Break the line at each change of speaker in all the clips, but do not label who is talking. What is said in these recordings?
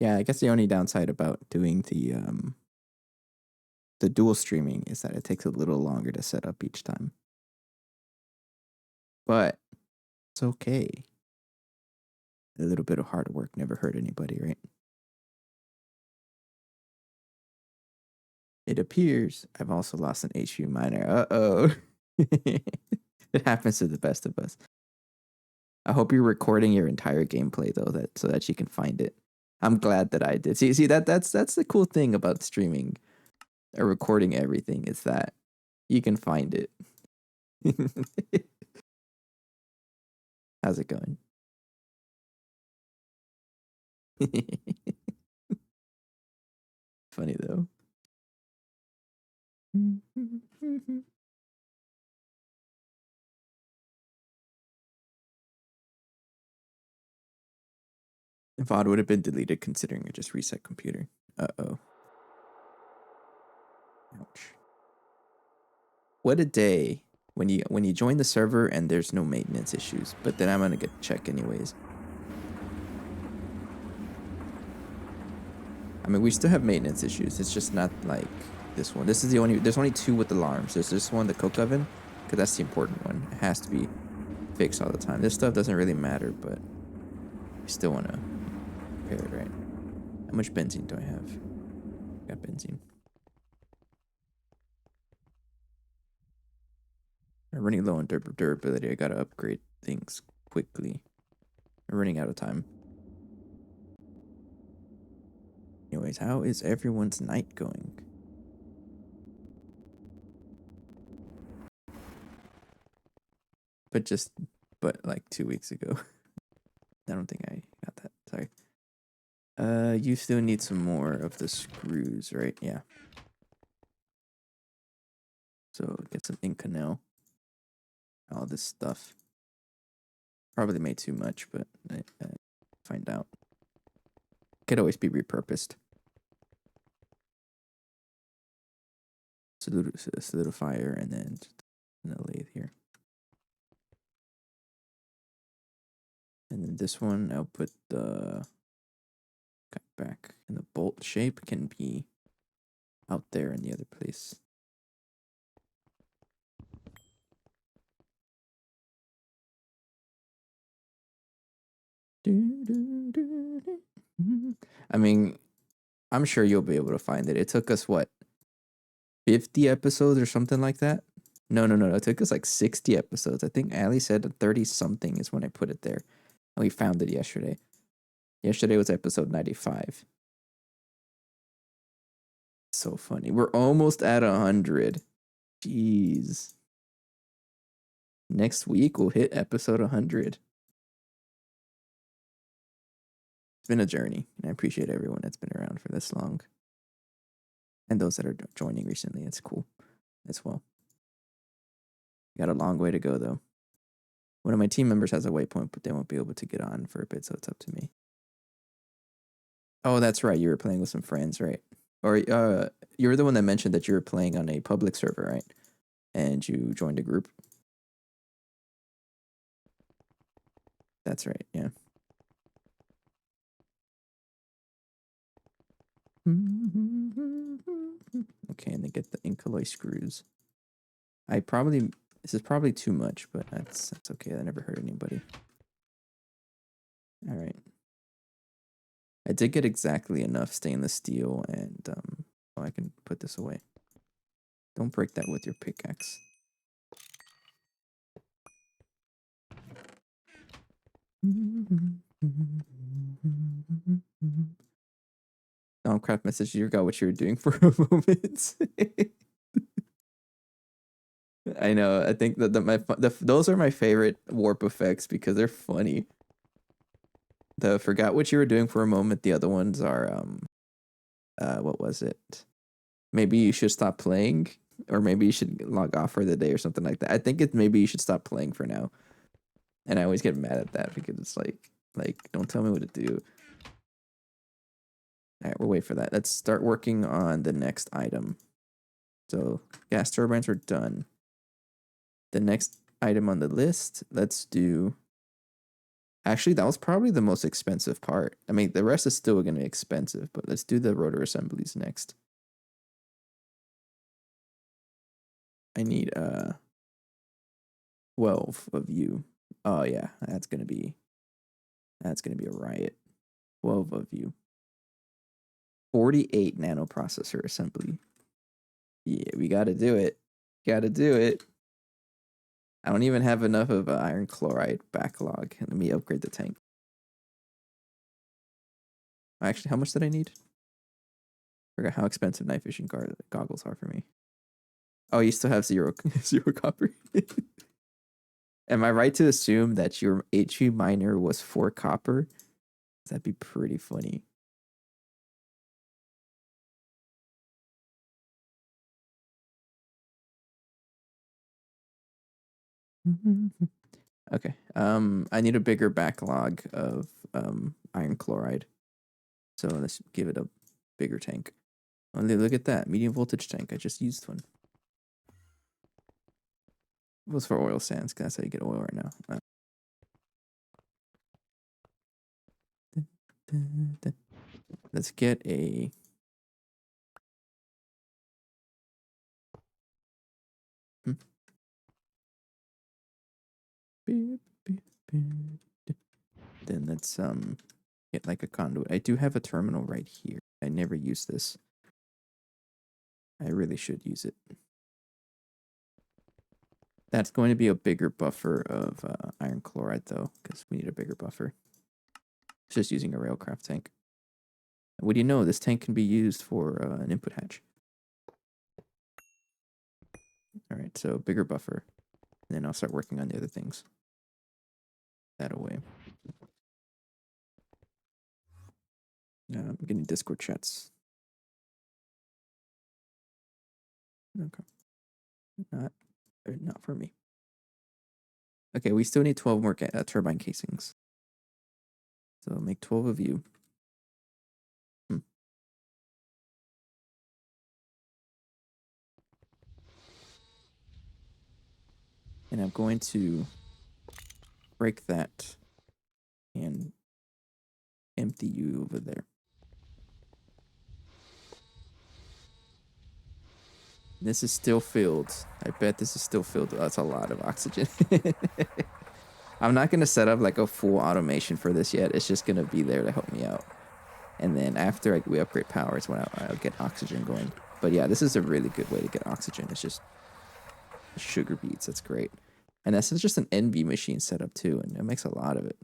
Yeah, I guess the only downside about doing the dual streaming is that it takes a little longer to set up each time. But it's okay. A little bit of hard work never hurt anybody, right? It appears I've also lost an HU miner. Uh-oh. It happens to the best of us. I hope you're recording your entire gameplay though, that so that you can find it. I'm glad that I did. See that's the cool thing about streaming or recording everything is that you can find it. How's it going? Funny though. VOD would have been deleted considering it just reset computer. Uh-oh. Ouch. What a day when you join the server and there's no maintenance issues, but then I'm gonna get check anyways. I mean, we still have maintenance issues. It's just not like this one. This is the only. There's only two with alarms. There's this one, the cook oven, because that's the important one. It has to be fixed all the time. This stuff doesn't really matter, but we still want to repair it, right? How much benzene do I have? Got benzene. I'm running low on durability. I gotta upgrade things quickly. I'm running out of time. Anyways, how is everyone's night going? But like 2 weeks ago. I don't think I got that. Sorry. You still need some more of the screws, right? Yeah. So get some Inconel. All this stuff. Probably made too much, but I find out. Could always be repurposed. Solidifier and then a lathe here. And then this one, I'll put the cut back. And the bolt shape can be out there in the other place. I mean, I'm sure you'll be able to find it. It took us, what, 50 episodes or something like that? No. It took us like 60 episodes. I think Ali said 30-something is when I put it there. And we found it yesterday. Yesterday was episode 95. So funny. We're almost at 100. Jeez. Next week, we'll hit episode 100. It's been a journey, and I appreciate everyone that's been around for this long. And those that are joining recently. It's cool as well. Got a long way to go, though. One of my team members has a waypoint, but they won't be able to get on for a bit, so it's up to me. Oh, that's right. You were playing with some friends, right? Or you were the one that mentioned that you were playing on a public server, right? And you joined a group. That's right, yeah. Okay, and then get the Incolloy screws. This is probably too much, but that's okay. That never hurt anybody. All right. I did get exactly enough stainless steel, and I can put this away. Don't break that with your pickaxe. Craft message, you forgot what you were doing for a moment. I know. I think that those are my favorite warp effects because they're funny. The forgot what you were doing for a moment. The other ones are what was it? Maybe you should stop playing, or maybe you should log off for the day or something like that. I think maybe you should stop playing for now. And I always get mad at that because it's like don't tell me what to do. All right, we'll wait for that. Let's start working on the next item. So gas turbines are done. The next item on the list, let's do Actually, that was probably the most expensive part. I mean, the rest is still going to be expensive, but let's do the rotor assemblies next. I need 12 of you. Oh yeah, that's gonna be a riot. 12 of you. 48 nanoprocessor assembly. Yeah, we gotta do it. Gotta do it. I don't even have enough of iron chloride backlog. Let me upgrade the tank. Actually, how much did I need? Forgot how expensive night vision goggles are for me. Oh, you still have zero zero copper. Am I right to assume that your HV miner was 4 copper? That'd be pretty funny. Okay. I need a bigger backlog of iron chloride. So let's give it a bigger tank. Oh, look at that. Medium voltage tank. I just used one. It was for oil sands, because that's how you get oil right now. Let's get a... Then let's get like a conduit. I do have a terminal right here. I never use this. I really should use it. That's going to be a bigger buffer of iron chloride, though, because we need a bigger buffer. It's just using a railcraft tank. What do you know? This tank can be used for an input hatch. All right, so bigger buffer. And then I'll start working on the other things. That away. I'm getting Discord chats. Okay. Not for me. Okay, we still need 12 more turbine casings. So make 12 of you. And I'm going to break that and empty you over there. This is still filled. I bet this is still filled. That's a lot of oxygen. I'm not going to set up like a full automation for this yet. It's just going to be there to help me out. And then after we upgrade power is when I'll get oxygen going. But yeah, this is a really good way to get oxygen. It's just sugar beets. That's great. And this is just an NV machine setup too. And it makes a lot of it.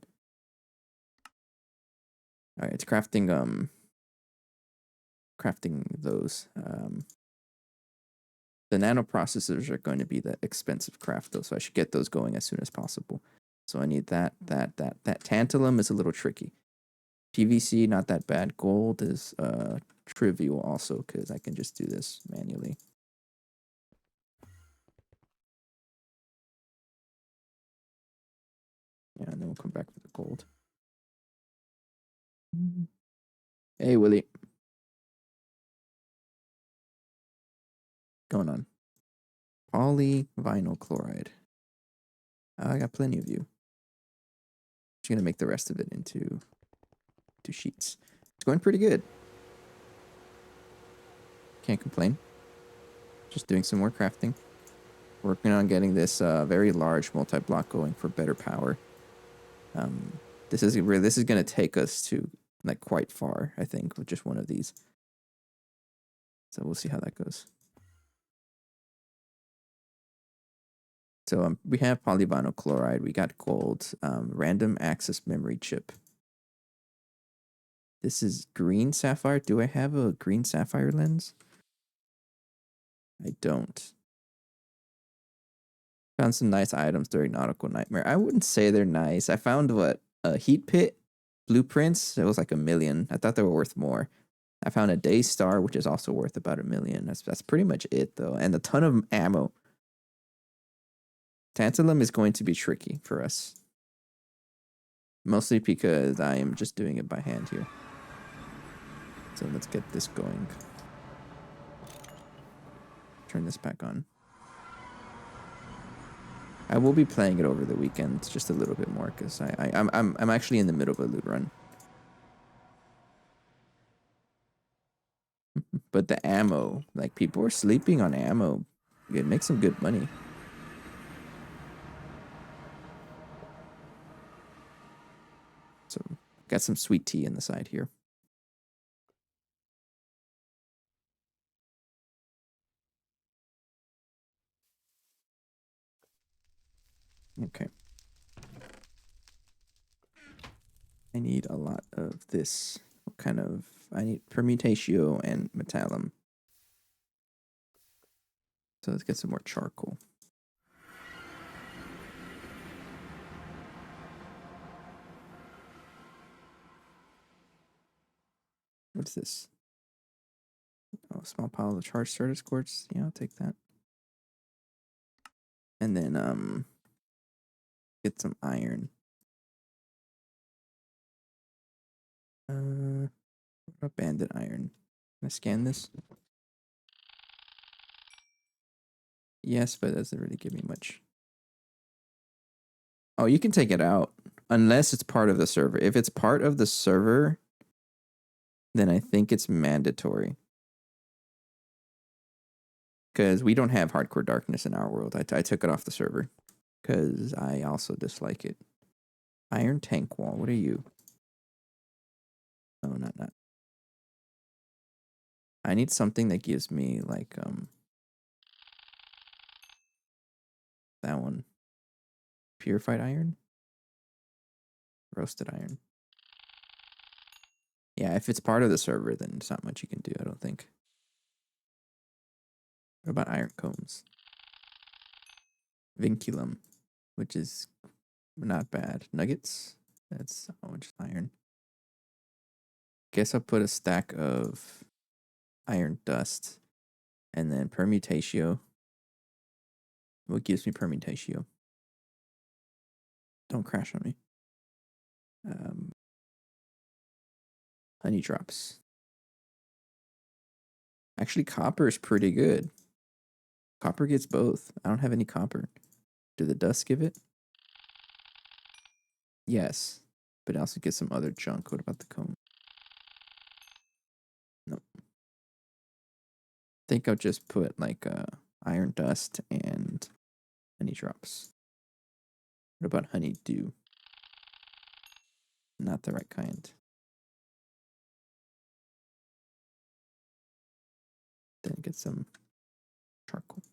All right, it's crafting those. The nanoprocessors are going to be the expensive craft though, so I should get those going as soon as possible. So I need that. Tantalum is a little tricky. PVC, not that bad. Gold is trivial also, because I can just do this manually. Yeah, and then we'll come back for the gold. Hey, Willie. Going on. Polyvinyl chloride. I got plenty of you. Just gonna make the rest of it into sheets. It's going pretty good. Can't complain. Just doing some more crafting. Working on getting this very large multi-block going for better power. This is going to take us to like quite far, I think, with just one of these. So we'll see how that goes. So we have polyvinyl chloride. We got gold. Random access memory chip. This is green sapphire. Do I have a green sapphire lens? I don't. Found some nice items during Nautical Nightmare. I wouldn't say they're nice. I found a heat pit blueprints. It was like $1 million. I thought they were worth more. I found a day star, which is also worth about $1 million. That's pretty much it though, and a ton of ammo. Tantalum is going to be tricky for us, mostly because I am just doing it by hand here. So let's get this going. Turn this back on. I will be playing it over the weekend just a little bit more because I'm actually in the middle of a loot run. But the ammo, like people are sleeping on ammo. It makes some good money. So got some sweet tea in the side here. Okay. I need a lot of this. What kind of? I need permutatio and metallum. So let's get some more charcoal. What's this? Oh, small pile of charged Certus quartz. Yeah, I'll take that. And then get some iron. What about banded iron? Can I scan this? Yes, but it doesn't really give me much. Oh, you can take it out unless it's part of the server. If it's part of the server, then I think it's mandatory. Because we don't have hardcore darkness in our world. I took it off the server because I also dislike it. Iron tank wall. What are you? Oh, not. I need something that gives me like that one. Purified iron? Roasted iron. Yeah, if it's part of the server, then it's not much you can do, I don't think. What about iron combs? Vinculum, which is not bad. Nuggets? That's just iron. Guess I'll put a stack of iron dust and then permutatio. What gives me permutatio? Don't crash on me. Honey drops. Actually, copper is pretty good. Copper gets both. I don't have any copper. Do the dust give it? Yes. But it also gets some other junk. What about the comb? Nope. I think I'll just put like iron dust and honey drops. What about honeydew? Not the right kind. Then get some charcoal.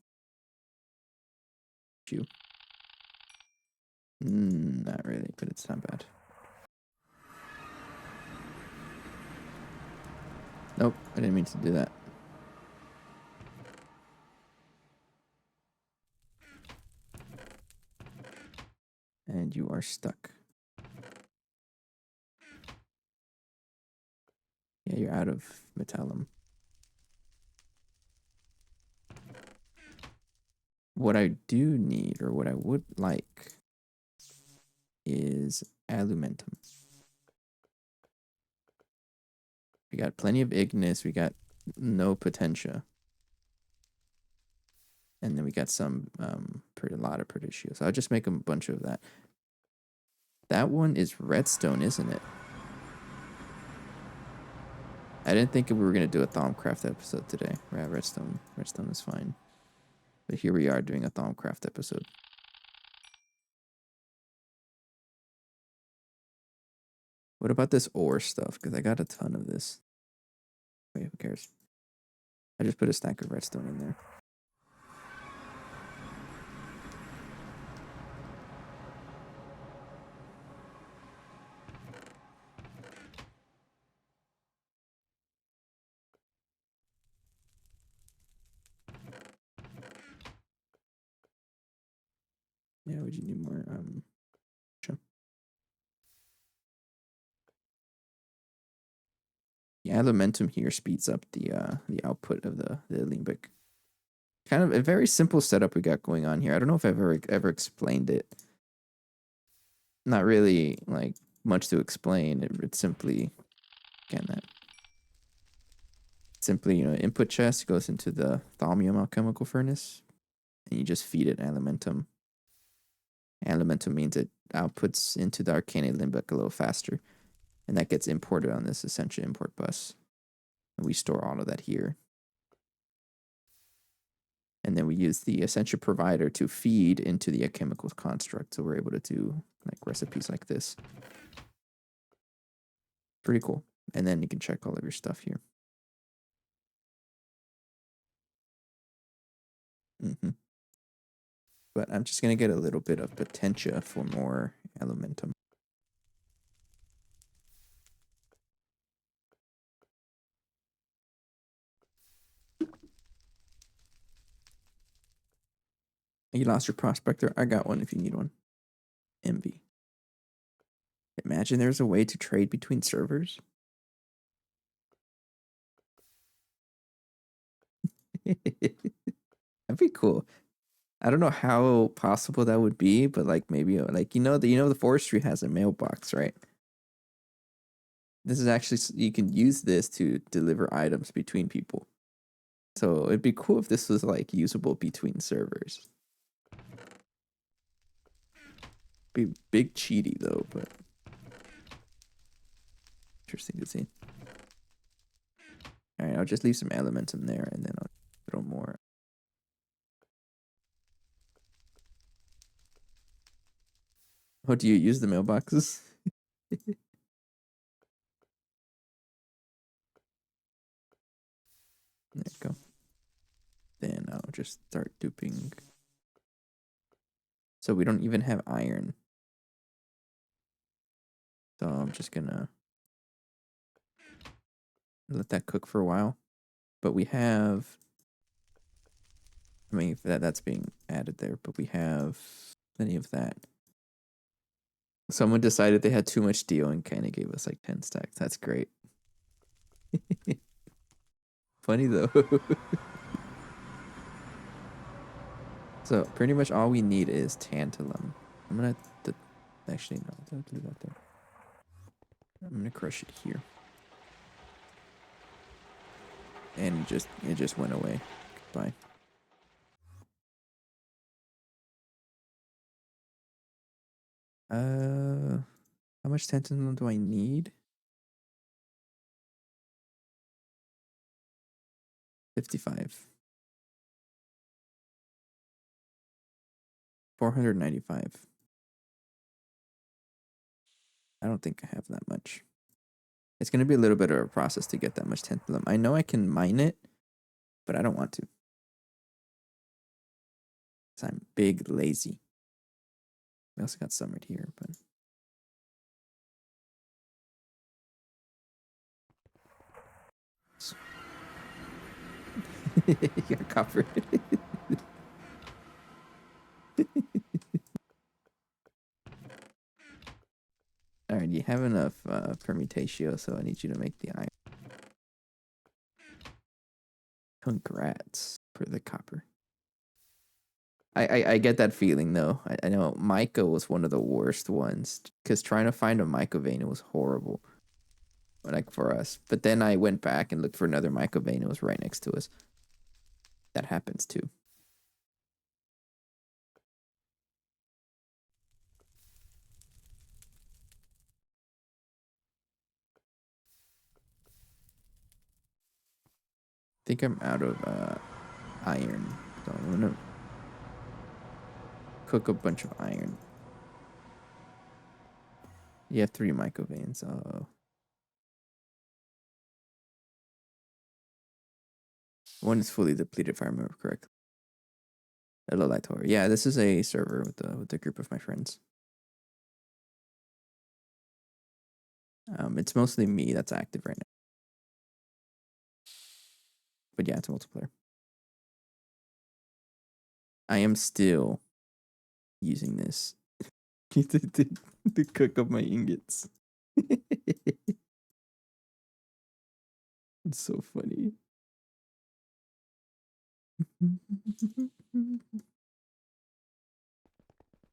Chew. Not really, but it's not bad. Nope, I didn't mean to do that. And you are stuck. Yeah, you're out of metallum. What I do need, or what I would like, is alumentum. We got plenty of ignis. We got no potentia. And then we got some, a lot of Perditio. So I'll just make a bunch of that. That one is redstone, isn't it? I didn't think we were going to do a Thaumcraft episode today. Yeah, redstone. Redstone is fine. But here we are doing a Thaumcraft episode. What about this ore stuff? Because I got a ton of this. Wait, who cares? I just put a stack of redstone in there. Yeah, would you need more? Sure. Yeah, Elementum here speeds up the output of the Limbic. Kind of a very simple setup we got going on here. I don't know if I've ever explained it. Not really like much to explain. It's simply, again, that simply, input chest goes into the thaumium alchemical furnace, and you just feed it elementum. Elemental means it outputs into the Arcane Limbic a little faster. And that gets imported on this Essential Import bus. And we store all of that here. And then we use the Essential Provider to feed into the chemical construct. So we're able to do like recipes like this. Pretty cool. And then you can check all of your stuff here. But I'm just going to get a little bit of Potentia for more Elementum. You lost your Prospector? I got one if you need one. Envy. Imagine there's a way to trade between servers. That'd be cool. I don't know how possible that would be, but like maybe like the forestry has a mailbox, right? This is actually, you can use this to deliver items between people. So it'd be cool if this was like usable between servers. Be big cheaty though, but interesting to see. All right, I'll just leave some Elementum there, and then I'll throw more. Oh, do you use the mailboxes? There you go. Then I'll just start duping. So we don't even have iron. So I'm just gonna let that cook for a while. But we have, I mean, that's being added there, but we have plenty of that. Someone decided they had too much steel and kind of gave us like 10 stacks. That's great. Funny though. So pretty much all we need is tantalum. I'm gonna actually no, don't do that there. I'm gonna crush it here. And it just went away. Goodbye. How much tantalum do I need? 55. 495. I don't think I have that much. It's going to be a little bit of a process to get that much tantalum. I know I can mine it, but I don't want to. Because I'm big lazy. We also got some right here, but... You got copper. Alright, you have enough permutatio, so I need you to make the iron. Congrats for the copper. I get that feeling though. I know mica was one of the worst ones because trying to find a mica vein was horrible. Like for us. But then I went back and looked for another mica vein. It was right next to us. That happens too. I think I'm out of iron. So I'm gonna cook a bunch of iron. You have 3 mica veins. One is fully depleted if I remember correctly. Hello, Lightor. Yeah, this is a server with a group of my friends. It's mostly me that's active right now. But yeah, it's multiplayer. I am still using this to cook up my ingots. It's so funny.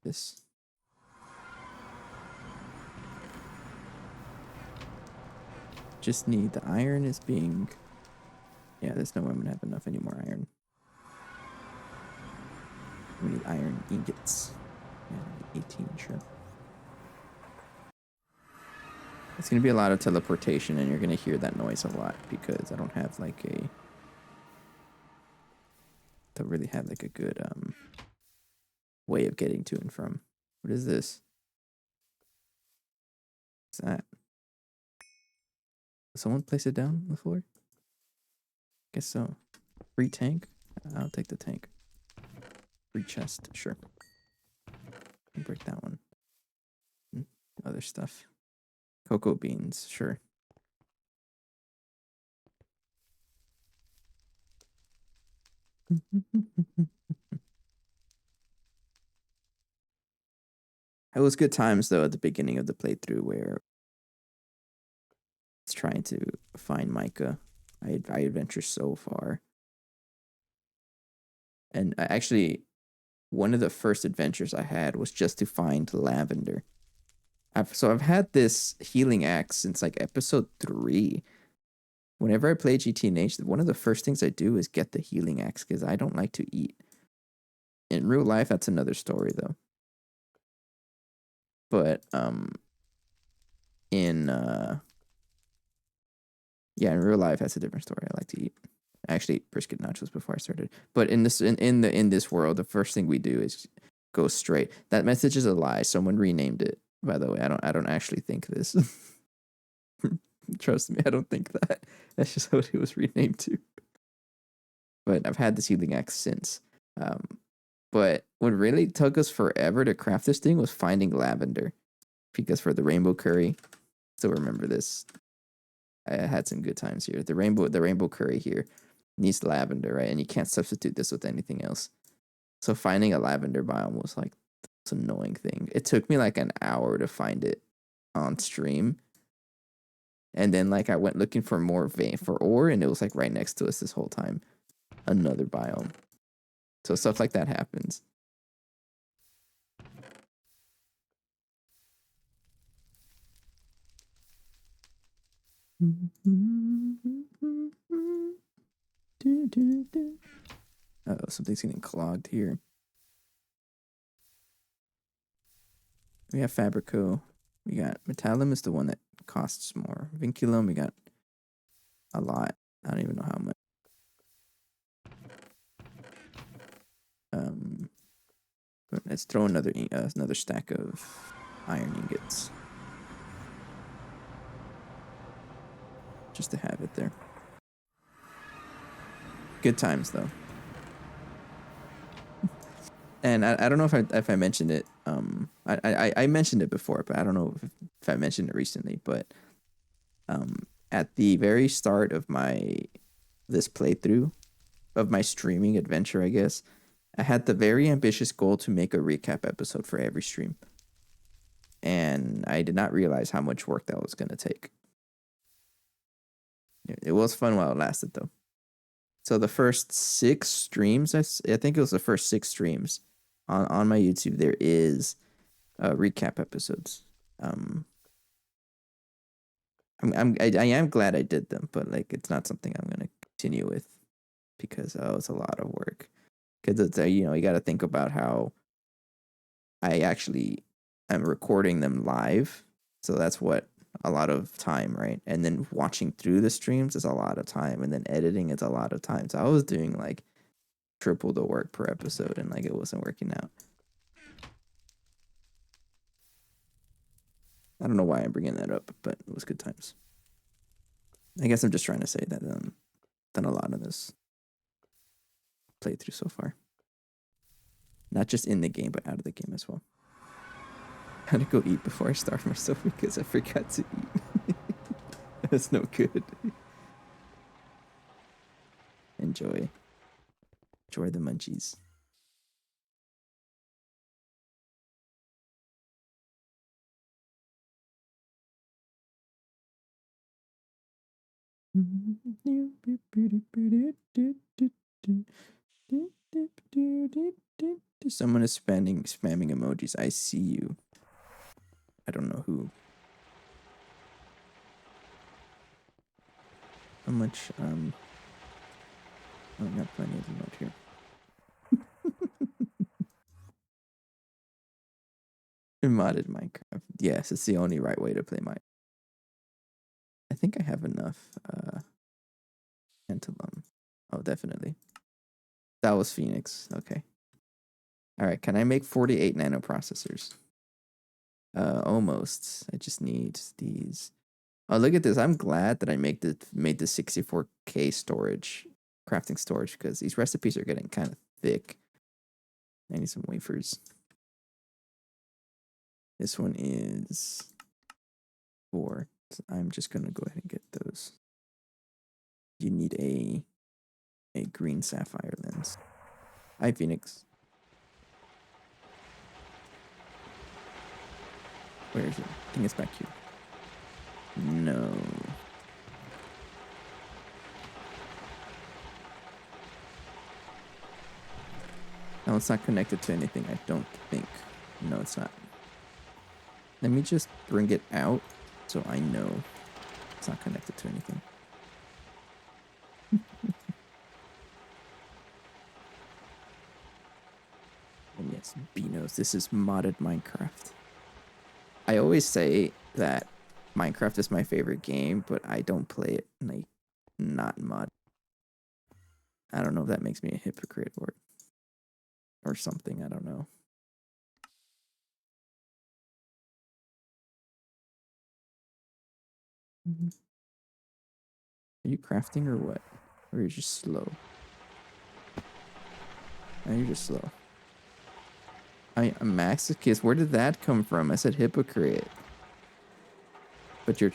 This. Just need the iron is being... Yeah, there's no way I'm gonna have enough anymore iron. We need iron ingots. Yeah, 18, sure. It's gonna be a lot of teleportation, and you're gonna hear that noise a lot because I don't have like a don't really have like a good way of getting to and from. What is this? What's that? Did someone place it down on the floor? Guess so. Free tank? I'll take the tank. Free chest, sure. Break that one. Other stuff. Cocoa beans, sure. It was good times though at the beginning of the playthrough where I was trying to find Micah. I adventured so far. And I actually, one of the first adventures I had was just to find lavender. I've had this healing axe since like episode 3. Whenever I play GTNH, one of the first things I do is get the healing axe because I don't like to eat. In real life, that's another story though. But in yeah, in real life, that's a different story. I like to eat. I actually ate brisket nachos before I started. But in this world, the first thing we do is go straight. That message is a lie. Someone renamed it. By the way, I don't actually think this. Trust me, I don't think that. That's just what it was renamed to. But I've had this healing axe since. But what really took us forever to craft this thing was finding lavender. Because for the rainbow curry, still remember this. I had some good times here. The rainbow curry here needs lavender, right? And you can't substitute this with anything else. So finding a lavender biome was like this annoying thing. It took me like an hour to find it on stream. And then like I went looking for more vein for ore, and it was like right next to us this whole time. Another biome. So stuff like that happens. Oh, something's getting clogged here. We have Fabrico. We got Metallum is the one that costs more. Vinculum, we got a lot. I don't even know how much. But let's throw another stack of iron ingots. Just to have it there. Good times though. And I don't know if I mentioned it. I mentioned it before, but I don't know if I mentioned it recently. But at the very start of this playthrough of my streaming adventure, I guess I had the very ambitious goal to make a recap episode for every stream, and I did not realize how much work that was gonna take. It was fun while it lasted, though. So the first 6 streams, I think it was the first 6 streams on my YouTube. There is recap episodes. I am glad I did them, but like it's not something I'm gonna continue with because it's a lot of work. Because it's you got to think about how I actually am recording them live, so that's what a lot of time, right? And then watching through the streams is a lot of time, and then editing is a lot of time. So I was doing like triple the work per episode, and like it wasn't working out. I don't know why I'm bringing that up, but it was good times. I guess I'm just trying to say that done a lot of this playthrough so far, not just in the game, but out of the game as well. I gotta go eat before I starve myself because I forgot to eat. That's no good. Enjoy the munchies. Someone is spamming emojis. I see you. I don't know who. How much oh, I got plenty of emote here. Modded Minecraft. Yes, it's the only right way to play Minecraft. I think I have enough. Tantalum. Oh, definitely. That was Phoenix. Okay. All right. Can I make 48 nanoprocessors? Almost. I just need these. Oh, look at this. I'm glad that I made the 64K storage, crafting storage, because these recipes are getting kind of thick. I need some wafers. This one is 4. So I'm just gonna go ahead and get those. You need a green sapphire lens. Hi, Phoenix. Where is it? I think it's back here. No. No, it's not connected to anything, I don't think. No, it's not. Let me just bring it out so I know it's not connected to anything. And yes, Beanos, this is modded Minecraft. I always say that Minecraft is my favorite game, but I don't play it like not mod. I don't know if that makes me a hypocrite or something. I don't know. Are you crafting or what? Or you're just slow? No, you're just slow. A masochist. Where did that come from? I said hypocrite. But you're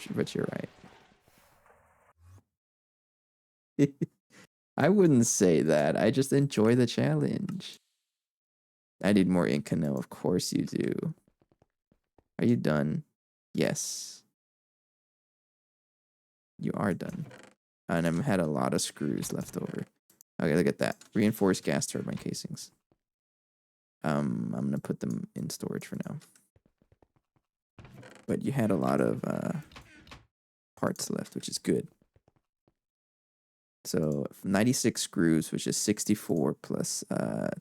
right. I wouldn't say that. I just enjoy the challenge. I need more ink canal. Of course you do. Are you done? Yes. You are done. And I've had a lot of screws left over. Okay, look at that. Reinforced gas turbine casings. I'm gonna put them in storage for now. But you had a lot of parts left, which is good. So 96 screws, which is 64 plus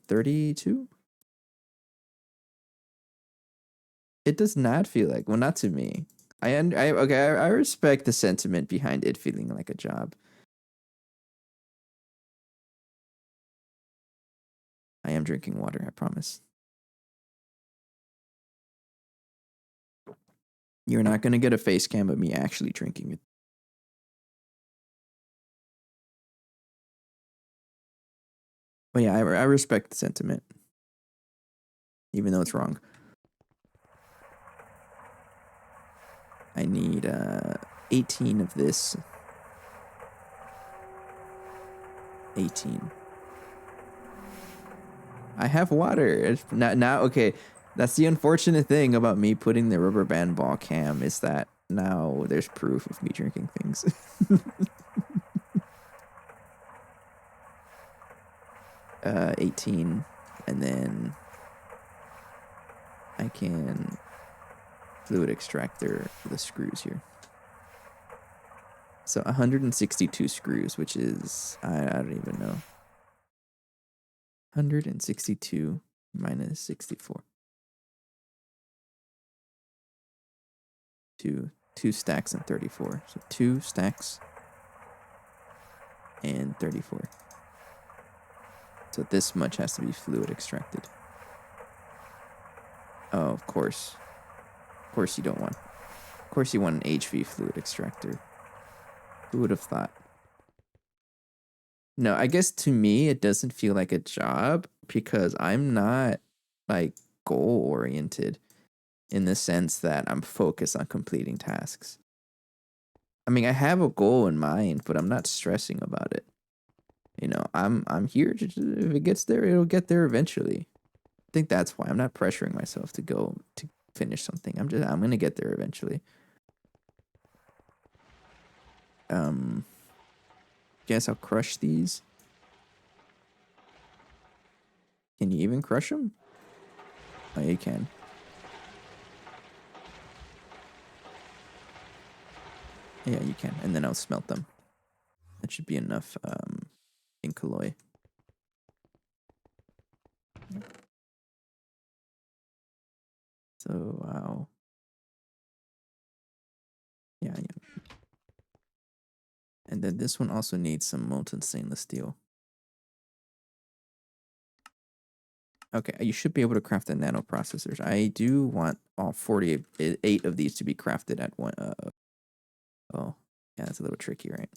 32. It does not feel like, well, not to me. I respect the sentiment behind it feeling like a job. I am drinking water, I promise. You're not gonna get a face cam of me actually drinking it. But yeah, I respect the sentiment, even though it's wrong. I need 18 of this. 18. I have water. It's not now. Okay, that's the unfortunate thing about me putting the rubber band ball cam is that now there's proof of me drinking things. 18, and then I can fluid extractor the screws here. So 162 screws, which is I don't even know. 162 minus 64. Two stacks and 34. So 2 stacks and 34. So this much has to be fluid extracted. Oh, of course. Of course you don't want. Of course you want an HV fluid extractor. Who would have thought? No, I guess to me it doesn't feel like a job because I'm not like goal oriented in the sense that I'm focused on completing tasks. I mean, I have a goal in mind, but I'm not stressing about it. You know, I'm here to, if it gets there, it'll get there eventually. I think that's why I'm not pressuring myself to go to finish something. I'm going to get there eventually. Guess I'll crush these. Can you even crush them? Oh, you can. Yeah, you can. And then I'll smelt them. That should be enough ink alloy. So, wow. Yeah, yeah. And then this one also needs some molten stainless steel. Okay, you should be able to craft the nano processors. I do want all 48 of these to be crafted at one. Oh, yeah, that's a little tricky, right?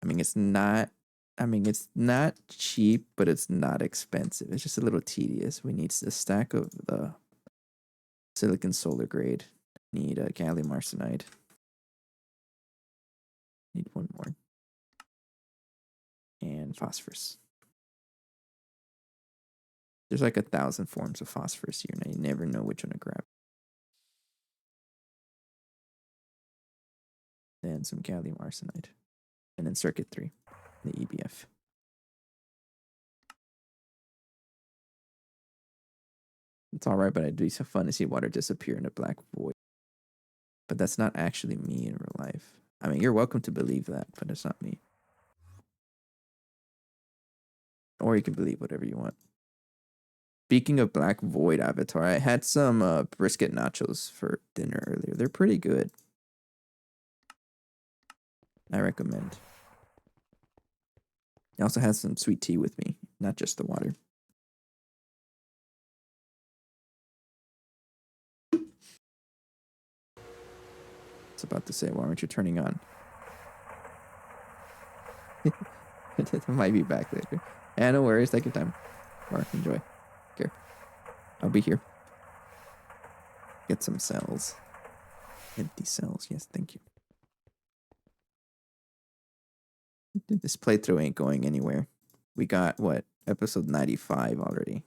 I mean, it's not. I mean, it's not cheap, but it's not expensive. It's just a little tedious. We need a stack of the silicon solar grade. Need a gallium arsenide. Need one more. And phosphorus. There's like 1,000 forms of phosphorus here, and I never know which one to grab. Then some gallium arsenide. And then circuit 3, the EBF. It's alright, but I do so fun to see water disappear in a black void. But that's not actually me in real life. I mean, you're welcome to believe that, but it's not me. Or you can believe whatever you want. Speaking of black void avatar, I had some brisket nachos for dinner earlier. They're pretty good. I recommend. I also had some sweet tea with me, not just the water. It's about to say, why aren't you turning on? It might be back later. Yeah, no worries. Take your time. Or enjoy. Here. I'll be here. Get some cells. Empty cells. Yes, thank you. This playthrough ain't going anywhere. We got, what, episode 95 already.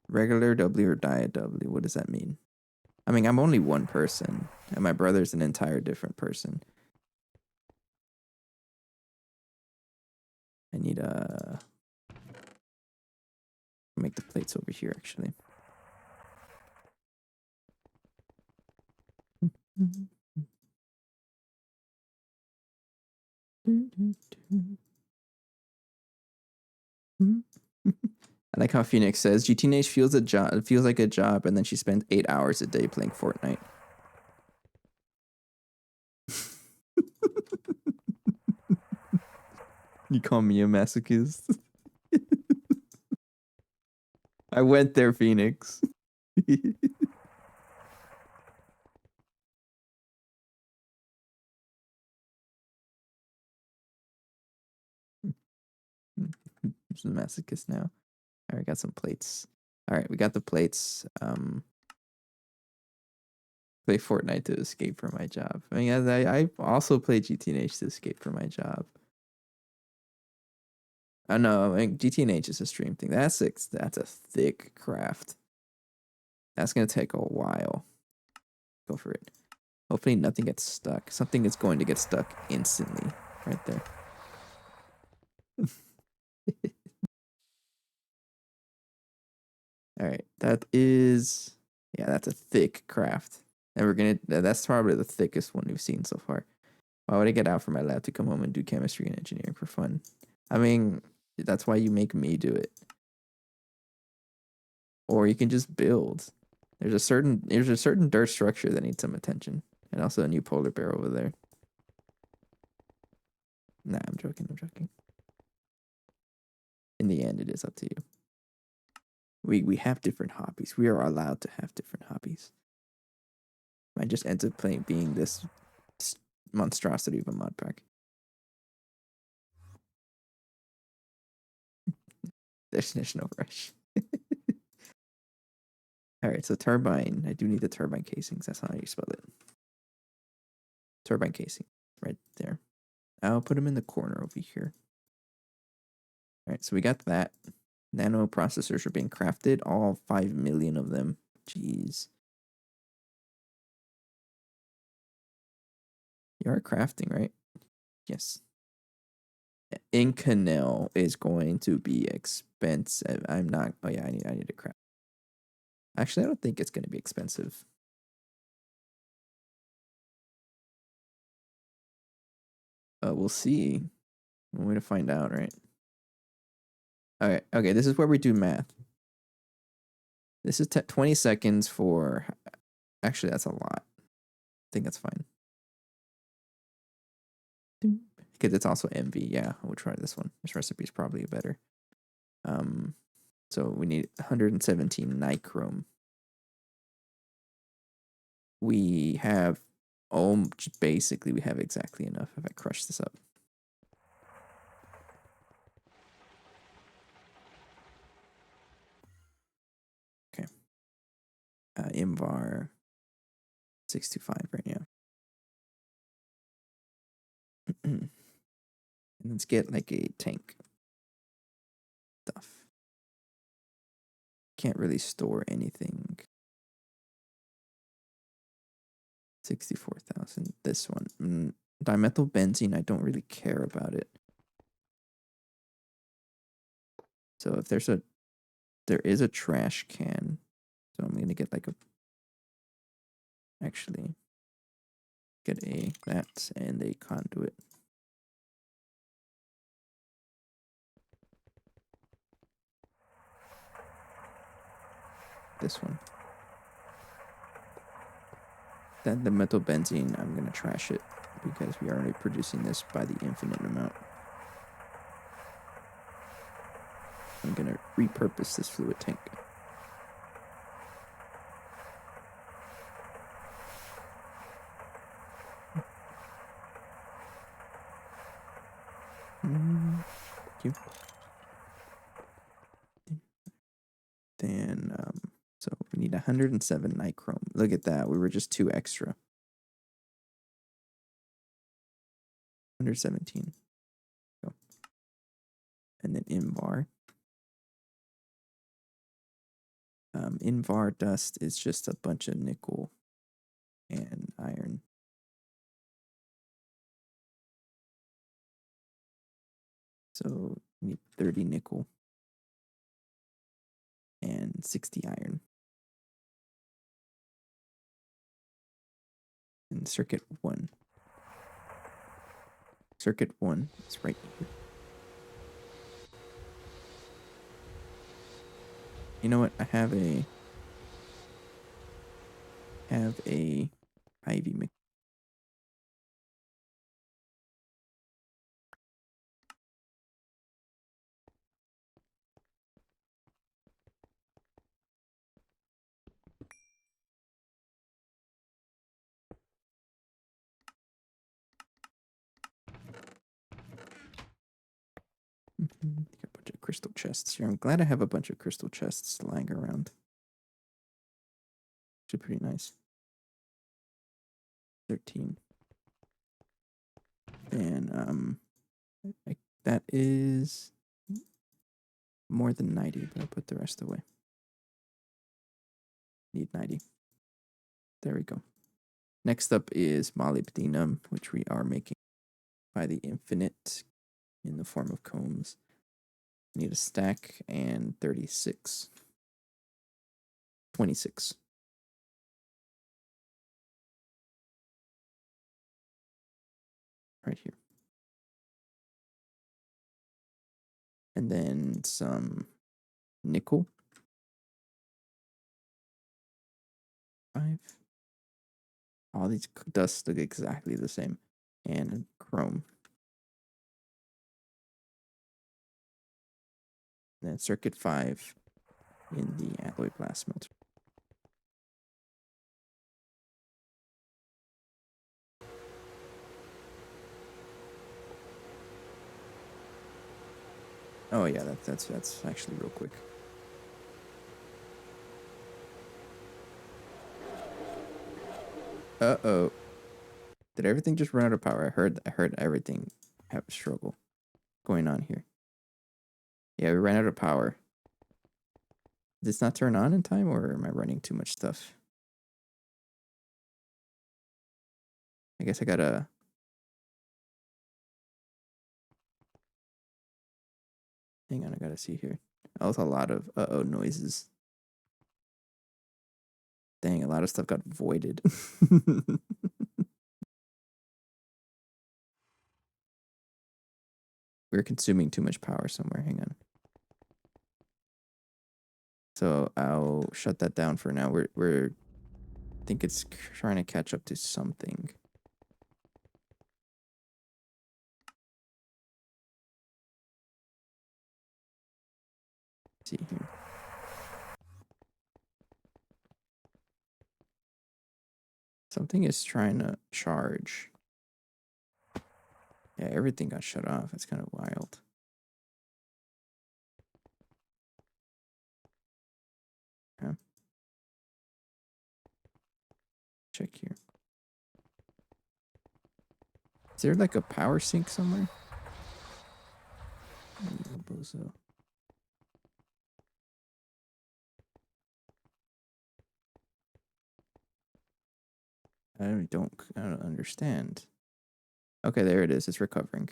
Regular W or diet W? What does that mean? I mean, I'm only one person, and my brother's an entire different person. I need make the plates over here, actually. I like how Phoenix says GTNH feels like a job, and then she spends 8 hours a day playing Fortnite. You call me a masochist? I went there, Phoenix. I'm a masochist now. All right, got some plates. All right, we got the plates. Play Fortnite to escape from my job. I mean, I also play GTNH to escape from my job. I know. I mean, GTNH is a stream thing. That's a thick craft. That's gonna take a while. Go for it. Hopefully nothing gets stuck. Something is going to get stuck instantly, right there. All right, that's a thick craft. And that's probably the thickest one we've seen so far. Why would I get out from my lab to come home and do chemistry and engineering for fun? I mean, that's why you make me do it. Or you can just build. There's a certain dirt structure that needs some attention. And also a new polar bear over there. Nah, I'm joking. In the end, it is up to you. We have different hobbies. We are allowed to have different hobbies. I just ends up being this monstrosity of a mod pack. There's no rush. All right, so turbine. I do need the turbine casings. That's how you spell it. Turbine casing, right there. I'll put them in the corner over here. All right, so we got that. Nano processors are being crafted. All 5 million of them. Jeez. You are crafting, right? Yes. Inconel is going to be expensive. I'm not. Oh yeah, I need to craft. Actually, I don't think it's going to be expensive. We'll see. One way to find out, right? Okay, okay, this is where we do math. This is 20 seconds for. Actually, that's a lot. I think that's fine. Because it's also MV. Yeah, we'll try this one. This recipe is probably better. So we need 117 nichrome. We have, basically we have exactly enough if I crush this up. Okay. Imvar 625 right now. And let's get like a tank stuff. Can't really store anything. 64,000. This one. Dimethyl benzene, I don't really care about it. So if there is a trash can. So I'm gonna get like actually get that and a conduit. This one. Then the methyl benzene, I'm gonna trash it because we are already producing this by the infinite amount. I'm gonna repurpose this fluid tank. Thank you. Then, so we need 107 nichrome. Look at that. We were just 2 extra. 117. Go. And then Invar. Invar dust is just a bunch of nickel and iron. So we need 30 nickel and 60 iron. And circuit 1. Circuit 1 is right here. You know what? I have a ivy mix. Got a bunch of crystal chests here. I'm glad I have a bunch of crystal chests lying around. Actually pretty nice. 13. And that is more than 90, but I'll put the rest away. Need 90. There we go. Next up is molybdenum, which we are making by the infinite in the form of combs. Need a stack and 36. 26. Right here. And then some nickel. 5. All these dusts look exactly the same. And chrome. And then circuit 5 in the alloy blast smelter. Oh yeah, that's actually real quick. Uh-oh. Did everything just run out of power? I heard everything have a struggle going on here. Yeah, we ran out of power. Did this not turn on in time, or am I running too much stuff? I guess I gotta... Hang on, I gotta see here. Oh, it's a lot of noises. Dang, a lot of stuff got voided. We're consuming too much power somewhere. Hang on. So I'll shut that down for now. I think it's trying to catch up to something. Let's see here. Something is trying to charge. Yeah, everything got shut off. It's kind of wild. Yeah. Check here. Is there like a power sink somewhere? Bozo. I don't understand. Okay, there it is. It's recovering.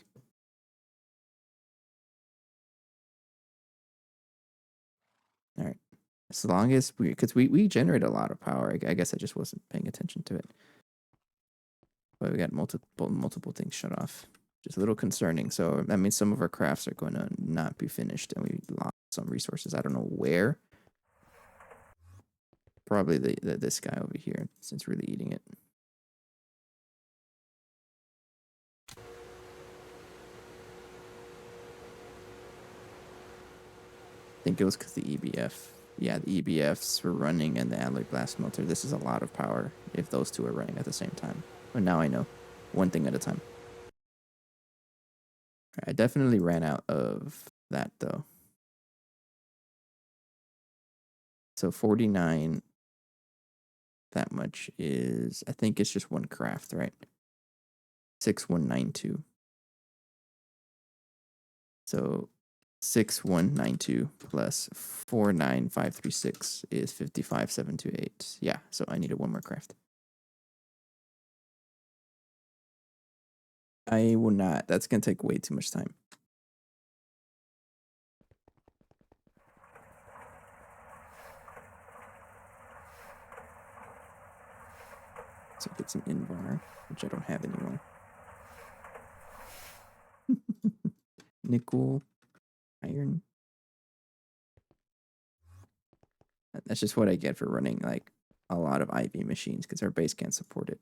All right. As long as because we generate a lot of power. I guess I just wasn't paying attention to it. But we got multiple things shut off. Just a little concerning. So that means some of our crafts are going to not be finished, and we lost some resources. I don't know where. Probably this guy over here, since really eating it. I think it was because the EBF. Yeah, the EBFs were running and the alloy blast melter. This is a lot of power if those two are running at the same time. But now I know. One thing at a time. I definitely ran out of that though. So 49, that much is, I think it's just one craft, right? 6192. So 6192 plus 49536 is 55728. Yeah, so I needed one more craft. I will not. That's going to take way too much time. So get some Invar, which I don't have anymore. Nickel, iron. That's just what I get for running like a lot of IV machines because our base can't support it.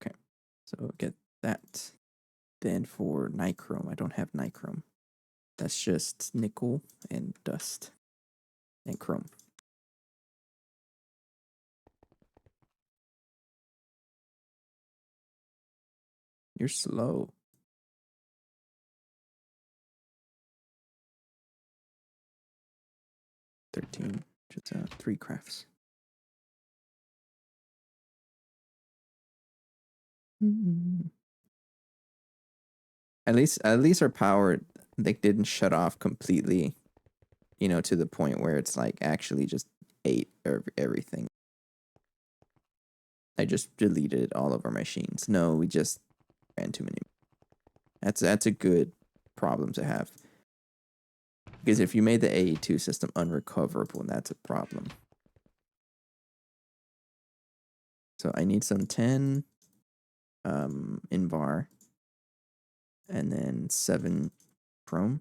Okay, so get that. Then for nichrome, I don't have nichrome. That's just nickel and dust and chrome. You're slow. $13, just 3 crafts. Mm-hmm. At least our power, they didn't shut off completely, you know, to the point where it's like actually just ate everything. I just deleted all of our machines. No, we just ran too many. That's a good problem to have. Because if you made the AE2 system unrecoverable, that's a problem. So I need some 10 Invar and then 7 chrome.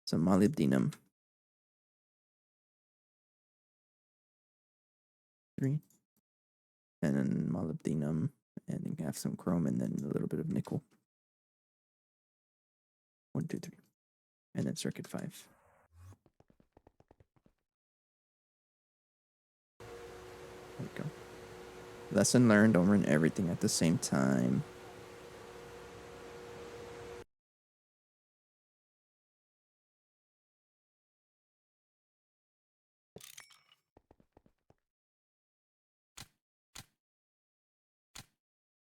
Some molybdenum. 3. And then molybdenum, and then have some chrome, and then a little bit of nickel. 1, 2, 3. And then circuit 5. There we go. Lesson learned, don't run everything at the same time.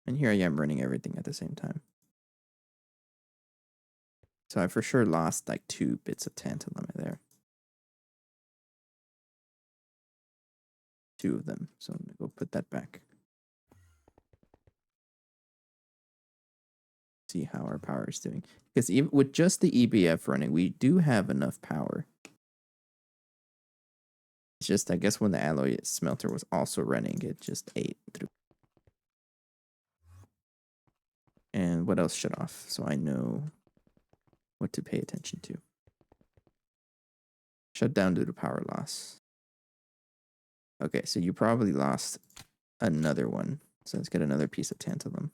And here I am running everything at the same time. So I for sure lost like 2 bits of tantalum there. 2 of them. So I'm going to go put that back. See how our power is doing. Because even with just the EBF running, we do have enough power. It's just, I guess, when the alloy smelter was also running, it just ate through. And what else shut off? So I know what to pay attention to. Shut down due to power loss. Okay, so you probably lost another one. So let's get another piece of tantalum.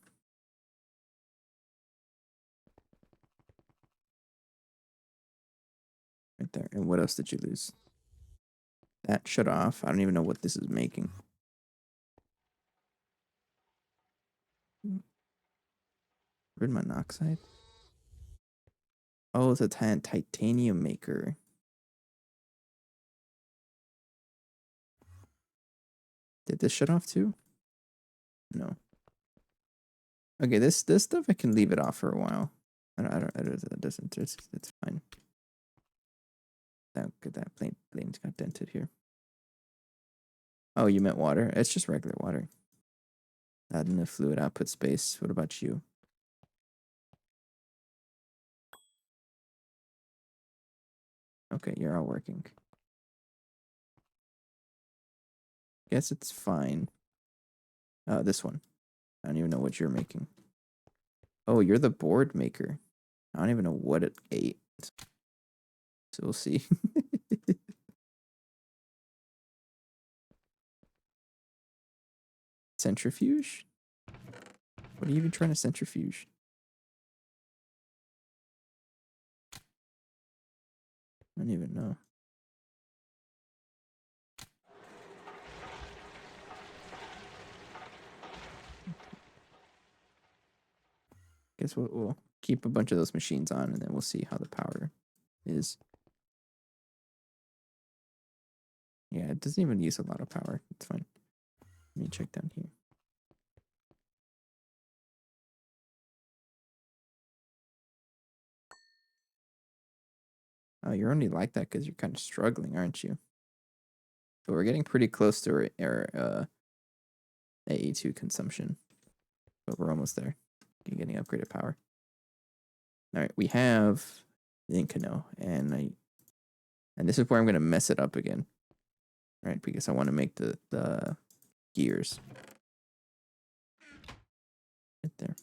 Right there. And what else did you lose? That shut off. I don't even know what this is making. Rid monoxide? Oh, it's a titanium maker. Did this shut off too? No. Okay, this stuff I can leave it off for a while. It doesn't. It's fine. That plane's got dented here. Oh, you meant water? It's just regular water. Add in the fluid output space. What about you? Okay, you're all working. Guess it's fine. This one. I don't even know what you're making. Oh, you're the board maker. I don't even know what it ate. So we'll see. Centrifuge? What are you even trying to centrifuge? I don't even know. Guess we'll keep a bunch of those machines on and then we'll see how the power is. Yeah, it doesn't even use a lot of power. It's fine. Let me check down here. Oh, you're only like that because you're kind of struggling, aren't you? But we're getting pretty close to our AE2 consumption. But we're almost there. You're getting upgraded power. All right, we have the Incano, and this is where I'm gonna mess it up again. Right, because I want to make the gears. Right there.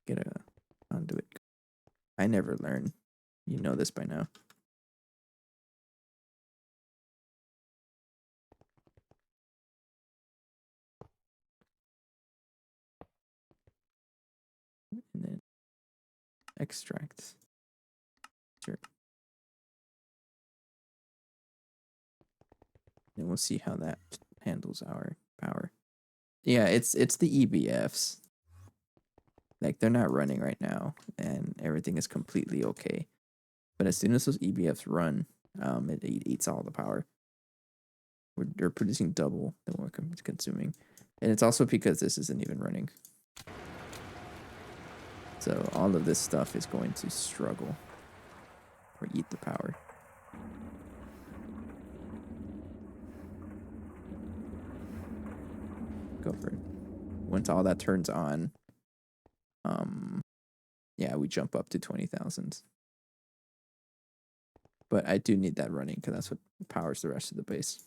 Get a conduit. I never learn. You know this by now. And then extract. Sure. And we'll see how that handles our power. Yeah, it's the EBFs. Like, they're not running right now, and everything is completely okay. But as soon as those EBFs run, it eats all the power. We're producing double than we're consuming. And it's also because this isn't even running. So all of this stuff is going to struggle or eat the power. Go for it. Once all that turns on, yeah, we jump up to 20,000. But I do need that running because that's what powers the rest of the base.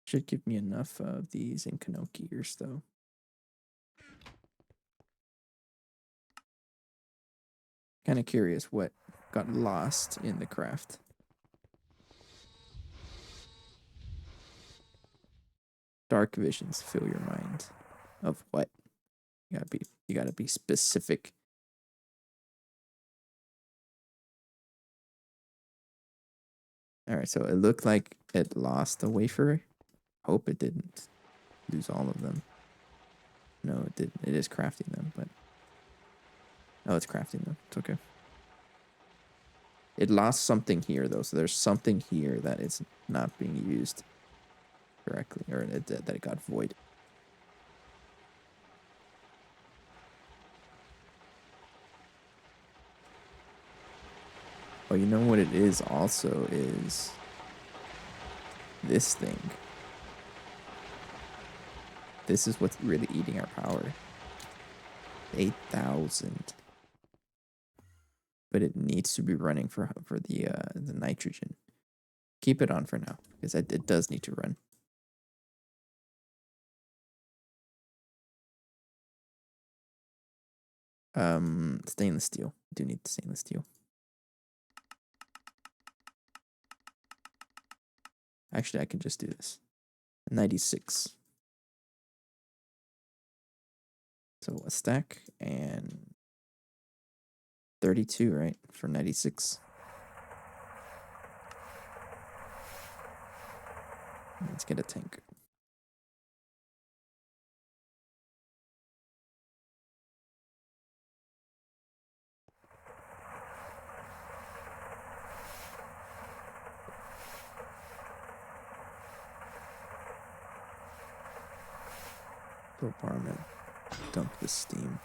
Should give me enough of these Incano gears, though. Kind of curious what got lost in the craft. Dark visions fill your mind. Of what? You gotta be specific. All right, so it looked like it lost a wafer. Hope it didn't lose all of them. No, it didn't. It is crafting them, but oh, it's crafting them. It's okay. It lost something here though, so there's something here that is not being used correctly, or that it got void. Oh, you know what it is also is this thing. This is what's really eating our power. 8,000. But it needs to be running for the nitrogen. Keep it on for now because it does need to run. Stainless steel. Do need the stainless steel. Actually, I can just do this. 96. So a stack and 32, right? For 96. Let's get a tank. Apartment. Dump the steam.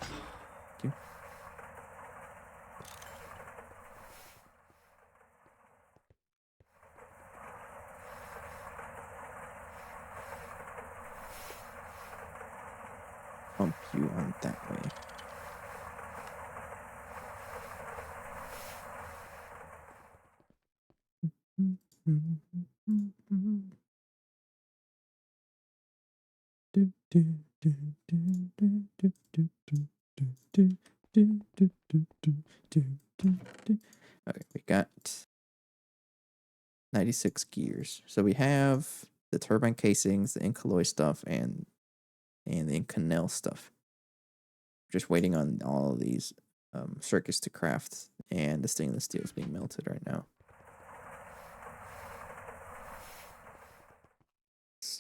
Thank you. Pump you on that way. Okay, we got 96 gears. So we have the turbine casings, the Incolloy stuff, and the Inconel stuff. Just waiting on all of these circuits to craft, and the stainless steel is being melted right now.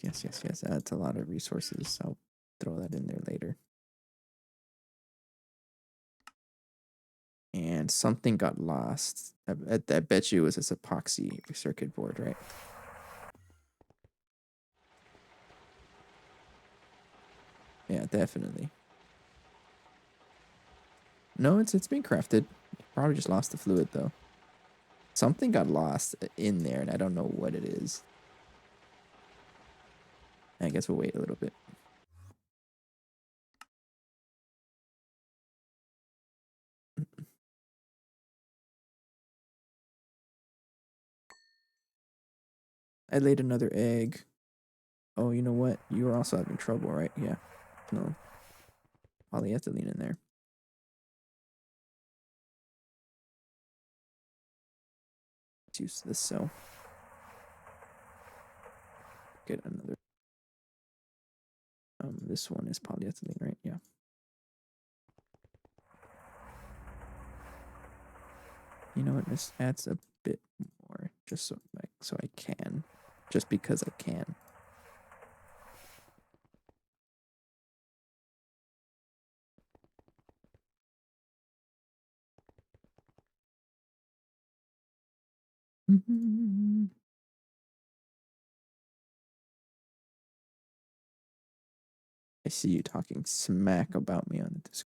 Yes. That's a lot of resources. I'll throw that in there later. And something got lost. I bet you it was this epoxy circuit board, right? Yeah, definitely. No, it's being crafted. Probably just lost the fluid though. Something got lost in there, and I don't know what it is. I guess we'll wait a little bit. I laid another egg. Oh, you know what? You were also having trouble, right? Yeah. No. Polyethylene in there. Let's use this cell. Get another. This one is polyethylene, right? Yeah. You know what? This adds a bit more, just so I can, just because I can. I see you talking smack about me on the Discord.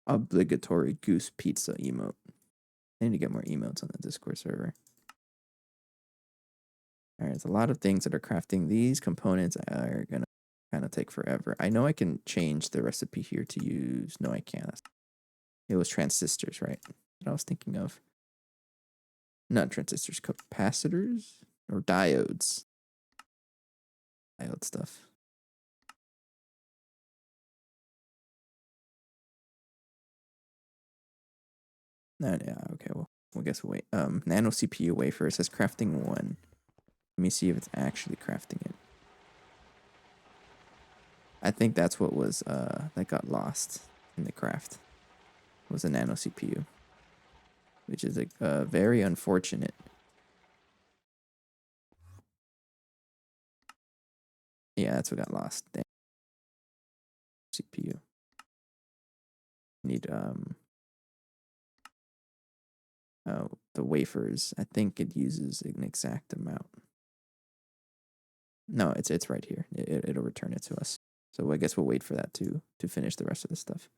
Obligatory goose pizza emote. I need to get more emotes on the Discord server. All right, there's a lot of things that are crafting. These components are gonna kind of take forever. I know I can change the recipe here to use. No, I can't. It was transistors, right? What I was thinking of. Not transistors, capacitors or diodes. Diode stuff. No, yeah, okay. Well, I guess we'll wait. Nano CPU wafer says crafting 1. Let me see if it's actually crafting it. I think that's what was that got lost in the craft. Was a nano CPU, which is very unfortunate. Yeah, that's what got lost. Damn. CPU. Need the wafers. I think it uses an exact amount. No, it's right here. It'll return it to us. So I guess we'll wait for that to finish the rest of the stuff.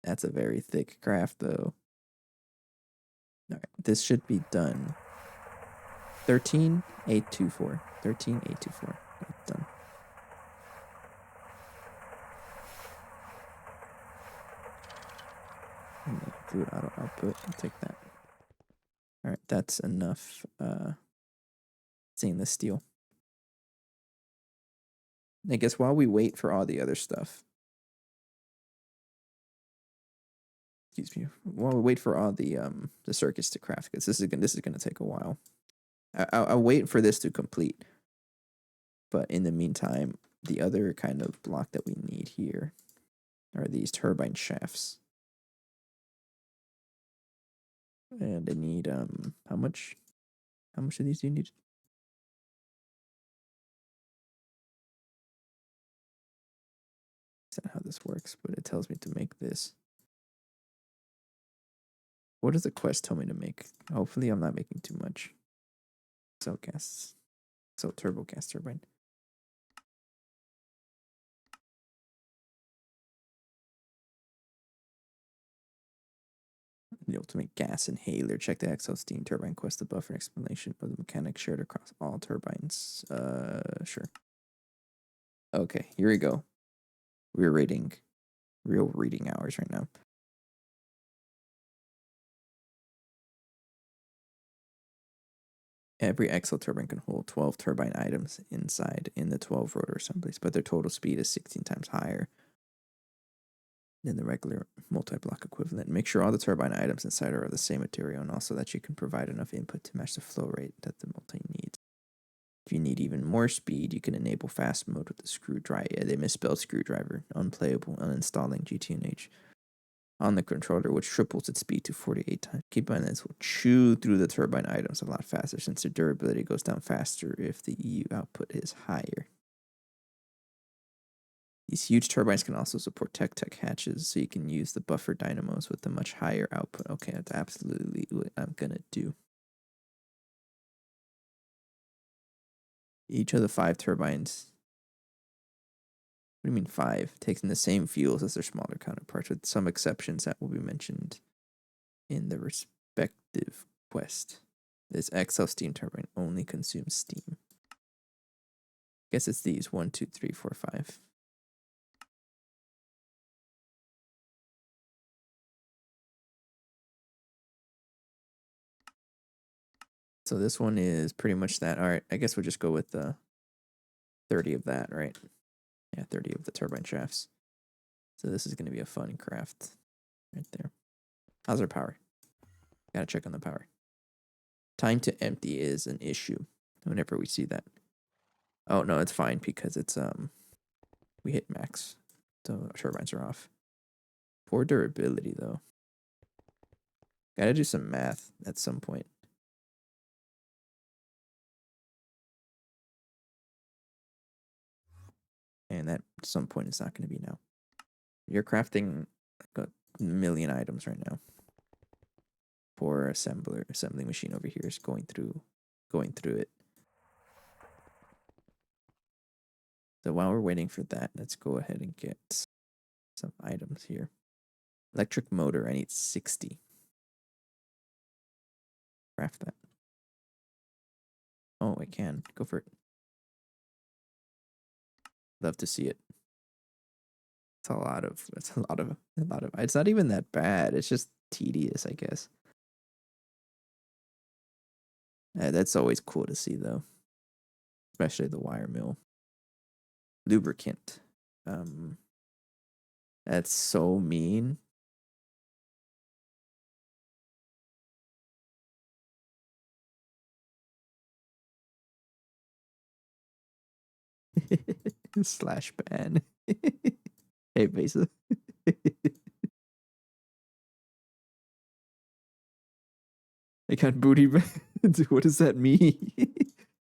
That's a very thick craft, though. All right, this should be done. 13,824. 13,824. That's done. Food auto output. I'll take that. All right, that's enough. Seeing the steel. I guess while we wait for all the other stuff. Excuse me. While we wait for all the circuits to craft, because this is gonna take a while. I'll wait for this to complete. But in the meantime, the other kind of block that we need here are these turbine shafts. And I need how much of these do you need? Is that how this works? But it tells me to make this. What does the quest tell me to make? Hopefully I'm not making too much. So turbo gas turbine. The ultimate gas inhaler. Check the XL steam turbine quest above for an explanation of the mechanics shared across all turbines. Sure. Okay, here we go. We're reading real reading hours right now. Every XL turbine can hold 12 turbine items inside in the 12 rotor assemblies, but their total speed is 16 times higher than the regular multi-block equivalent. Make sure all the turbine items inside are of the same material, and also that you can provide enough input to match the flow rate that the multi needs. If you need even more speed, you can enable fast mode with the screwdriver. Yeah, they misspelled screwdriver. Unplayable. Uninstalling GTNH on the controller, which triples its speed to 48 times. Keep in mind this will chew through the turbine items a lot faster since their durability goes down faster if the EU output is higher. These huge turbines can also support Tech hatches, so you can use the buffer dynamos with the much higher output. Okay, that's absolutely what I'm gonna do. Each of the 5 turbines, what do you mean 5? Taking the same fuels as their smaller counterparts, with some exceptions that will be mentioned in the respective quest. This XL steam turbine only consumes steam. Guess it's these 1, 2, 3, 4, 5. So this one is pretty much that. All right, I guess we'll just go with 30 of that, right? Yeah, 30 of the turbine shafts. So this is going to be a fun craft right there. How's our power? Gotta check on the power. Time to empty is an issue whenever we see that. Oh, no, it's fine because it's, we hit max. So turbines are off. Poor durability, though. Gotta do some math at some point. And that at some point it's not going to be now. You're crafting like a million items right now. Poor assembling machine over here is going through it. So while we're waiting for that, let's go ahead and get some items here. Electric motor, I need 60. Craft that. Oh, I can. Go for it. Love to see it. It's a lot of it's not even that bad. It's just tedious, I guess. That's always cool to see though. Especially the wire mill. Lubricant. That's so mean. Slash ban. Hey, Besa. I got booty banned. What does that mean?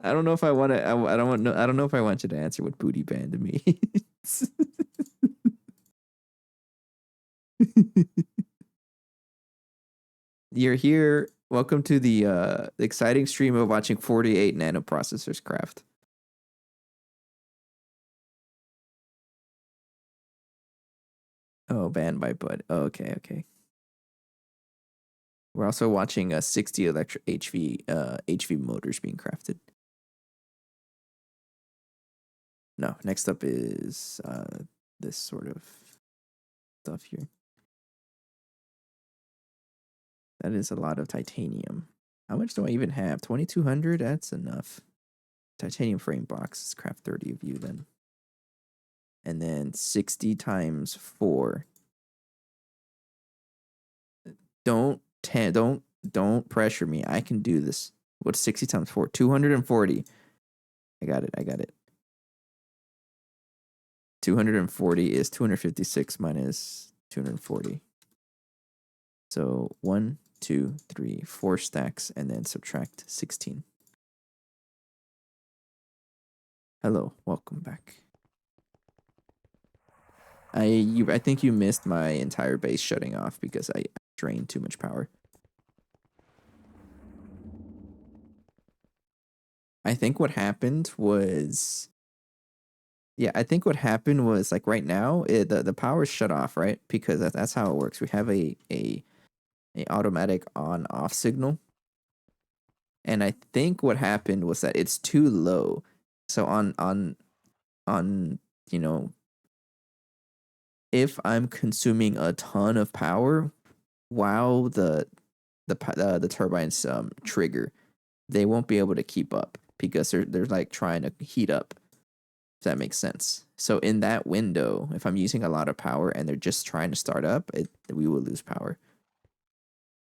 I don't know if I want to. I don't know if I want you to answer what booty banned means. You're here. Welcome to the exciting stream of watching 48 nanoprocessors craft. Oh, banned by Bud. Oh, okay, okay. We're also watching 60 electric HV motors being crafted. No, next up is this sort of stuff here. That is a lot of titanium. How much do I even have? 2,200? That's enough. Titanium frame boxes. Craft 30 of you then. And then 60 times 4. Don't pressure me. I can do this. What's 60 times 4? 240. I got it. 240 is 256 minus 240. So 1, 2, 3, 4 stacks, and then subtract 16. Hello, welcome back. I think you missed my entire base shutting off because I drained too much power. I think what happened was like right now the power's shut off, right? Because that's how it works. We have a automatic on off signal. And I think what happened was that it's too low. So on you know, if I'm consuming a ton of power while the turbines trigger, they won't be able to keep up because they're like trying to heat up. If that makes sense. So in that window, if I'm using a lot of power and they're just trying to start up, we will lose power.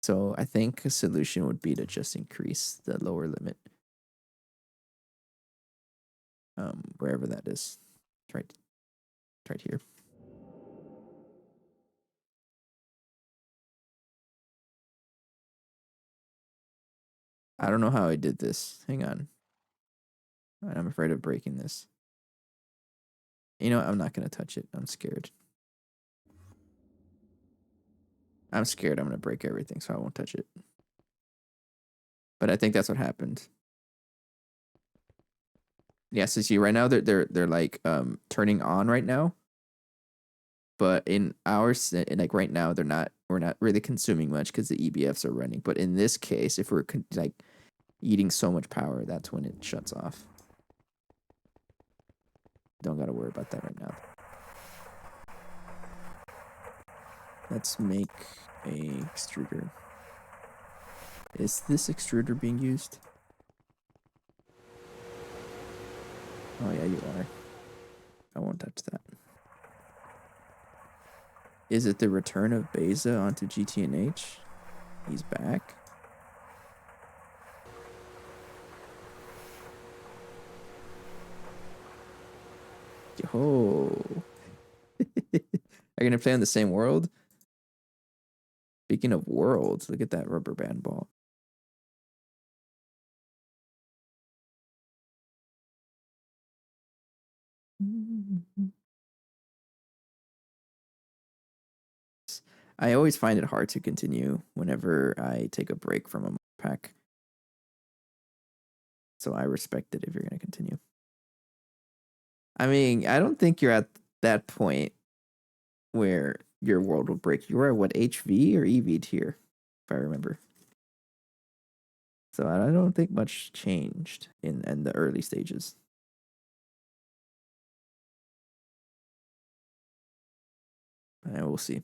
So I think a solution would be to just increase the lower limit. Wherever that is. It's right here. I don't know how I did this. Hang on. I'm afraid of breaking this. You know what? I'm not going to touch it. I'm scared. I'm scared I'm going to break everything, so I won't touch it. But I think that's what happened. Yeah, so see right now they're like turning on right now. But in ours, like right now, we're not really consuming much because the EBFs are running. But in this case, if we're like eating so much power, that's when it shuts off. Don't got to worry about that right now. Let's make a extruder. Is this extruder being used? Oh yeah, you are. I won't touch that. Is it the return of Beza onto GTNH? He's back. Yo. Are you gonna play on the same world? Speaking of worlds, look at that rubber band ball. I always find it hard to continue whenever I take a break from a pack. So I respect it if you're going to continue. I mean, I don't think you're at that point where your world will break. You are at what, HV or EV tier, if I remember. So I don't think much changed in the early stages. And we'll see.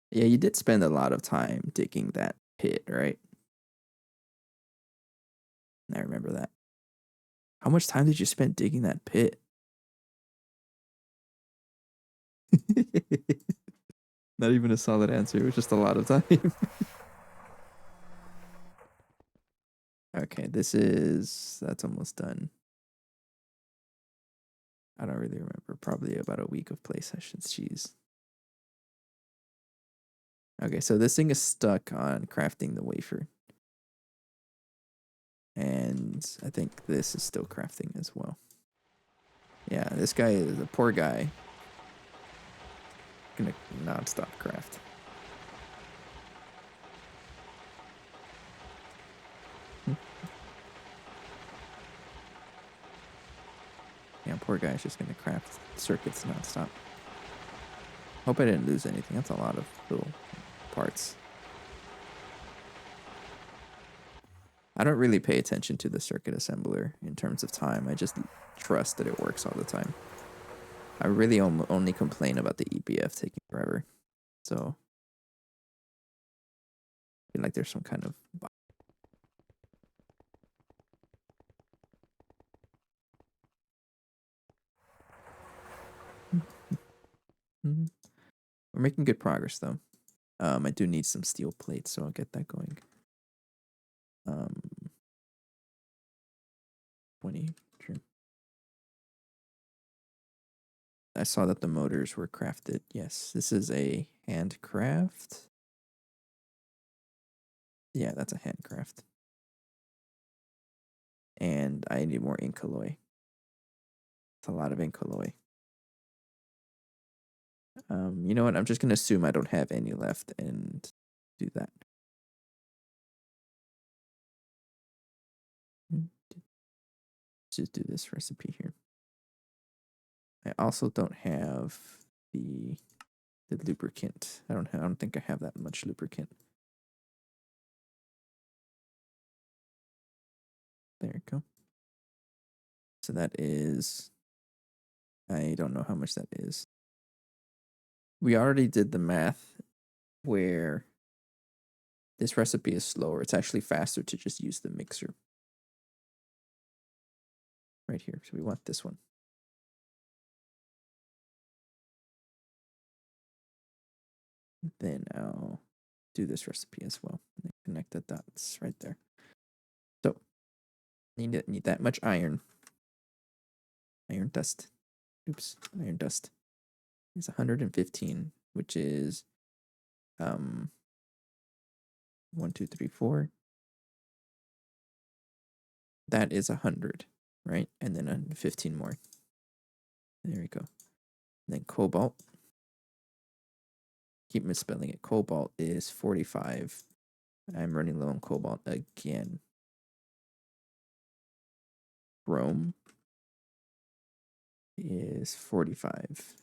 Yeah, you did spend a lot of time digging that pit, right? I remember that. How much time did you spend digging that pit? Not even a solid answer. It was just a lot of time. Okay, that's almost done. I don't really remember. Probably about a week of play sessions. Jeez. Okay, so this thing is stuck on crafting the wafer. And I think this is still crafting as well. Yeah, this guy is a poor guy. Gonna non-stop craft. Yeah, poor guy's just gonna craft circuits non-stop. Hope I didn't lose anything. That's a lot of little parts. I don't really pay attention to the circuit assembler in terms of time. I just trust that it works all the time. I really only complain about the EBF taking forever. So I feel like there's some kind of... We're making good progress, though. I do need some steel plates, so I'll get that going. 20. Sure. I saw that the motors were crafted. Yes, this is a handcraft. Yeah, that's a handcraft. And I need more ink alloy. It's a lot of ink alloy. You know what? I'm just gonna assume I don't have any left and do that. Just do this recipe here. I also don't have the lubricant. I don't think I have that much lubricant. There you go. So that is, I don't know how much that is. We already did the math where this recipe is slower. It's actually faster to just use the mixer. Right here. So we want this one. Then I'll do this recipe as well. Connect the dots right there. So need that much iron. Iron dust. Oops, iron dust. It's 115, which is 1, 2, 3, 4. That is 100, right? And then 15 more. There we go. And then cobalt. Keep misspelling it. Cobalt is 45. I'm running low on cobalt again. Chrome is 45.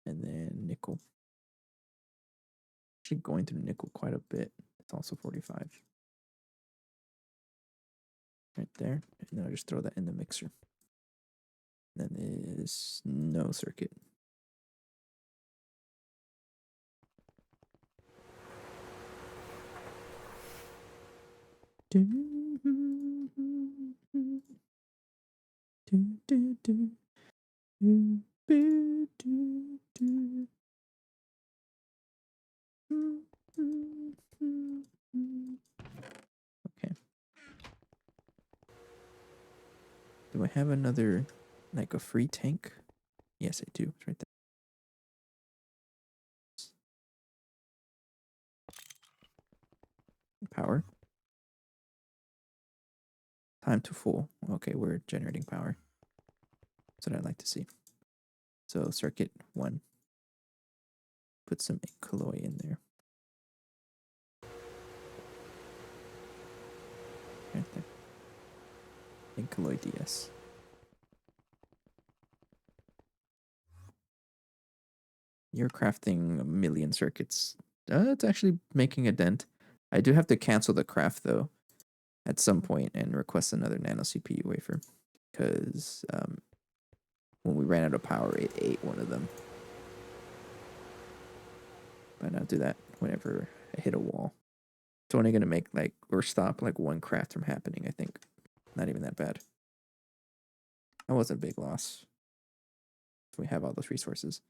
And then nickel. Actually going through nickel quite a bit. It's also 45. Right there. And then I'll just throw that in the mixer. Then is no circuit. Okay. Do I have another, like a free tank? Yes, I do. It's right there. Power. Time to full. Okay, we're generating power. That's what I'd like to see. So circuit 1. Put some ink alloy in there. Right there. Ink alloy DS. You're crafting a million circuits. It's actually making a dent. I do have to cancel the craft though at some point and request another nano CPU wafer because when we ran out of power, it ate one of them. But I'll do that whenever I hit a wall. It's only gonna make like or stop like one craft from happening. I think not even that bad. That wasn't a big loss. We have all those resources.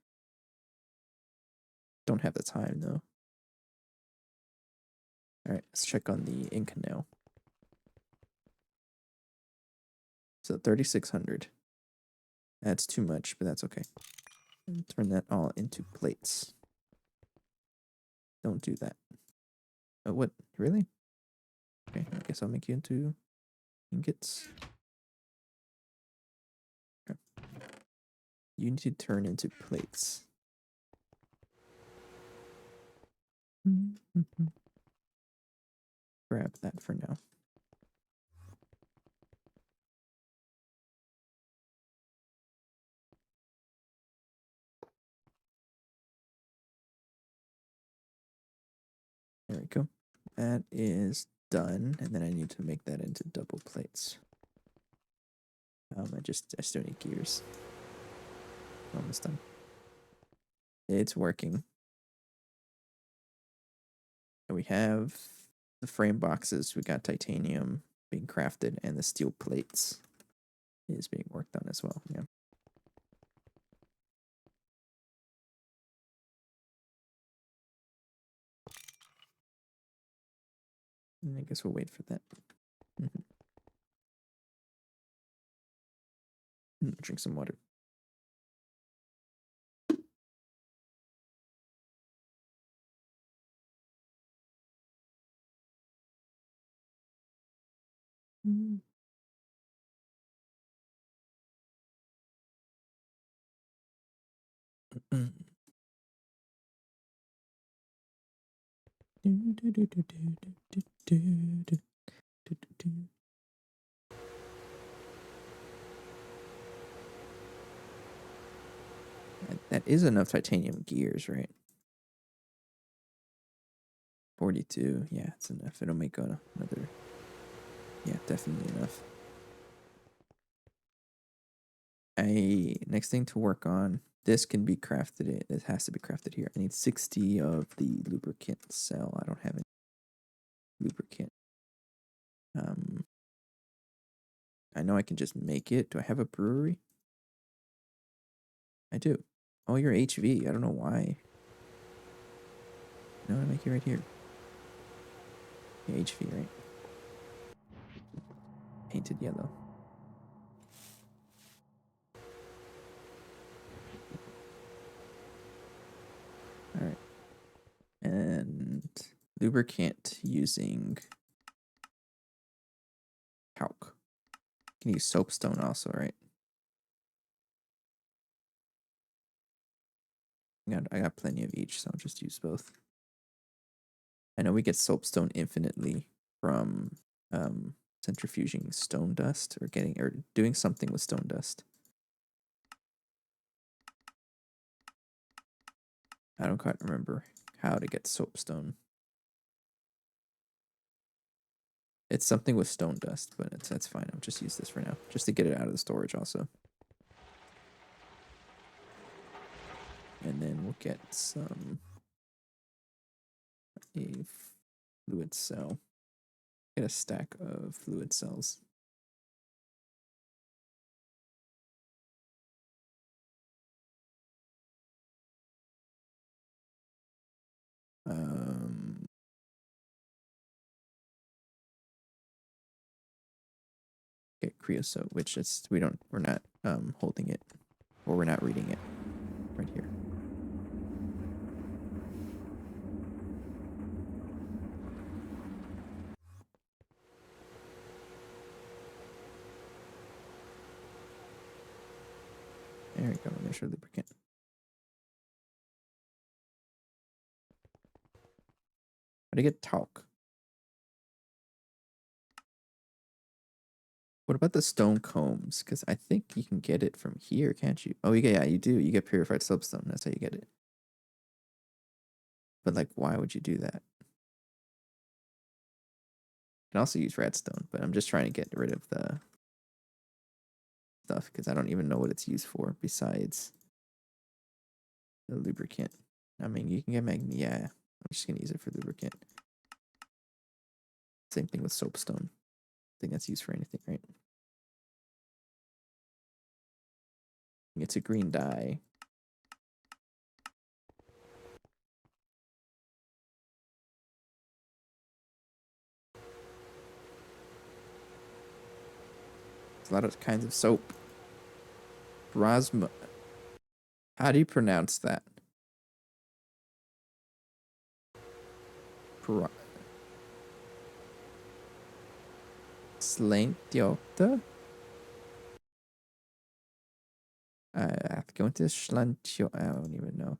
Don't have the time though. All right, let's check on the ink now. So 3,600. That's too much, but that's okay. Turn that all into plates. Don't do that. Oh, what? Really? Okay, I guess I'll make you into ingots. You need to turn into plates. Grab that for now. There we go. That is done, and then I need to make that into double plates. I still need gears. Almost done. It's working. And we have the frame boxes. We got titanium being crafted, and the steel plates is being worked on as well. Yeah. And I guess we'll wait for that. Drink some water. That is enough titanium gears, right? 42. Yeah, it's enough. It'll make another. Yeah, definitely enough. Next thing to work on. This can be crafted. It has to be crafted here. I need 60 of the lubricant cell. I don't have any lubricant. I know I can just make it. Do I have a brewery? I do. Oh, you're HV. I don't know why. No, I make it right here. You're HV, right? Painted yellow. All right. And lubricant using talc. You can use soapstone also, right? I got plenty of each, so I'll just use both. I know we get soapstone infinitely from centrifuging stone dust or doing something with stone dust. I don't quite remember how to get soapstone. It's something with stone dust, but that's fine. I'll just use this for now, just to get it out of the storage also. And then we'll get a fluid cell. Get a stack of fluid cells. Get creosote, which is we're not holding it, or we're not reading it right here. There we go. Measure lubricant. How to get talc? What about the stone combs? Because I think you can get it from here, can't you? Oh, yeah, you do. You get purified soapstone. That's how you get it. But like, why would you do that? You can also use redstone, but I'm just trying to get rid of the stuff because I don't even know what it's used for besides the lubricant. I mean, you can get yeah. I'm just gonna use it for lubricant. Same thing with soapstone. I think that's used for anything, right? It's a green dye. There's a lot of kinds of soap. Rasma. How do you pronounce that? Slaintjota? I Going to Schlancho, I don't even know.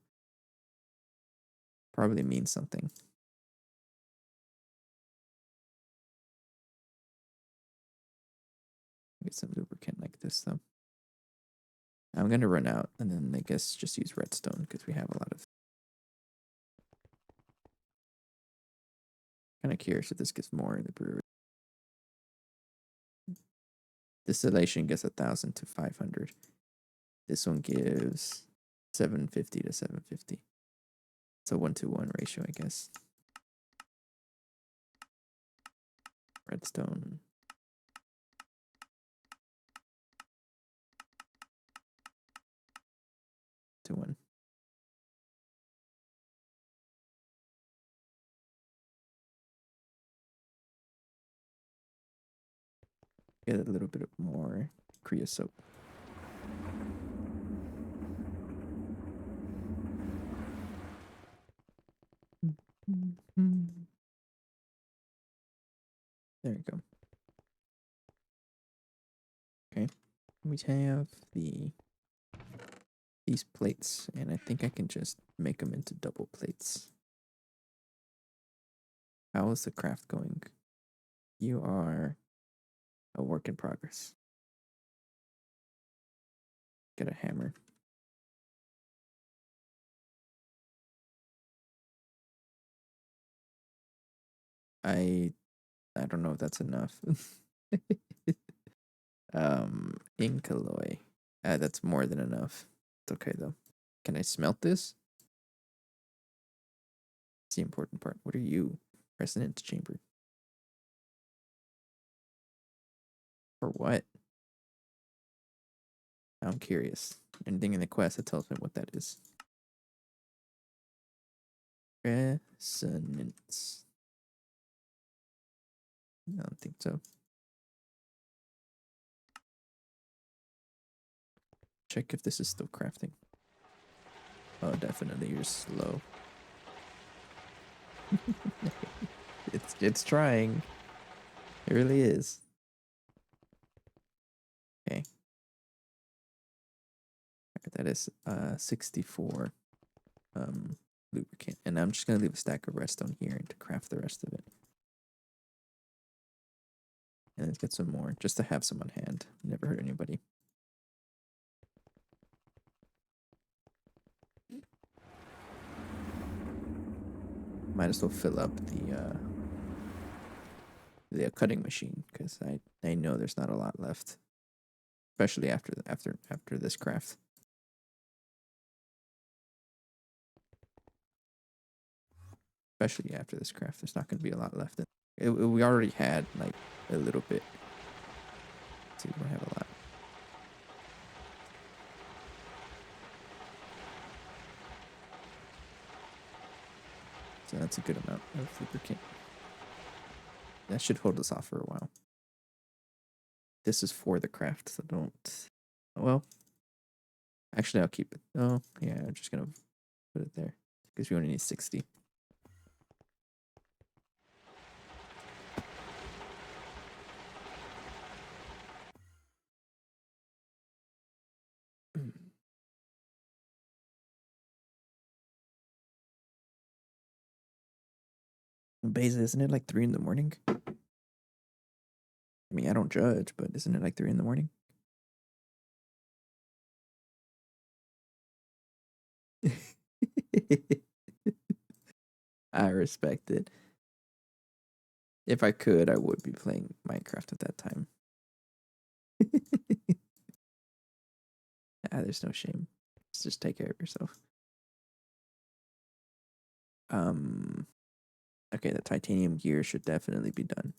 Probably means something. Get some lubricant like this though. I'm gonna run out and then I guess just use redstone because we have a lot of. Kind of curious if this gets more in the brewery. Distillation gets 1,000 to 500. This one gives 750 to 750. It's a 1-to-1 ratio, I guess. Redstone. To 1. Get a little bit more creosote. There you go. Okay. We have these plates, and I think I can just make them into double plates. How is the craft going? You are a work in progress. Get a hammer. I don't know if that's enough. Ink alloy. That's more than enough. It's okay though. Can I smelt this? It's the important part. What are you? Resonance chamber. For what? I'm curious. Anything in the quest that tells me what that is. Resonance. I don't think so. Check if this is still crafting. Oh, definitely. You're slow. It's trying. It really is. Okay. That is 64 lubricant. And I'm just gonna leave a stack of redstone here to craft the rest of it. And let's get some more just to have some on hand. Never hurt anybody. Might as well fill up the cutting machine because I know there's not a lot left, especially after this craft. Especially after this craft, there's not going to be a lot left. We already had like a little bit. So we don't have a lot. So that's a good amount of lubricant. That should hold us off for a while. This is for the craft, so don't. Well, actually, I'll keep it. Oh, yeah, I'm just gonna put it there because we only need 60. Beza, isn't it like 3 in the morning? I mean, I don't judge, but isn't it like 3 in the morning? I respect it. If I could, I would be playing Minecraft at that time. There's no shame. Just take care of yourself. Okay, the titanium gear should definitely be done.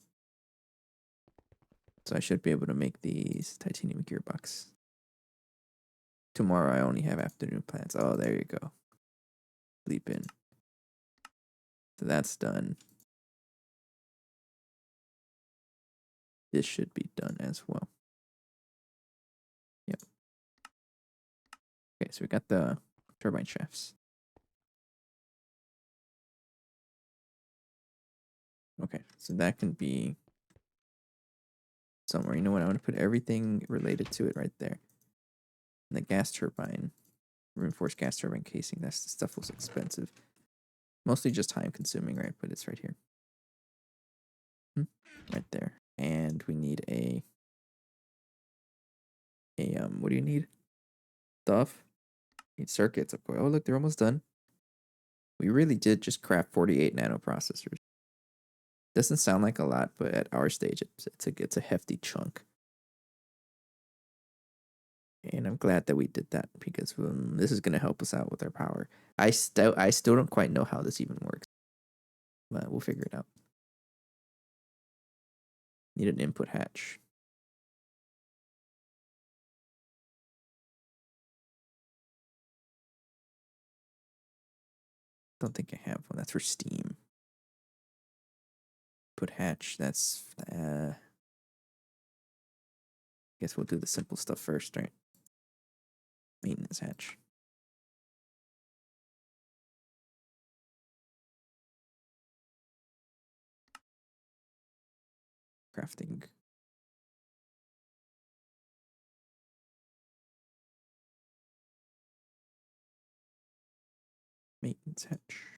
So I should be able to make these titanium gearbox. Tomorrow I only have afternoon plans. Oh, there you go. Sleep in. So that's done. This should be done as well. Yep. Okay, so we got the turbine shafts. Okay, so that can be somewhere. You know what? I want to put everything related to it right there. And the gas turbine Reinforced gas turbine casing. That stuff was expensive. Mostly just time consuming, right? But it's right here. Right there. And we need a what do you need? Stuff. Need circuits, of course. Oh, look, they're almost done. We really did just craft 48 nanoprocessors. Doesn't sound like a lot, but at our stage, it's a hefty chunk. And I'm glad that we did that because this is going to help us out with our power. I still don't quite know how this even works, but we'll figure it out. Need an input hatch. Don't think I have one. That's for steam. Put hatch. That's guess we'll do the simple stuff first, right? Maintenance hatch. Crafting. Maintenance hatch.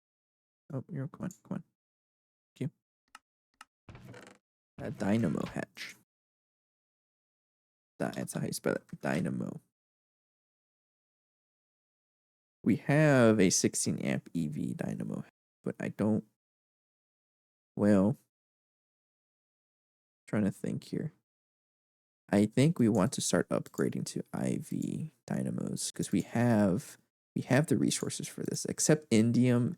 Oh, come on. Thank you. A dynamo hatch. That's how you spell it. Dynamo. We have a 16 amp EV dynamo, but I don't. Well, trying to think here. I think we want to start upgrading to IV dynamos because we have the resources for this, except indium,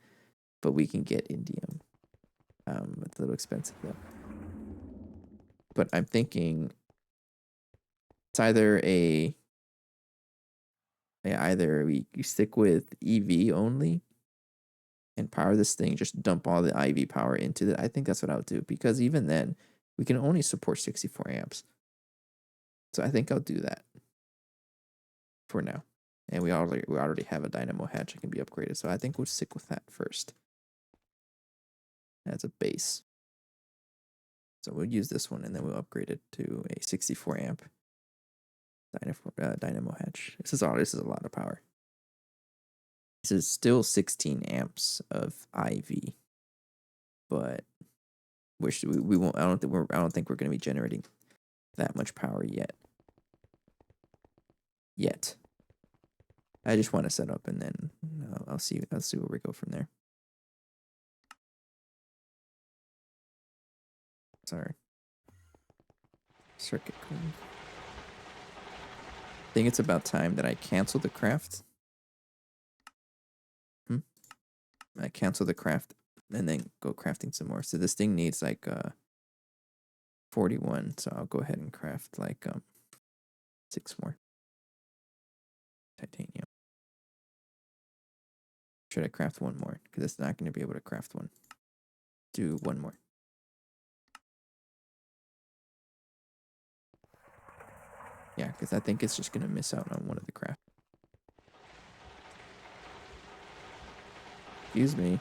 but we can get indium. It's a little expensive though. But I'm thinking it's either either we stick with EV only and power this thing, just dump all the IV power into it. I think that's what I would do because even then we can only support 64 amps. So I think I'll do that for now. And we already have a dynamo hatch that can be upgraded. So I think we'll stick with that first as a base. So we'll use this one and then we'll upgrade it to a 64 amp dynamo hatch. This is a lot of power. This is still 16 amps of IV, but we won't. I don't think we're going to be generating that much power yet. I just want to set up and then I'll see where we go from there. Sorry. Circuit cooling. I think it's about time that I cancel the craft. I cancel the craft and then go crafting some more. So this thing needs like 41. So I'll go ahead and craft like 6 more. Titanium. Should I craft one more? Because it's not going to be able to craft one. Do one more. Yeah, because I think it's just going to miss out on one of the craft. Excuse me.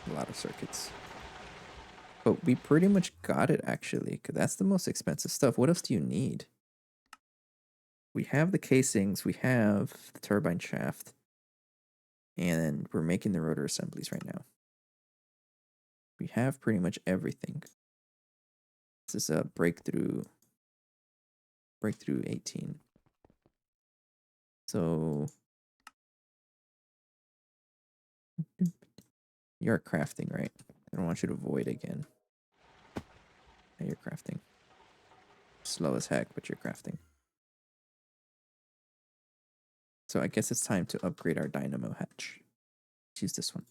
A lot of circuits. But we pretty much got it, actually, because that's the most expensive stuff. What else do you need? We have the casings. We have the turbine shaft. And we're making the rotor assemblies right now. We have pretty much everything. This is a breakthrough 18. So you're crafting, right? I don't want you to void again. Now you're crafting. Slow as heck, but you're crafting. So I guess it's time to upgrade our dynamo hatch. Let's use this one.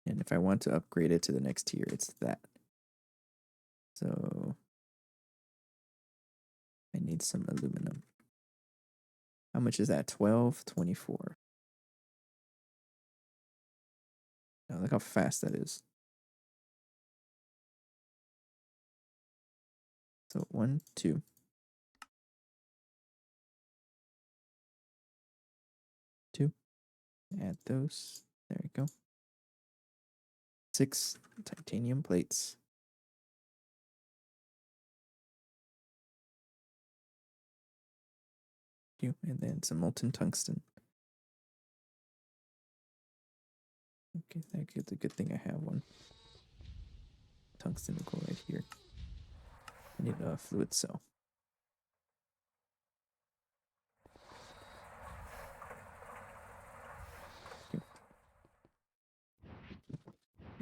And if I want to upgrade it to the next tier, it's that. So I need some aluminum. How much is that? 12, 24. Now look how fast that is. So 1, 2. Add those. There we go. 6 titanium plates. you. And then some molten tungsten. Okay, that's a good thing I have one. Tungsten will go right here. I need a fluid cell. Okay.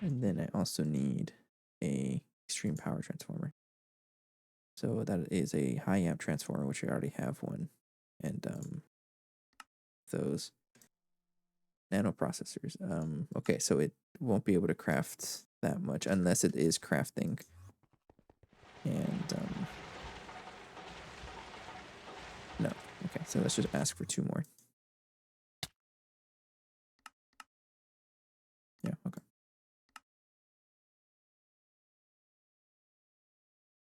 And then I also need a extreme power transformer. So that is a high amp transformer, which I already have one. And those nanoprocessors. Okay, so it won't be able to craft that much unless it is crafting. And no. Okay, so let's just ask for 2 more. Yeah, okay.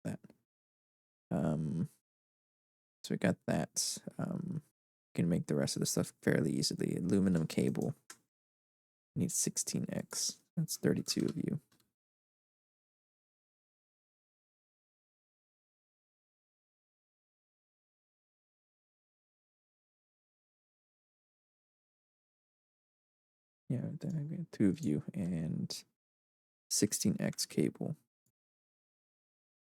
That. So we got that. Can make the rest of the stuff fairly easily. Aluminum cable. Need 16x. That's 32 of you. Yeah, then I got 2 of you, and 16x cable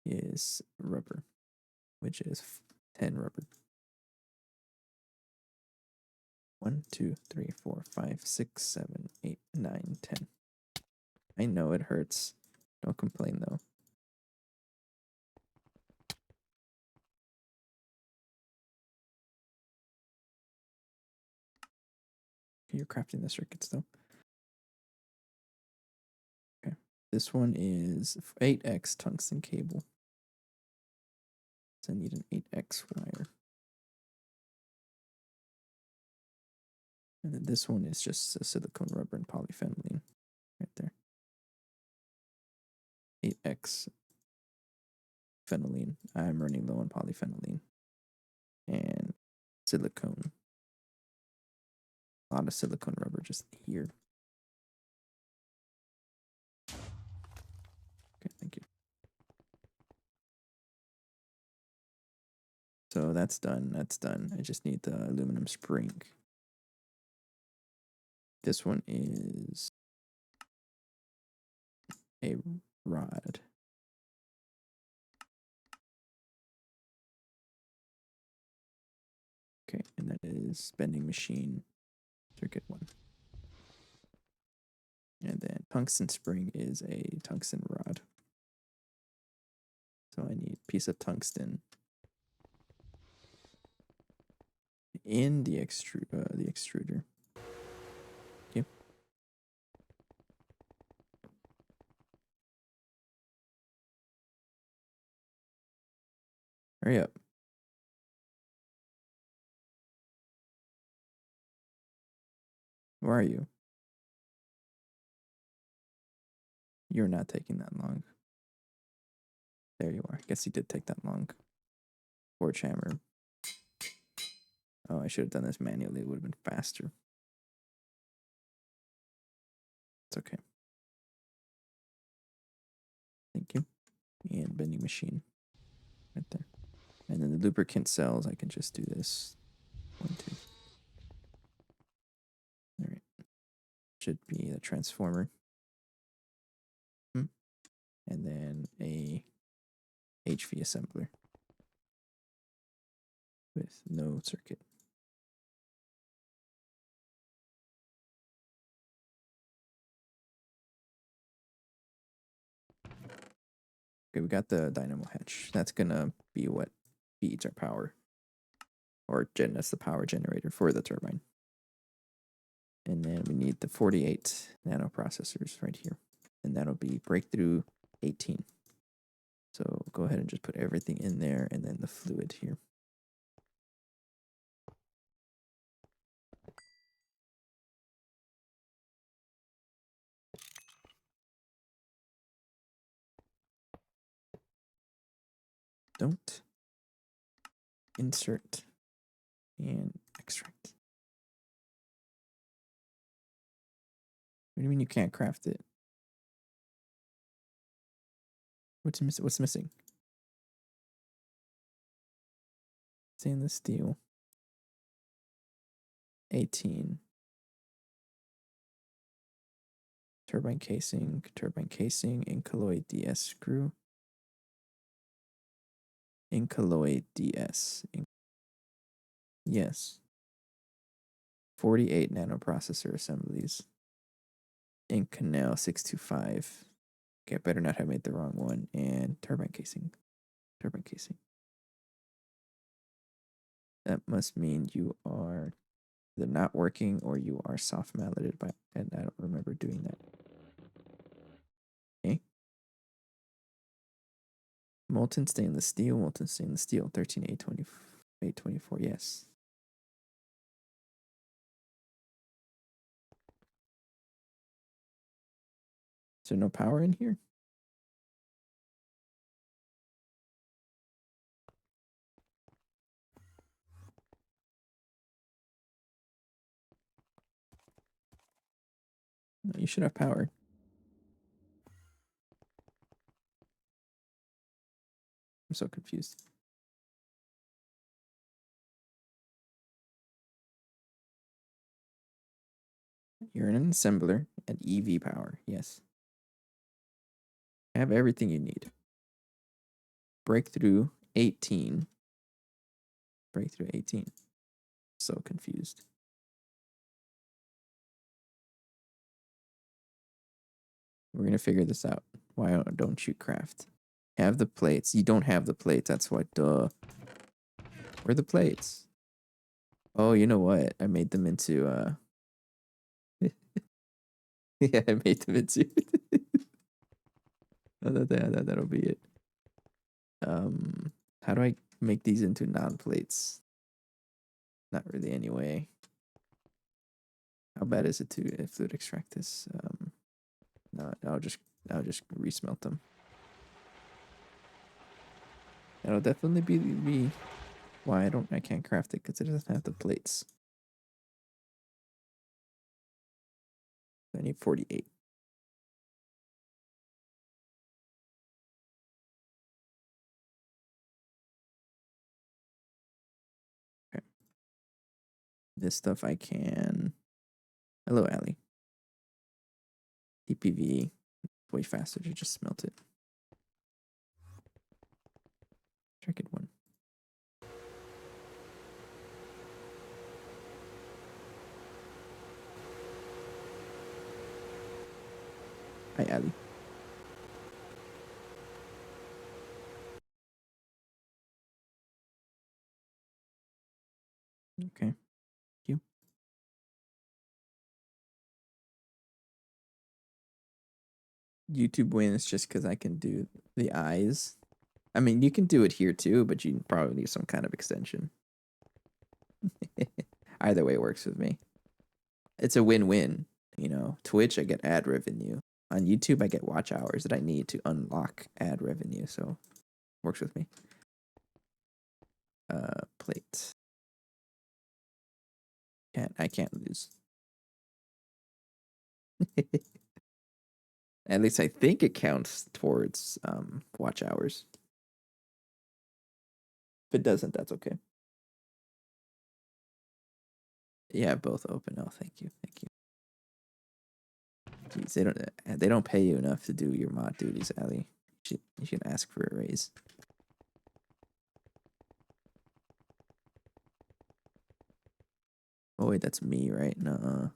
is rubber, which is 10 rubber. 1, 2, 3, 4, 5, 6, 7, 8, 9, 10. I know it hurts. Don't complain though. You're crafting the circuits though. Okay. This one is 8x tungsten cable. So I need an 8x wire. And then this one is just a silicone rubber and polyphenylene right there. 8x phenylene. I'm running low on polyphenylene. And silicone. A lot of silicone rubber just here. Okay, thank you. So that's done. That's done. I just need the aluminum spring. This one is a rod. Okay, and that is bending machine circuit 1. And then tungsten spring is a tungsten rod. So I need a piece of tungsten in the extruder. Okay. Hurry up. Where are you? You're not taking that long. There you are. I guess you did take that long. Forge hammer. Oh, I should have done this manually. It would have been faster. It's okay. Thank you. And bending machine. Right there. And then the lubricant cells, I can just do this. 1, 2. All right. Should be the transformer. And then a HV assembler with no circuit. Okay, we got the dynamo hatch. That's gonna be what feeds our power. Or that's the power generator for the turbine. And then we need the 48 nanoprocessors right here. And that'll be breakthrough 18. So go ahead and just put everything in there and then the fluid here. Don't insert and extract. What do you mean you can't craft it? What's missing? Stainless steel. 18. Turbine casing, Incoloid DS screw. Incoloid DS. Yes. 48 nanoprocessor assemblies. Ink canal 625. Okay, I better not have made the wrong one. And turbine casing. That must mean you are either not working or you are soft malleted by, and I don't remember doing that. Okay. Molten stainless steel, 13824, yes. Is there no power in here? No, you should have power. I'm so confused. You're an assembler at EV power, yes. I have everything you need. Breakthrough 18. Breakthrough 18. So confused. We're going to figure this out. Why don't you craft? Have the plates. You don't have the plates. That's why, duh. Where are the plates? Oh, you know what? I made them into, yeah, I made them into, oh, that'll be it. How do I make these into non-plates? Not really anyway. How bad is it to fluid extract this? No, I'll just resmelt them. That'll definitely be why I can't craft it, because it doesn't have the plates. I need 48. Okay. This stuff I can. Hello, Allie. DPV. Way faster to just smelt it. Check it one. Hi, Allie. Okay. You. YouTube wins just because I can do the eyes. I mean, you can do it here too, but you probably need some kind of extension. Either way works with me. It's a win-win. You know, Twitch, I get ad revenue. On YouTube, I get watch hours that I need to unlock ad revenue. So, works with me. Plate. I can't lose. At least I think it counts towards watch hours. If it doesn't, that's okay. Yeah, both open. Oh, thank you. Jeez, they don't pay you enough to do your mod duties, Allie. You should ask for a raise. Oh wait, that's me, right? Nuh-uh.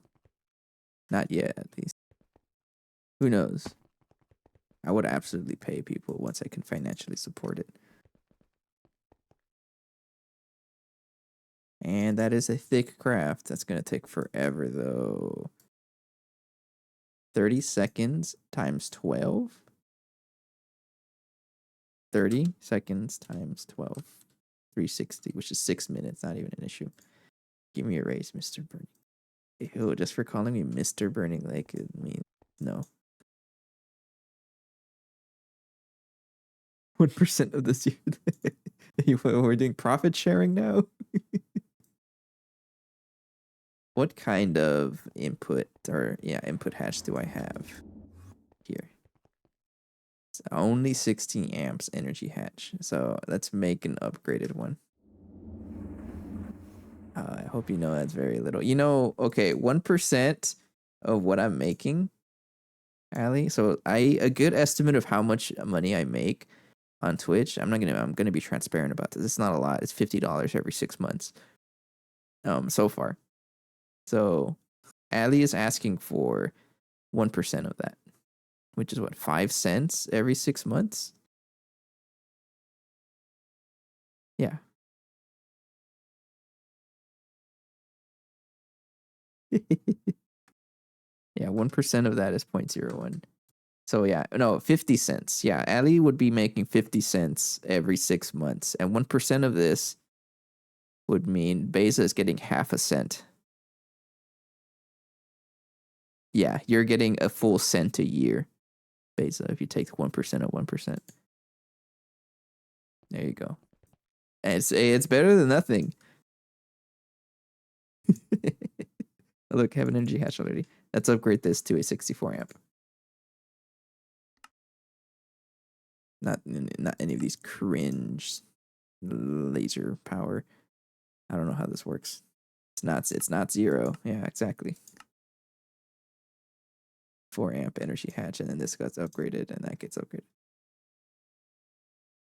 Not yet, at least. Who knows? I would absolutely pay people once I can financially support it. And that is a thick craft. That's gonna take forever though. 30 seconds times 12. 30 seconds times 12. 360, which is 6 minutes, not even an issue. Give me a raise, Mr. Burning. Ew, just for calling me Mr. Burning Lake, it means no. 1% of this year. We're doing profit sharing now? What kind of input hash do I have here? It's only 16 amps energy hatch. So let's make an upgraded one. I hope you know that's very little. You know, okay, 1% of what I'm making, Ali. So a good estimate of how much money I make on Twitch. I'm gonna be transparent about this. It's not a lot. It's $50 every 6 months. So far. So Ali is asking for 1% of that, which is what, 5 cents every 6 months? Yeah. Yeah, 1% of that is 0.01. So yeah, no, 50 cents. Yeah, Ali would be making 50 cents every 6 months. And 1% of this would mean Beza is getting half a cent. Yeah, you're getting a full cent a year, Beza, if you take 1% of 1%. There you go. And it's better than nothing. Look, have an energy hatch already. Let's upgrade this to a 64 amp. Not any of these cringe laser power. I don't know how this works. It's not zero. Yeah, exactly. 4 amp energy hatch, and then this gets upgraded, and that gets upgraded.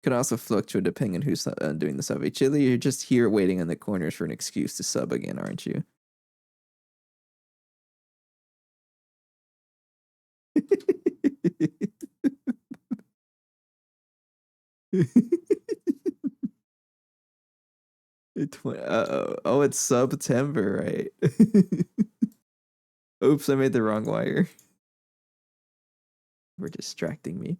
Could also fluctuate depending on who's doing the sub. Hey, Chili, you're just here waiting in the corners for an excuse to sub again, aren't you? Oh, it's September, right? Oops, I made the wrong wire. We're distracting me.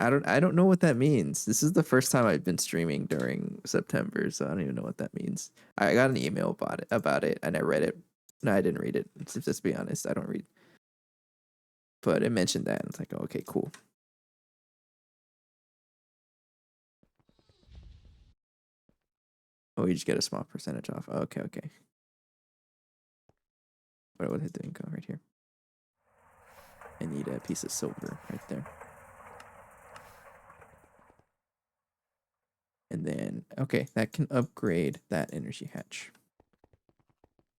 I don't know what that means. This is the first time I've been streaming during September, so I don't even know what that means. I got an email about it and I read it. No, I didn't read it. Let's be honest, I don't read. But it mentioned that and it's like, oh, okay, cool. Oh, you just get a small percentage off. Oh, okay. What would hit the income right here? I need a piece of silver right there. And then, okay, that can upgrade that energy hatch.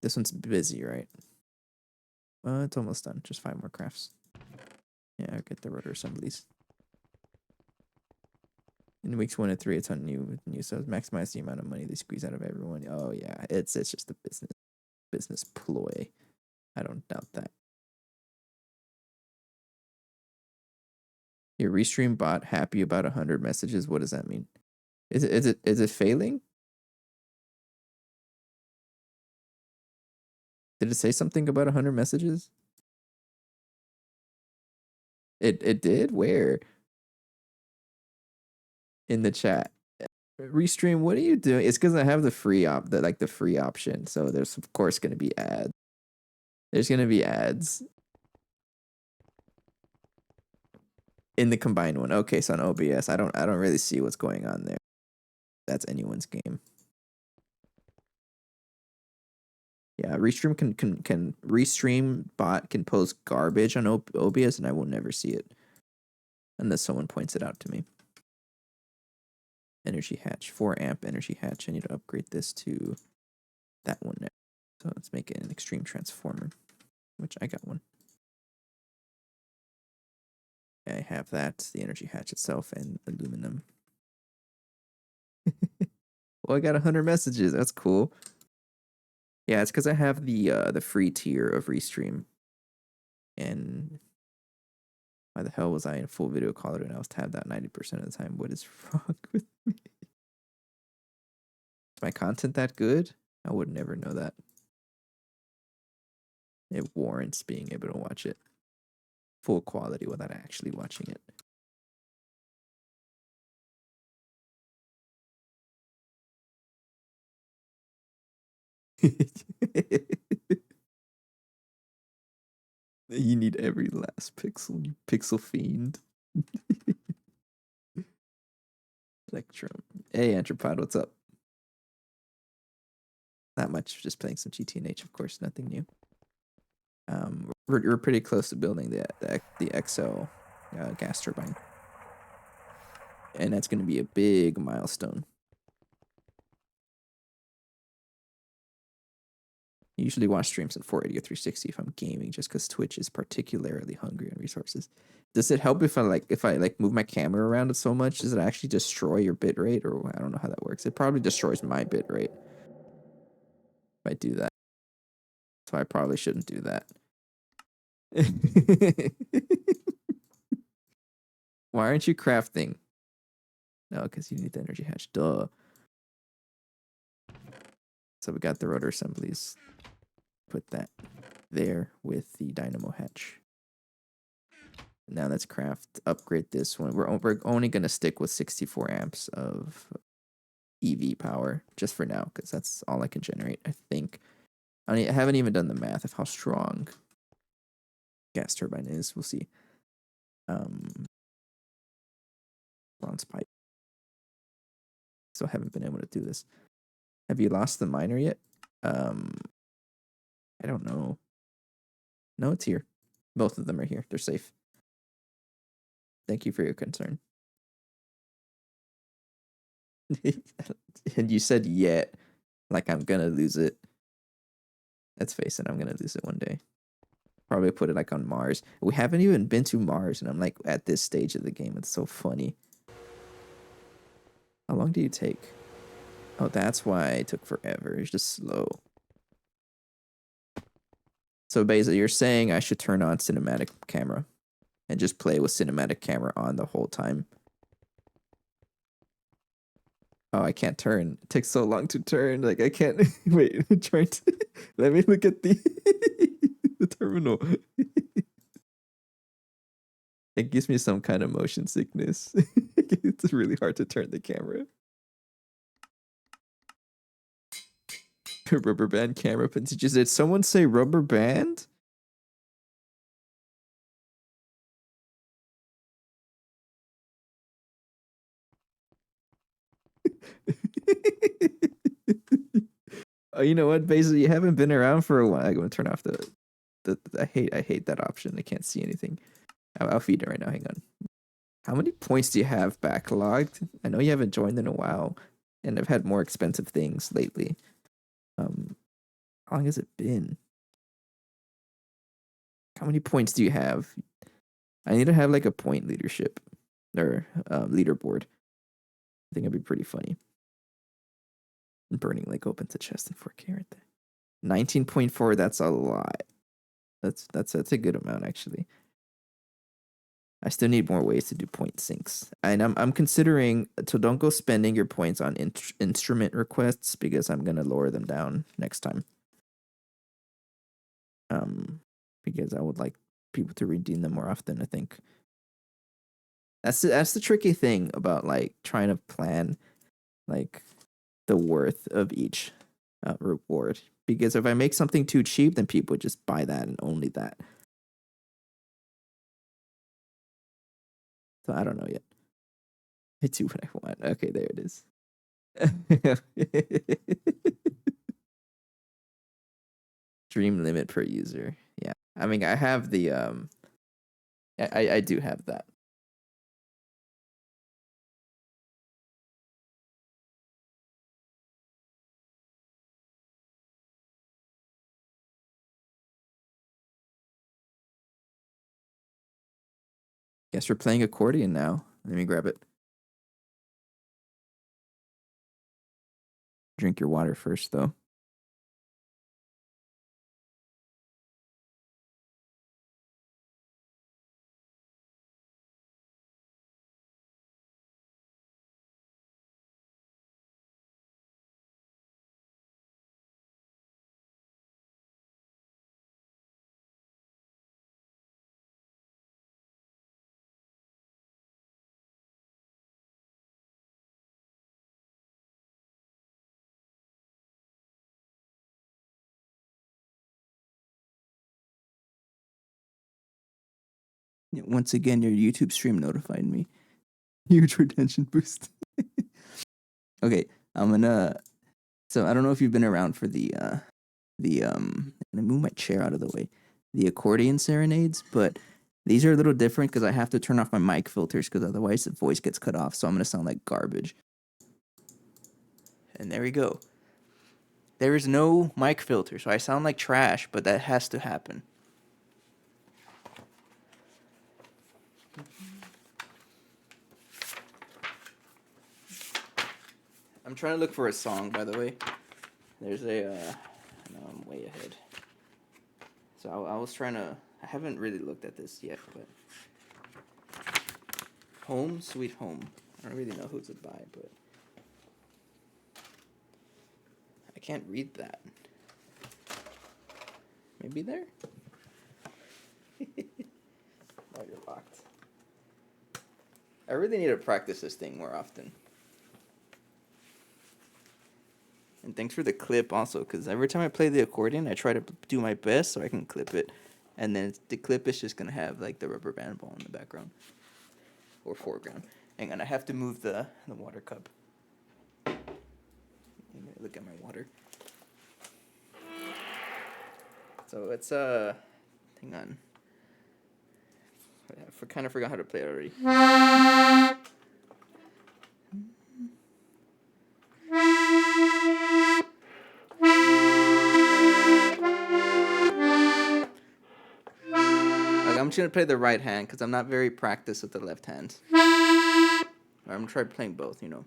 This one's busy, right? It's almost done. Just 5 more crafts. Yeah, I'll get the rotor assemblies. In weeks 1 and 3, it's on new subs. Maximize the amount of money they squeeze out of everyone. Oh yeah, it's just a business ploy. I don't doubt that. Your restream bot happy about 100 messages. What does that mean? Is it failing? Did it say something about 100 messages? It did. Where? In the chat. Restream. What are you doing? It's because I have the free the free option. So there's of course gonna be ads. There's gonna be ads in the combined one. Okay, so on OBS, I don't really see what's going on there. That's anyone's game. Yeah, Restream can Restream bot can post garbage on OBS and I will never see it unless someone points it out to me. Energy hatch, 4 amp energy hatch. I need to upgrade this to that one now. So let's make it an extreme transformer, which I got one. I have that, the energy hatch itself, and aluminum. Well, I got 100 messages. That's cool. Yeah, it's because I have the free tier of Restream. And why the hell was I in full video caller and I was tabbed out 90% of the time? What is wrong with me? Is my content that good? I would never know that. It warrants being able to watch it full quality without actually watching it. You need every last pixel, you pixel fiend. Electrum. Hey, Anthropod, what's up? Not much, just playing some GTNH, of course, nothing new. We're pretty close to building the XL gas turbine. And that's going to be a big milestone. I usually watch streams in 480 or 360 if I'm gaming, just because Twitch is particularly hungry on resources. Does it help if I move my camera around it so much? Does it actually destroy your bit rate, or I don't know how that works? It probably destroys my bit rate if I do that. So I probably shouldn't do that. Why aren't you crafting? No, because you need the energy hatch. Duh. So we got the rotor assemblies. Put that there with the dynamo hatch. Now let's upgrade this one. We're only going to stick with 64 amps of EV power just for now, because that's all I can generate, I think. I haven't even done the math of how strong gas turbine is. We'll see. Bronze pipe. So I haven't been able to do this. Have you lost the miner yet? I don't know. No, it's here. Both of them are here. They're safe. Thank you for your concern. And you said yet, like I'm gonna lose it. Let's face it, I'm gonna lose it one day. Probably put it like on Mars. We haven't even been to Mars, and I'm like at this stage of the game. It's so funny. How long do you take? Oh, that's why it took forever. It's just slow. So basically, you're saying I should turn on cinematic camera and just play with cinematic camera on the whole time. Oh, I can't turn. It takes so long to turn. Like I can't wait. I'm trying to let me look at the the terminal. It gives me some kind of motion sickness. It's really hard to turn the camera. Rubber band camera vintages. Did someone say rubber band? Oh, you know what? Basically, you haven't been around for a while. I'm gonna turn off the I hate that option. I can't see anything. I'll feed it right now. Hang on. How many points do you have backlogged? I know you haven't joined in a while, and I've had more expensive things lately. How long has it been? How many points do you have? I need to have like a point leadership or leaderboard. I think it'd be pretty funny. Burning Lake opens a chest in 4K right there. 19.4. That's a lot. That's a good amount actually. I still need more ways to do point syncs, and I'm considering. So don't go spending your points on instrument requests because I'm gonna lower them down next time. Because I would like people to redeem them more often. I think that's the tricky thing about like trying to plan like the worth of each reward. Because if I make something too cheap, then people would just buy that and only that. So I don't know yet. I do what I want. Okay, there it is. Dream limit per user. Yeah. I mean, I have the I do have that. Guess we're playing accordion now. Let me grab it. Drink your water first, though. Once again, your YouTube stream notified me. Huge retention boost. Okay, I'm gonna. So I don't know if you've been around for let me move my chair out of the way. The accordion serenades, but these are a little different because I have to turn off my mic filters because otherwise the voice gets cut off. So I'm gonna sound like garbage. And there we go.
There is no mic filter, so I sound like trash, but that has to happen. I'm trying to look for a song, by the way. There's a, no, I'm way ahead. So I was trying to, I haven't really looked at this yet, but. Home, Sweet Home. I don't really know who it's by, but. I can't read that. Maybe there? Oh, you're locked. I really need to practice this thing more often. And thanks for the clip also, because every time I play the accordion, I try to do my best so I can clip it. And then the clip is just going to have like the rubber band ball in the background. Or foreground. Hang on, I have to move the water cup. Look at my water. So it's, hang on. I kind of forgot how to play it already. I'm just going to play the right hand because I'm not very practiced with the left hand. I'm going to try playing both, you know.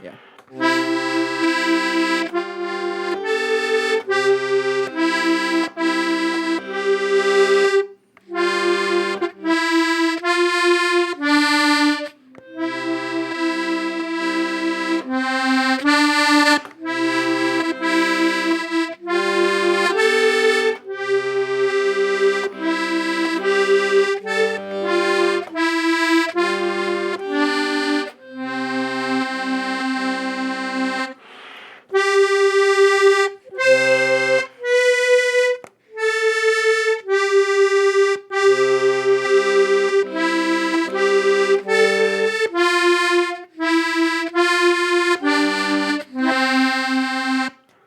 Yeah.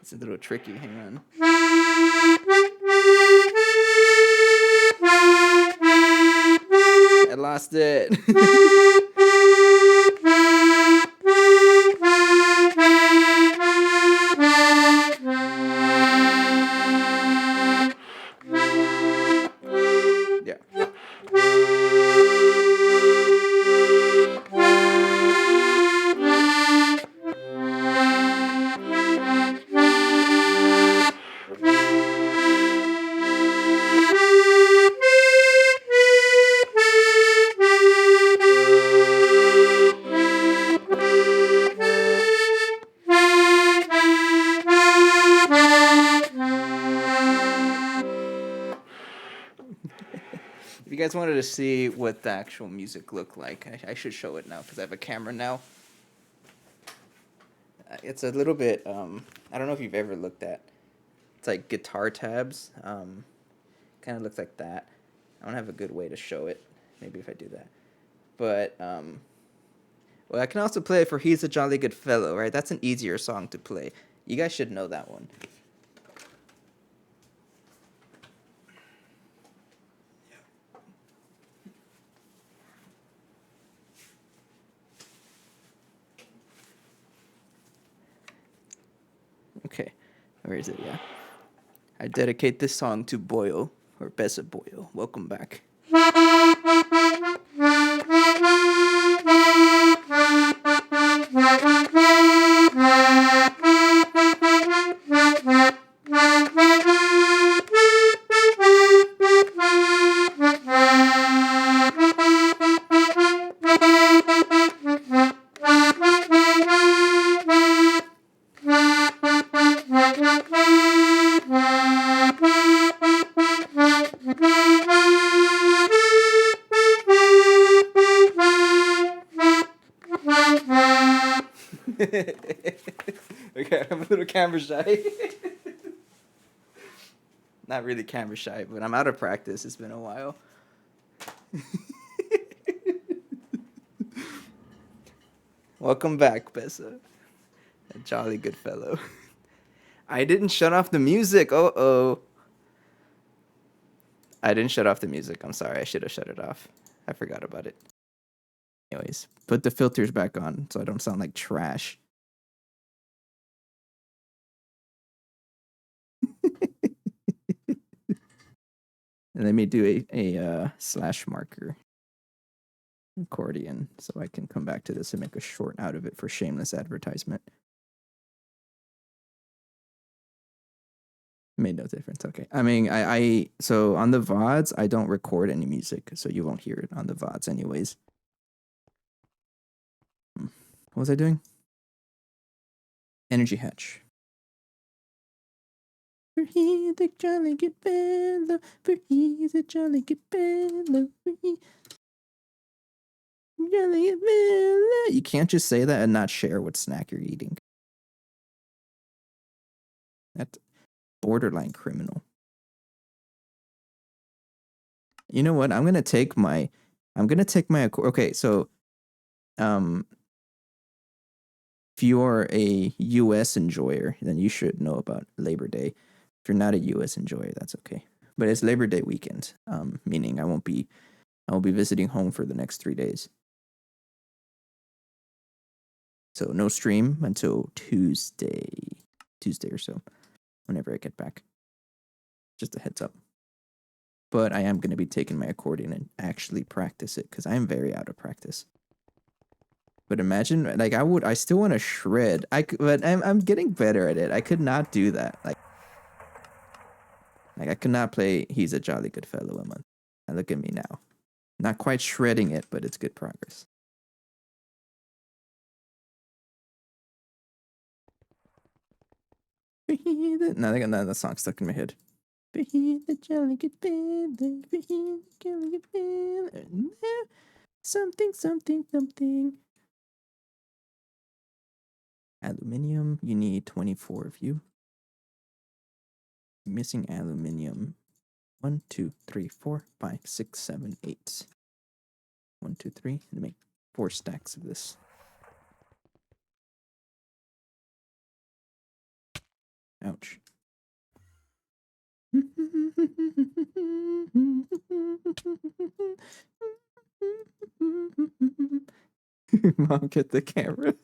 It's a little tricky, hang on. I lost it. If you guys wanted to see what the actual music looked like, I should show it now because I have a camera now. It's a little bit, I don't know if you've ever looked at. It's like guitar tabs. Kind of looks like that. I don't have a good way to show it. Maybe if I do that. But, well, I can also play it for He's a Jolly Good Fellow, right? That's an easier song to play. You guys should know that one. Okay, where is it? Yeah. I dedicate this song to Boyle, or Bessa Boyle. Welcome back. Okay, I'm a little camera shy. Not really camera shy, but I'm out of practice. It's been a while. Welcome back, Bessa. A jolly good fellow. I didn't shut off the music. Uh-oh. I didn't shut off the music. I'm sorry. I should have shut it off. I forgot about it. Anyways, put the filters back on so I don't sound like trash.
And let me do a slash marker accordion so I can come back to this and make a short out of it for shameless advertisement. Made no difference. Okay. I mean, I so on the VODs, I don't record any music, so you won't hear it on the VODs anyways. What was I doing? Energy Hatch. For he's a jolly good fellow. For he's a jolly good fellow. For he's a jolly good fellow. You can't just say that and not share what snack you're eating. That's borderline criminal. You know what? I'm gonna take my. Okay, so, if you are a U.S. enjoyer, then you should know about Labor Day. If you're not a U.S. enjoyer, that's okay. But it's Labor Day weekend, meaning I won't be visiting home for the next 3 days. So no stream until Tuesday or so, whenever I get back. Just a heads up. But I am going to be taking my accordion and actually practice it because I am very out of practice. But imagine, like, I still want to shred. But I'm getting better at it. I could not do that. Like I could not play He's a Jolly Good Fellow a month. And look at me now. Not quite shredding it, but it's good progress. Now I got that song stuck in my head. He's a jolly good fellow. He's a jolly good fellow. Something, something, something. Aluminium. You need 24 of you. Missing aluminium. 1, 2, 3, 4, 5, 6, 7, 8. 1, 2, 3. And make 4 stacks of this. Ouch. Mom, get the camera.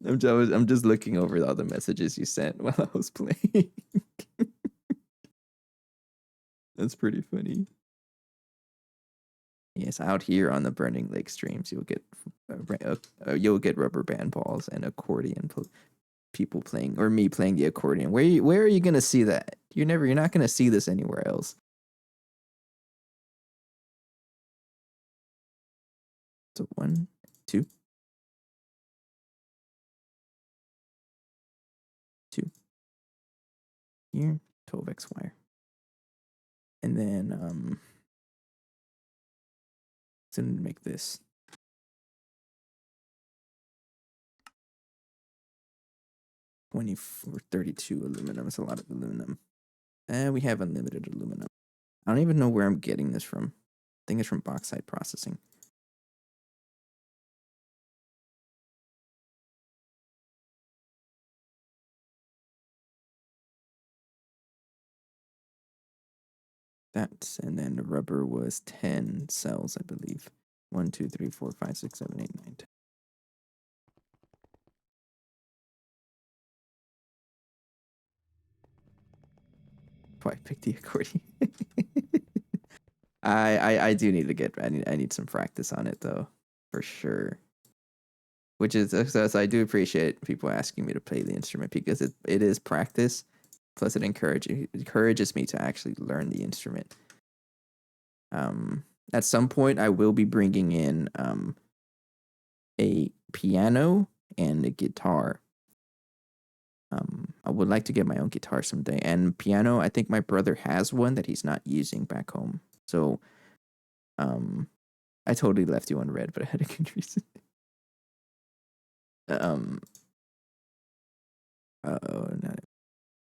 I'm just looking over all the messages you sent while I was playing. That's pretty funny. Yes, out here on the Burning Lake streams, you'll get rubber band balls and accordion people playing, or me playing the accordion. Where are you gonna see that? You're not gonna see this anywhere else. So 1, 2, 2. Here, 12x wire. And then so make this. 24, 32 aluminum. It's a lot of aluminum. We have unlimited aluminum. I don't even know where I'm getting this from. I think it's from bauxite processing. That, and then the rubber was 10 cells, I believe. 1, 2, 3, 4, 5, 6, 7, 8, 9, 10. Why I picked the accordion. I do need to get. I need some practice on it though, for sure. Which is so I do appreciate people asking me to play the instrument because it is practice. Plus, it encourages me to actually learn the instrument. At some point, I will be bringing in a piano and a guitar. I would like to get my own guitar someday. And piano, I think my brother has one that he's not using back home. So, I totally left you on red, but I had a good reason. No.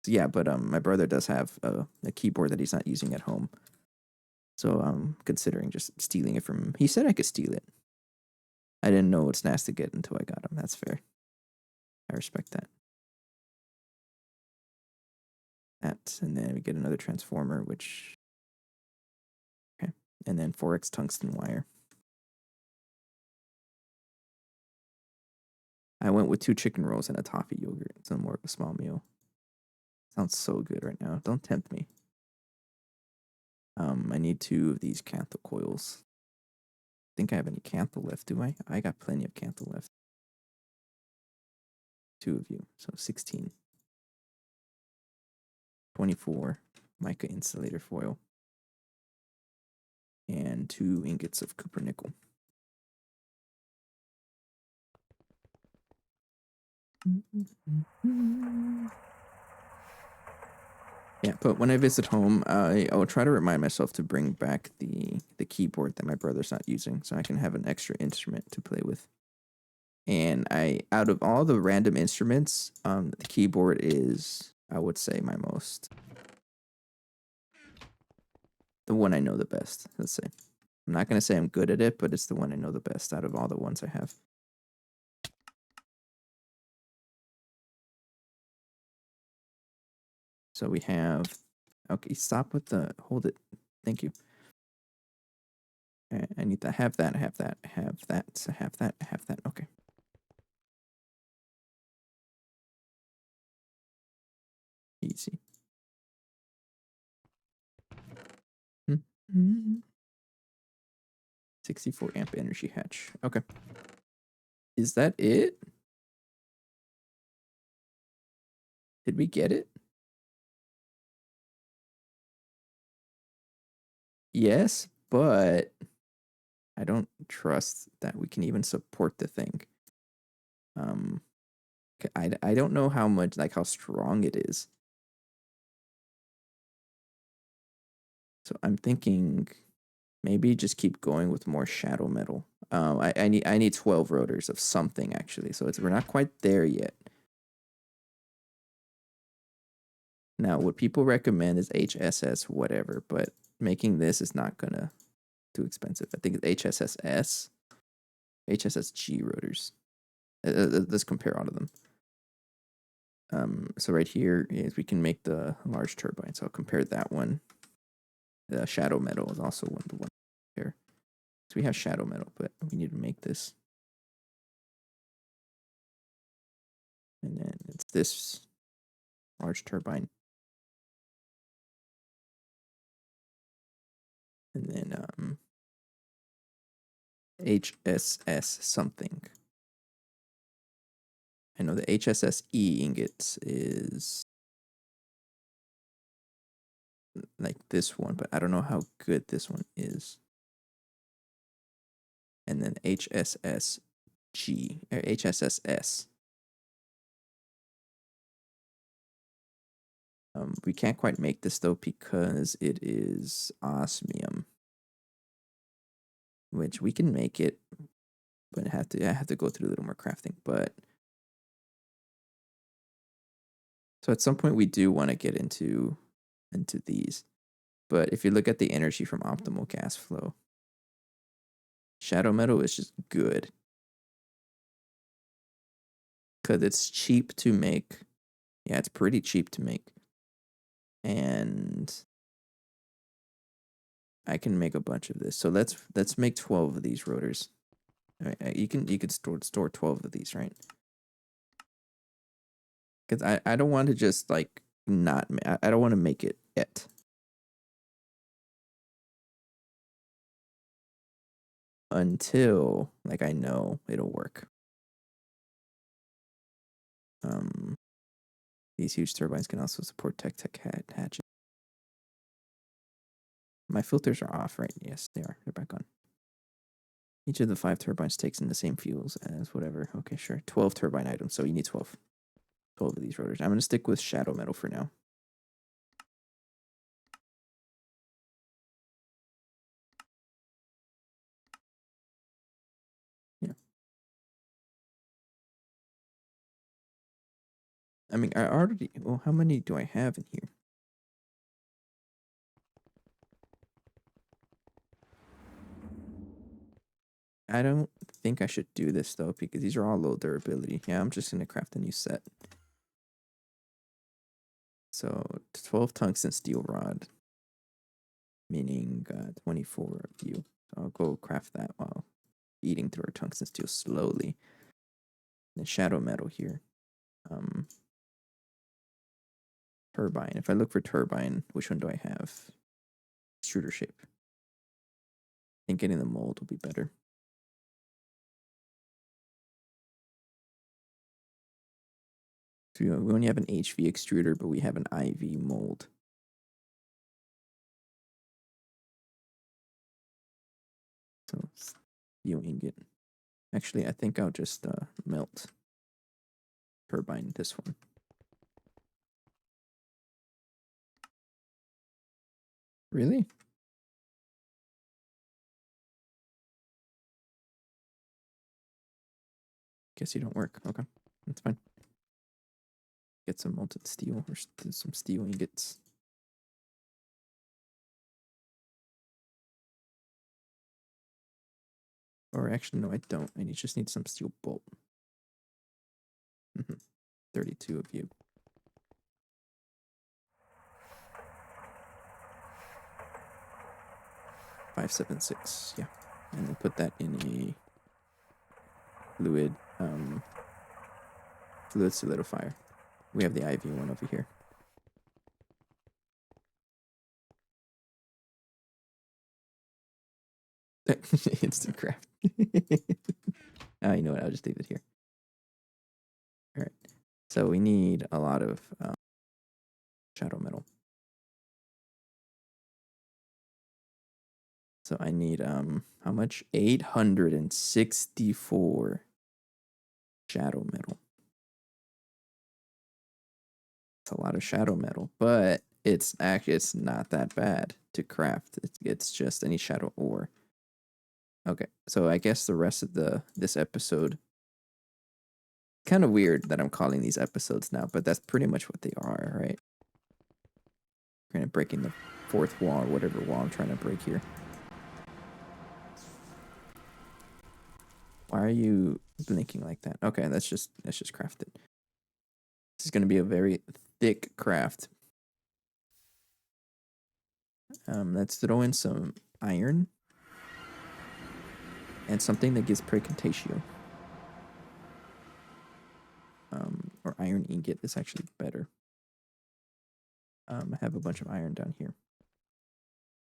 Yeah, but my brother does have a keyboard that he's not using at home. So I'm considering just stealing it from him. He said I could steal it. I didn't know it's nasty to get until I got him. That's fair. I respect that. And then we get another transformer, which... Okay. And then 4x tungsten wire. I went with 2 chicken rolls and a toffee yogurt. It's more of a small meal. Sounds so good right now. Don't tempt me. I need 2 of these cantho coils. Think I have any cantho left, do I? I got plenty of cantho left. 2 of you, so 16. 24 mica insulator foil. And 2 ingots of copper nickel. Yeah, but when I visit home, I'll try to remind myself to bring back the keyboard that my brother's not using, so I can have an extra instrument to play with. And out of all the random instruments, the keyboard is, I would say, the one I know the best. Let's say, I'm not gonna say I'm good at it, but it's the one I know the best out of all the ones I have. So we have, okay, stop with the, hold it. Thank you. I need to have that, have that, have that, have that, have that. Okay. Easy. 64 amp energy hatch. Okay. Is that it? Did we get it? Yes, but I don't trust that we can even support the thing. I don't know how much, like how strong it is. So I'm thinking maybe just keep going with more shadow metal. I need 12 rotors of something actually. So we're not quite there yet. Now, what people recommend is HSS whatever, but making this is not gonna too expensive. I think it's HSSS, HSSG rotors. Let's compare all of them. So right here is we can make the large turbine. So I'll compare that one. The shadow metal is also the one here. So we have shadow metal, but we need to make this. And then it's this large turbine. And then HSS something. I know the HSSE ingots is like this one, but I don't know how good this one is. And then HSSG or HSSS. We can't quite make this though because it is osmium, which we can make it, but I have to go through a little more crafting. But so at some point we do want to get into these. But if you look at the energy from optimal gas flow, shadow metal is just good because it's cheap to make. Yeah, it's pretty cheap to make, and I can make a bunch of this. So let's make 12 of these rotors. All right, you can store 12 of these, right? Because I don't want to just like not. I don't want to make it yet. Until like I know it'll work. These huge turbines can also support tech hatches. My filters are off, right? Yes, they are. They're back on. Each of the 5 turbines takes in the same fuels as whatever. Okay, sure. 12 turbine items, so you need 12. 12 of these rotors. I'm going to stick with shadow metal for now. Yeah. I mean, I already... Well, how many do I have in here? I don't think I should do this, though, because these are all low durability. Yeah, I'm just going to craft a new set. So, 12 tungsten steel rod. Meaning 24 of you. So I'll go craft that while eating through our tungsten steel slowly. The shadow metal here. Turbine. If I look for turbine, which one do I have? Extruder shape. I think getting the mold will be better. So we only have an HV extruder, but we have an IV mold. So steel ingot. Actually, I think I'll just melt turbine this one. Really? Guess you don't work. Okay, that's fine. Get some melted steel or some steel ingots. Or actually, no, I don't. I just need some steel bolt. 32 of you. 576, yeah. And then put that in a fluid solidifier. We have the IV one over here. Instant craft. You know what? I'll just leave it here. All right. So we need a lot of shadow metal. So I need how much? 864 shadow metal. It's a lot of shadow metal, but it's not that bad to craft. It's just any shadow ore. Okay, so I guess the rest of this episode, kind of weird that I'm calling these episodes now, but that's pretty much what they are, right? Kind of breaking the fourth wall or whatever wall I'm trying to break here. Why are you blinking like that? Okay, let's just craft it. This is going to be a very thick craft. Let's throw in some iron and something that gives precontatio. Or iron ingot is actually better. I have a bunch of iron down here.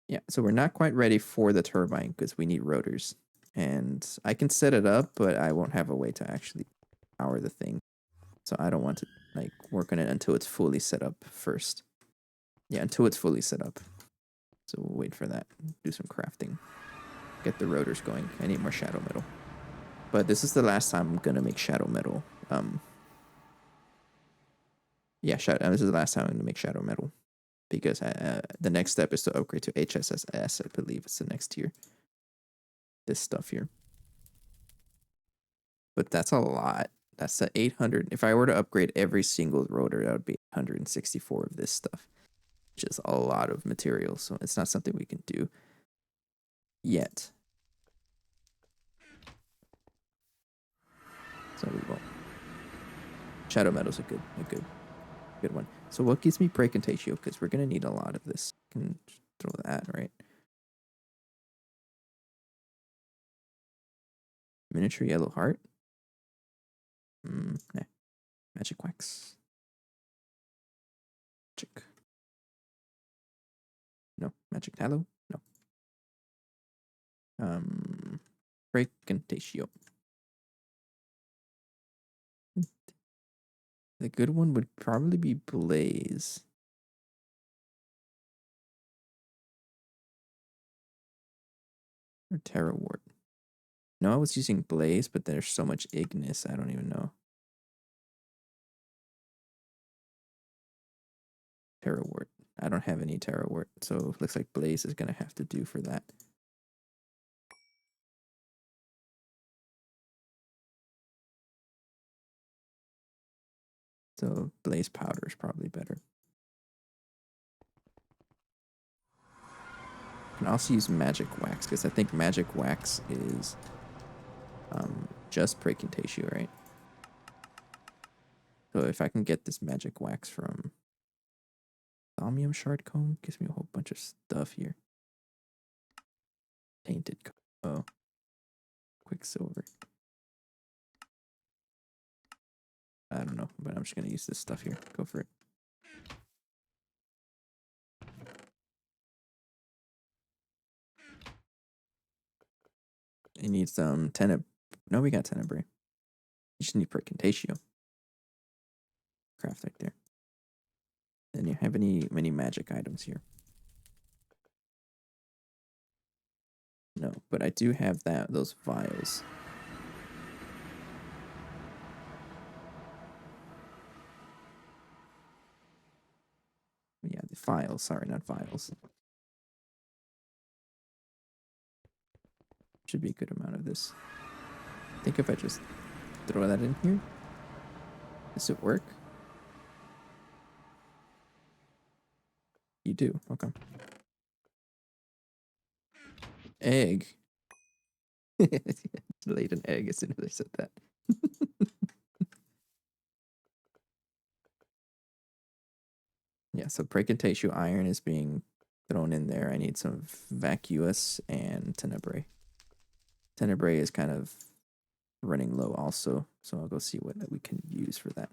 Yeah, so we're not quite ready for the turbine because we need rotors. And I can set it up, but I won't have a way to actually power the thing. So I don't want to like work on it until it's fully set up first. Yeah, until it's fully set up. So we'll wait for that. Do some crafting. Get the rotors going. I need more shadow metal. But this is the last time I'm gonna make shadow metal. Yeah, this is the last time I'm gonna make shadow metal. Because the next step is to upgrade to HSSS. I believe it's the next tier. This stuff here. But that's a lot. That's the 800. If I were to upgrade every single rotor, that would be 164 of this stuff, which is a lot of material. So it's not something we can do yet. So we won't. Shadow metal's a good one. So what gives me precontatio? Because we're gonna need a lot of this. I can throw that right. Miniature yellow heart. Nah. Magic wax. Magic. No. Magic tallow. No. Precontatio. The good one would probably be blaze. Or terra wart. No, I was using blaze, but there's so much ignis, I don't even know. Terra wart. I don't have any terra wart, so looks like blaze is gonna have to do for that. So blaze powder is probably better. I can also use magic wax because I think magic wax is just precontatio, right? So if I can get this magic wax from Thaumium shard cone, gives me a whole bunch of stuff here. Tainted cone. Oh, quicksilver. I don't know, but I'm just gonna use this stuff here. Go for it. You need some No, we got tenebrae. You just need percantatio. Craft right there. Then you have many magic items here? No, but I do have those vials. Yeah, the files. Sorry, not vials. Should be a good amount of this. I think if I just throw that in here, does it work? You do. Okay. Egg. Laid an egg as soon as I said that. Yeah, so Precantatio iron is being thrown in there. I need some vacuous and tenebrae. Tenebrae is kind of running low also, so I'll go see what we can use for that.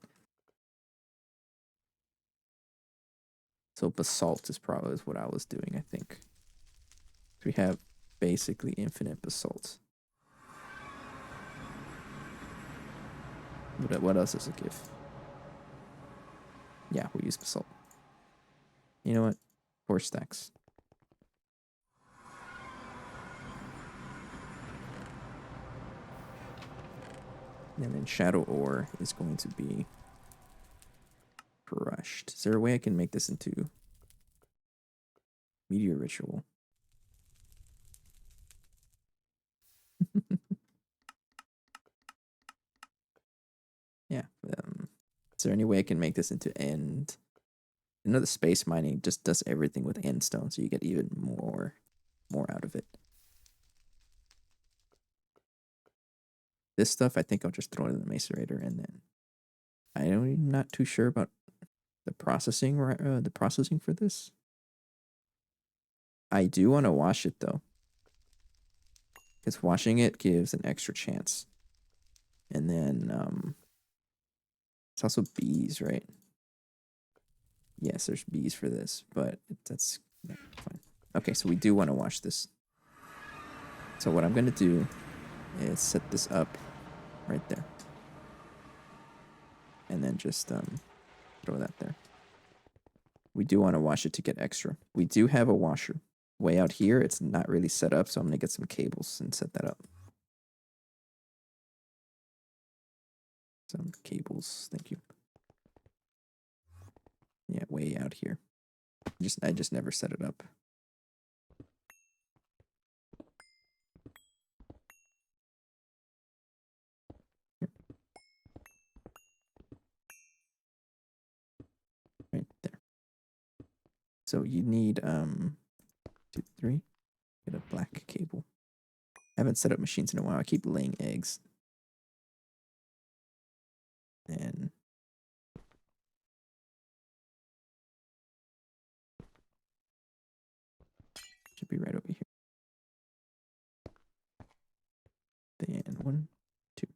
So basalt is probably what I was doing, I think. We have basically infinite basalt. What else does it give? Yeah, we'll use basalt. You know what? 4 stacks. And then shadow ore is going to be crushed. Is there a way I can make this into meteor ritual? Yeah. Is there any way I can make this into end? I know the space mining just does everything with end stone, so you get even more out of it. This stuff, I think I'll just throw it in the macerator, and then I'm not too sure about the processing for this. I do want to wash it though, because washing it gives an extra chance. And then it's also bees, right? Yes, there's bees for this, but that's fine. Okay, so we do want to wash this. So what I'm gonna do is set this up right there, and then just throw that there. We do want to wash it to get extra. We do have a washer way out here. It's not really set up, so I'm gonna get some cables and set that up. Some cables, thank you. Yeah, way out here. I just never set it up. Right there. So you need 2, 3. Get a black cable. I haven't set up machines in a while. I keep laying eggs. And should be right over here. Then 1, 2.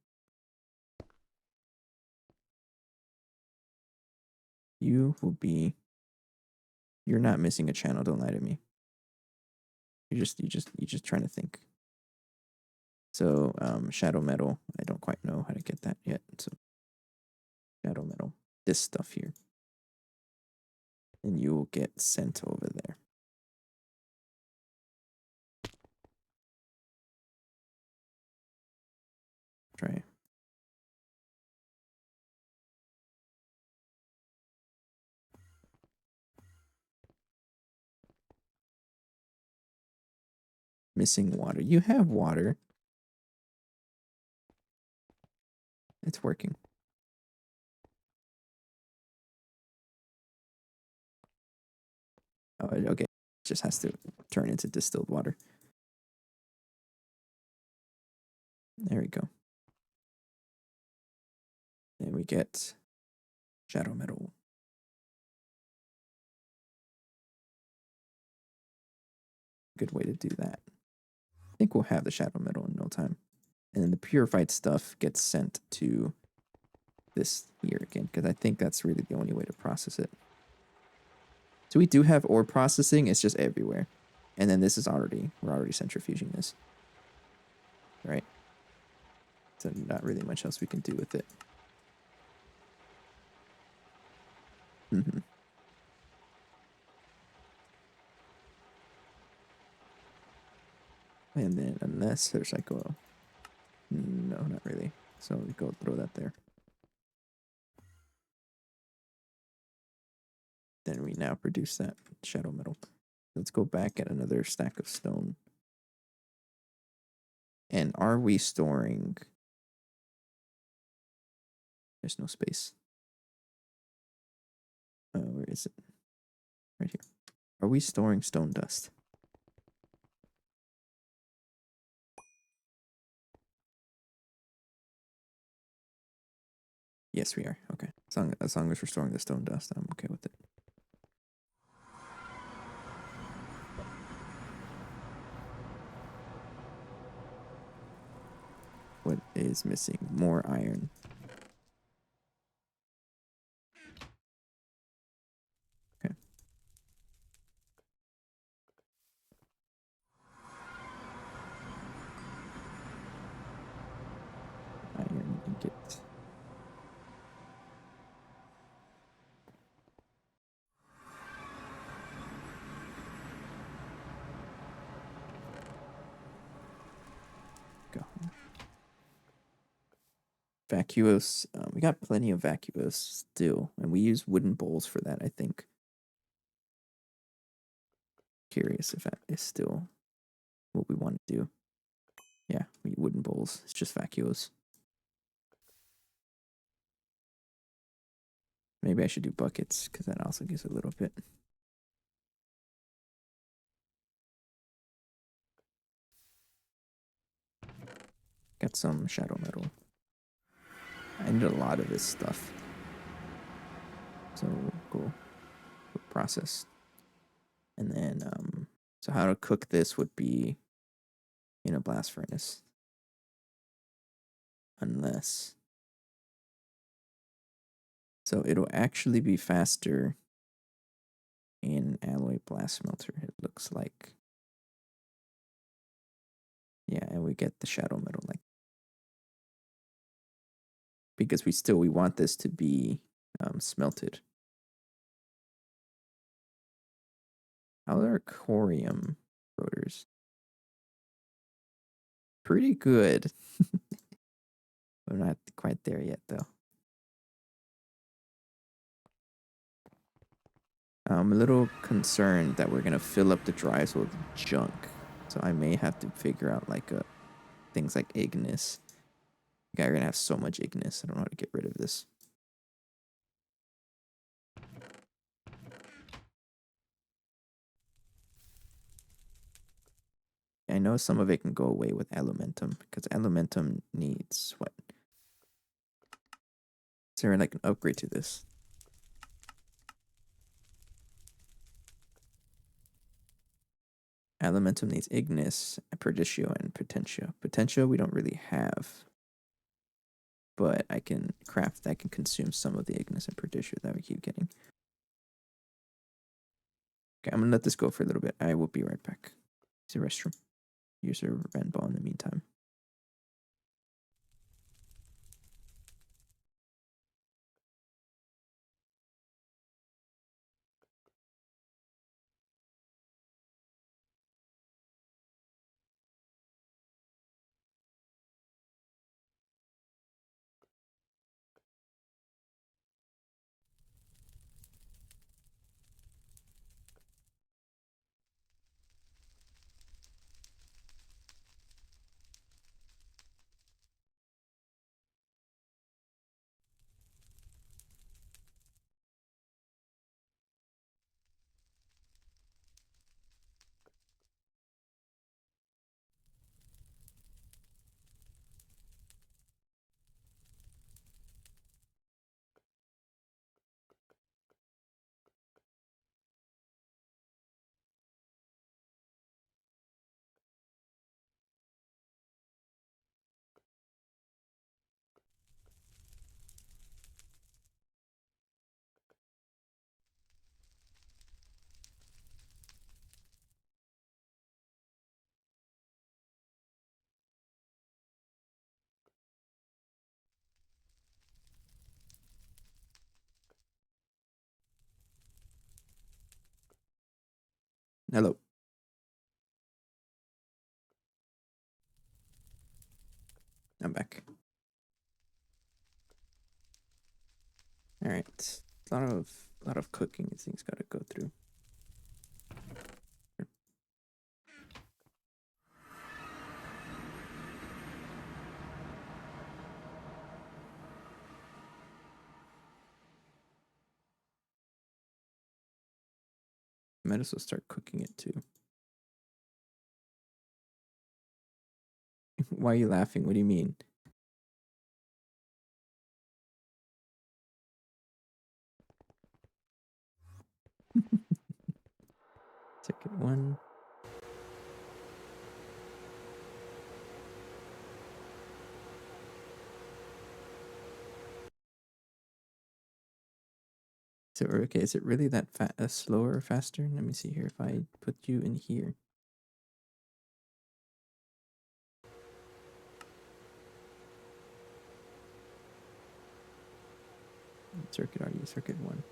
You're not missing a channel, don't lie to me. You're just trying to think. So shadow metal, I don't quite know how to get that yet. So shadow metal, this stuff here. And you will get sent over there. Try. Missing water. You have water. It's working. Oh, okay. It just has to turn into distilled water. There we go. Then we get shadow metal. Good way to do that. I think we'll have the shadow metal in no time. And then the purified stuff gets sent to this here again, because I think that's really the only way to process it. So we do have ore processing, it's just everywhere. And then this is we're already centrifuging this. Right? So not really much else we can do with it. Mm-hmm. And then unless there's like a... No, not really. So we go throw that there. Then we now produce that shadow metal. Let's go back at another stack of stone. And are we storing... There's no space. Where is it? Right here. Are we storing stone dust? Yes, we are. Okay. As long as we're storing the stone dust, I'm okay with it. What is missing? More iron. Okay. Iron ingot. Go. Vacuous. We got plenty of vacuous still, and we use wooden bowls for that, I think. Curious if that is still what we want to do. Yeah, we wooden bowls. It's just vacuous. Maybe I should do buckets, because that also gives a little bit. Got some shadow metal. I need a lot of this stuff. So cool. Process. And then, so how to cook this would be in a blast furnace. Unless. So it'll actually be faster in alloy blast smelter, it looks like. Yeah, and we get the shadow metal like. Because we want this to be smelted. How are corium rotors? Pretty good. We're not quite there yet, though. I'm a little concerned that we're gonna fill up the drives with junk, so I may have to figure out like things like ignis. Like, I'm gonna have so much ignis. I don't know how to get rid of this. I know some of it can go away with alumentum because alumentum needs what? Is there like an upgrade to this? Alumentum needs ignis, perdicio, and potentia. Potentia we don't really have, but I can craft that can consume some of the ignis and perdicio that we keep getting. Okay, I'm gonna let this go for a little bit. I will be right back. Use the restroom. Use your rend ball in the meantime. Hello. I'm back. All right. A lot of cooking these things got to go through. Might as well start cooking it too. Why are you laughing? What do you mean? Ticket 1. So okay, is it really that slower or faster? Let me see here. If I put you in here. Circuit, are you circuit 1?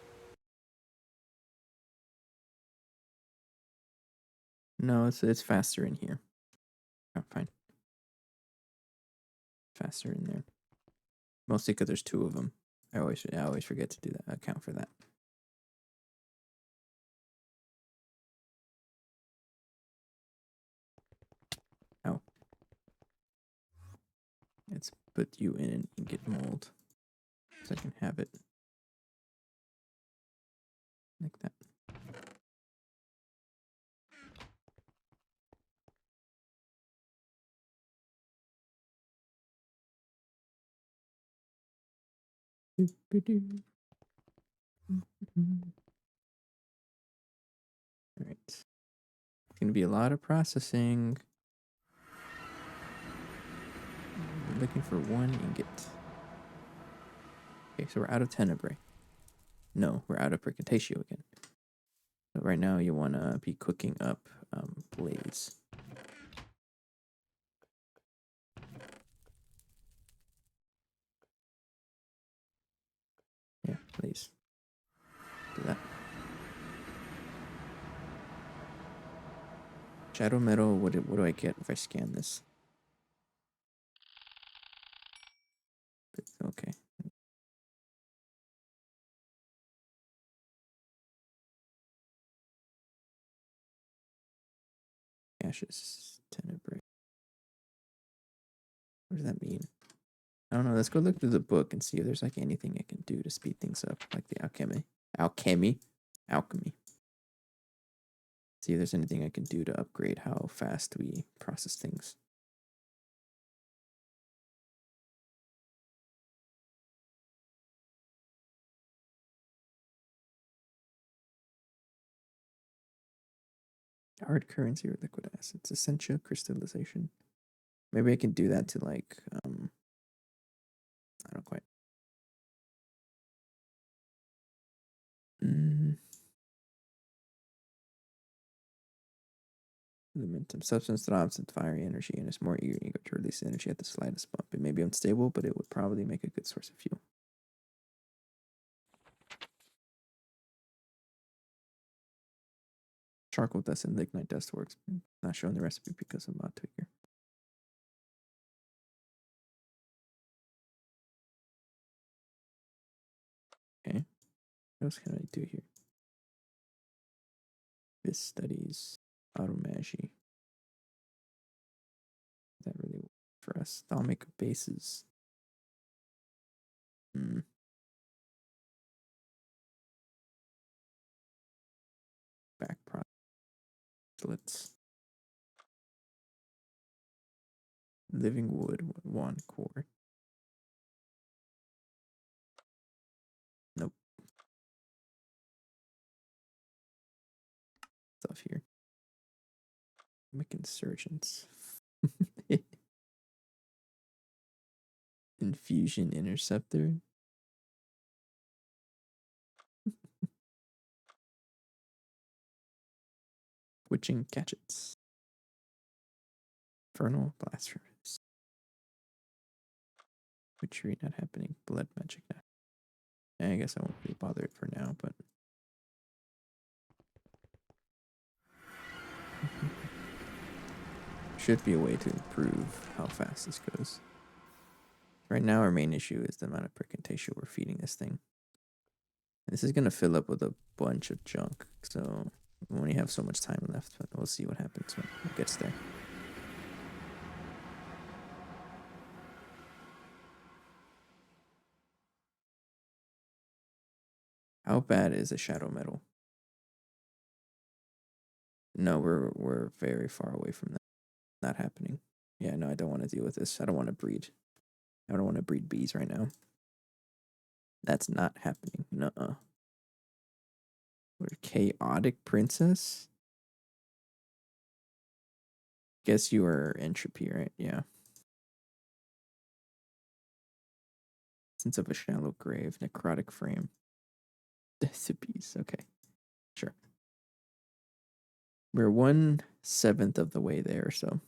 No, it's faster in here. Oh, fine. Faster in there. Mostly because there's 2 of them. I always forget to do that. Account for that. Oh. Let's put you in an ingot mold so I can have it like that. All right. It's going to be a lot of processing. We're looking for 1 ingot. Okay, so we're out of tenebrae. No, we're out of percantatio again. So right now you want to be cooking up blaze. Yeah, blaze. Do that. Shadow metal, what do I get if I scan this? Okay. Ashes, tenebrae. What does that mean? I don't know. Let's go look through the book and see if there's like anything I can do to speed things up, like the alchemy. See if there's anything I can do to upgrade how fast we process things. Hard currency or liquid assets, essential crystallization. Maybe I can do that to like I don't quite. Momentum substance drops at fiery energy and is more eager to release energy at the slightest bump. It may be unstable, but it would probably make a good source of fuel. Charcoal dust and lignite dust works. Not showing the recipe because I'm not tweaker. Okay. What else can I do here? This studies automagy. That really work for us. Thalmic bases. Back process. Let's living wood 1 core. Nope. Stuff here. Make insurgents. Infusion interceptor. Witching gadgets. Infernal blast furnace. Witchery not happening. Blood magic not. I guess I won't be bothered for now, but should be a way to improve how fast this goes. Right now, our main issue is the amount of precipitatia we're feeding this thing. This is gonna fill up with a bunch of junk, so we only have so much time left, but we'll see what happens when it gets there. How bad is a shadow metal? No, we're very far away from that. Not happening. Yeah, no, I don't want to deal with this. I don't want to breed. I don't want to breed bees right now. That's not happening. Nuh-uh. We're chaotic princess? Guess you are entropy, right? Yeah. Sense of a shallow grave, necrotic frame. Decibes. Okay. Sure. We're 1/7 of the way there, so.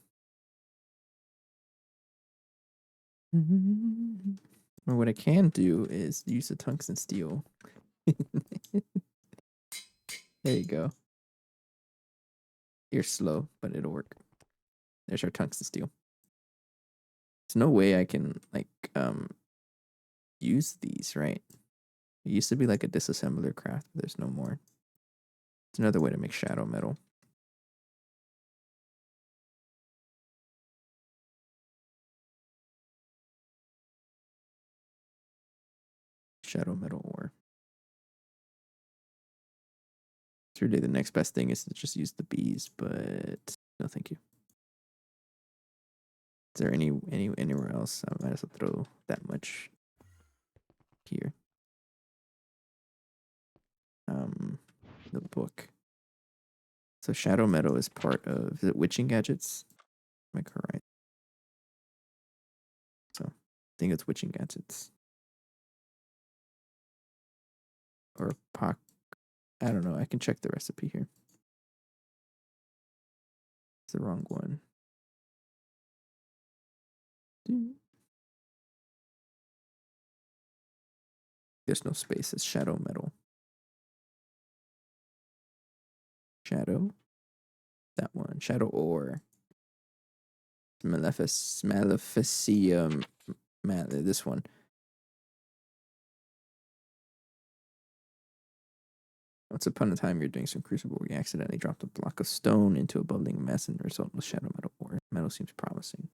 Or what I can do is use the tungsten steel. There you go. You're slow, but it'll work. There's our tungsten steel. There's no way I can use these, right? It used to be like a disassembler craft, but there's no more. It's another way to make shadow metal. Shadow metal ore. It's really the next best thing is to just use the bees, but no thank you. Is there anywhere else? I might as well throw that much here. The book. So shadow metal is part of, is it witching gadgets? Am I correct? So I think it's witching gadgets. Or pock. I don't know. I can check the recipe here. It's the wrong one. There's no space. It's shadow metal. Shadow. That one. Shadow ore. Maleficium. This one. Once upon a time, you're doing some crucible where you accidentally dropped a block of stone into a bubbling mess and the result was shadow metal ore. Metal seems promising.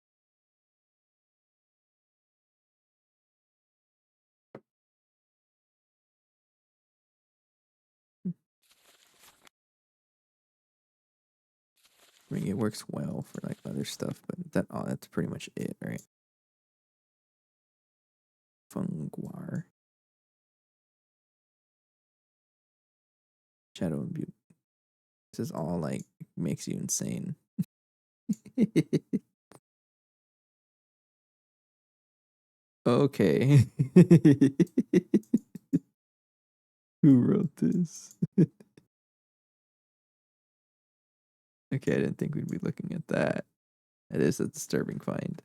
I mean, it works well for like other stuff, but that's pretty much it, right? Funguar. Shadow Imbue. This is all like makes you insane. Okay. Who wrote this? Okay, I didn't think we'd be looking at that. It is a disturbing find.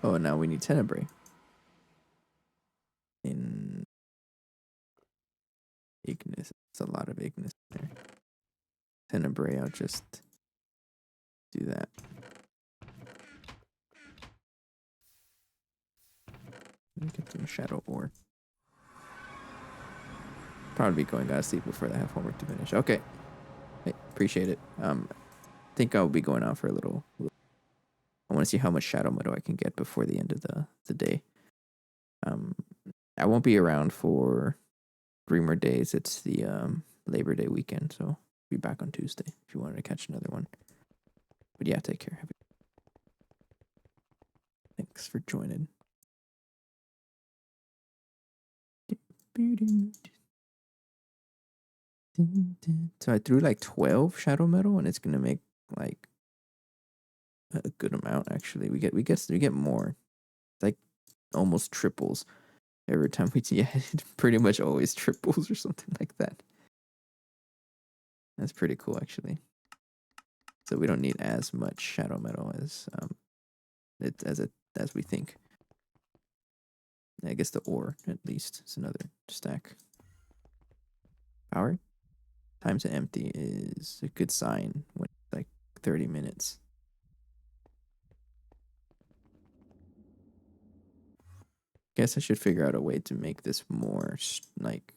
Oh, now we need Tenebrae. In Ignis. It's a lot of Ignis there. Tenebrae, I'll just do that. Get some shadow ore. Probably be going out of sleep before I have homework to finish. Okay. Hey, appreciate it. Think I'll be going out for a little. I want to see how much shadow metal I can get before the end of the day. I won't be around for 3 more days. It's the Labor Day weekend, so I'll be back on Tuesday if you wanted to catch another one. But yeah, take care. Thanks for joining. So I threw like 12 shadow metal, and it's gonna make like a good amount. Actually, we get more. It's like almost triples every time we. Yeah, it pretty much always triples or something like that. That's pretty cool, actually. So we don't need as much shadow metal as we think. I guess the ore, at least. It's another stack. Power? Time to empty is a good sign when like 30 minutes. Guess I should figure out a way to make this more like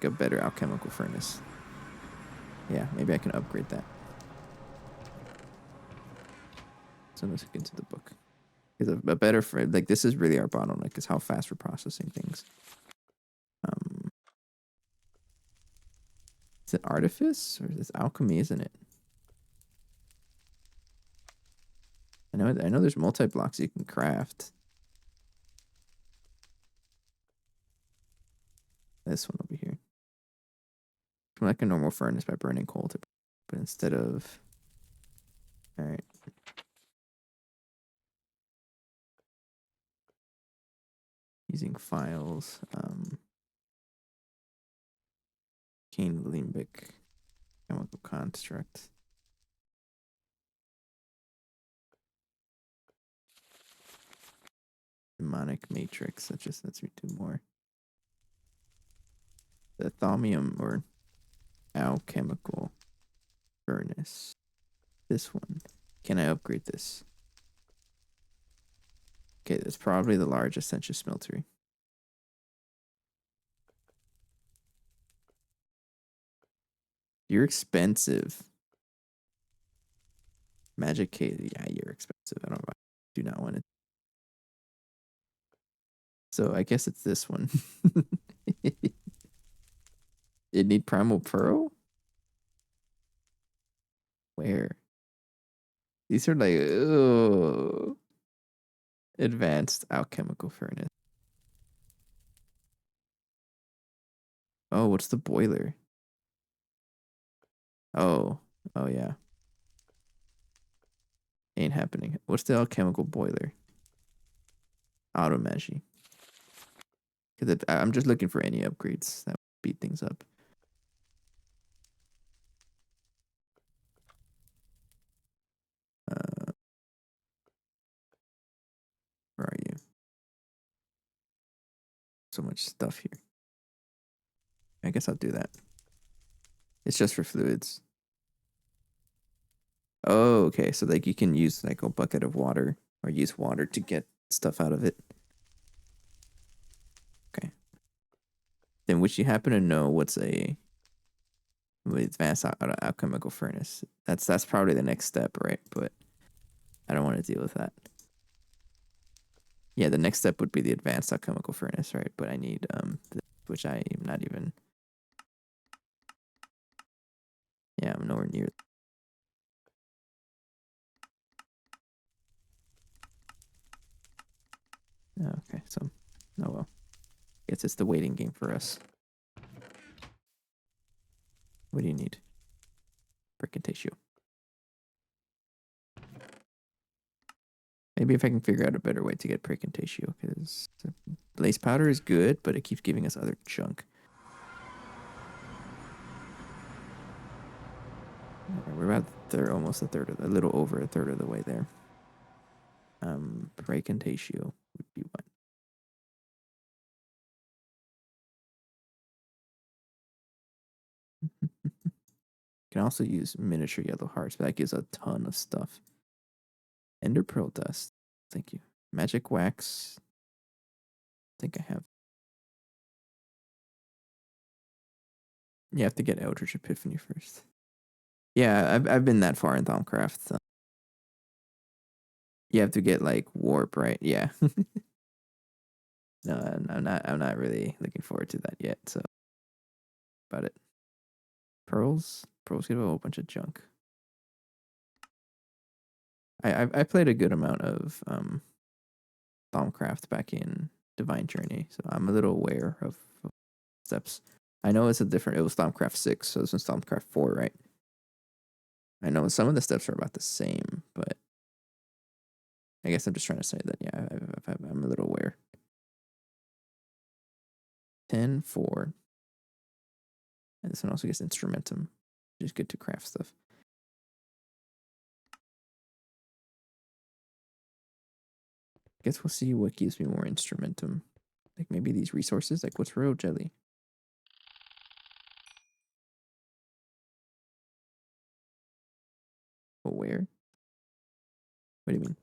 a better alchemical furnace. Yeah, maybe I can upgrade that. So let's look into the book. Because a better like this is really our bottleneck is how fast we're processing things. Is it artifice or is this alchemy? Isn't it? I know there's multi blocks you can craft. This one over here. Like a normal furnace by burning coal, but instead of all right. Using files, Kane limbic chemical construct. Demonic matrix. That just lets me do more. The thaumium or alchemical furnace. This one. Can I upgrade this? Okay, that's probably the largest Sentia smeltery. You're expensive. Magic case. Yeah, you're expensive. I don't know. Do not want it. So I guess it's this one. It need primal pearl? Where? These are like advanced alchemical furnace. Oh, what's the boiler? Oh, oh yeah. Ain't happening. What's the alchemical boiler? Auto magi. Because I'm just looking for any upgrades that beat things up. Where are you? So much stuff here. I guess I'll do that. It's just for fluids. Oh, okay. So like you can use like a bucket of water or use water to get stuff out of it. Okay. Then would you happen to know what's a advanced alchemical furnace? That's probably the next step, right? But I don't want to deal with that. Yeah, the next step would be the advanced alchemical furnace, right? But I need which I am not even. Yeah, I'm nowhere near. Oh, okay, so oh well. Guess it's the waiting game for us. What do you need? Brick and tissue. Maybe if I can figure out a better way to get brick and tissue, because blaze powder is good, but it keeps giving us other junk. We're about almost a third of a little over a third of the way there. Break and tissue would be what? Can also use miniature yellow hearts, but that gives a ton of stuff. Ender pearl dust. Thank you. Magic wax. I think I have. You have to get Eldritch Epiphany first. Yeah, I've been that far in Thaumcraft. So. You have to get like warp, right? Yeah. No, I'm not really looking forward to that yet. So about it. Pearls give a whole bunch of junk. I played a good amount of Thaumcraft back in Divine Journey, so I'm a little aware of steps. I know it's a different. It was Thaumcraft 6, so this one's Thaumcraft 4, right? I know some of the steps are about the same, but I guess I'm just trying to say that yeah, I'm a little aware. 10, 4. And this one also gets Instrumentum, which is good to craft stuff. Guess we'll see what gives me more instrumentum. Like maybe these resources. Like what's royal jelly? Oh, where? What do you mean?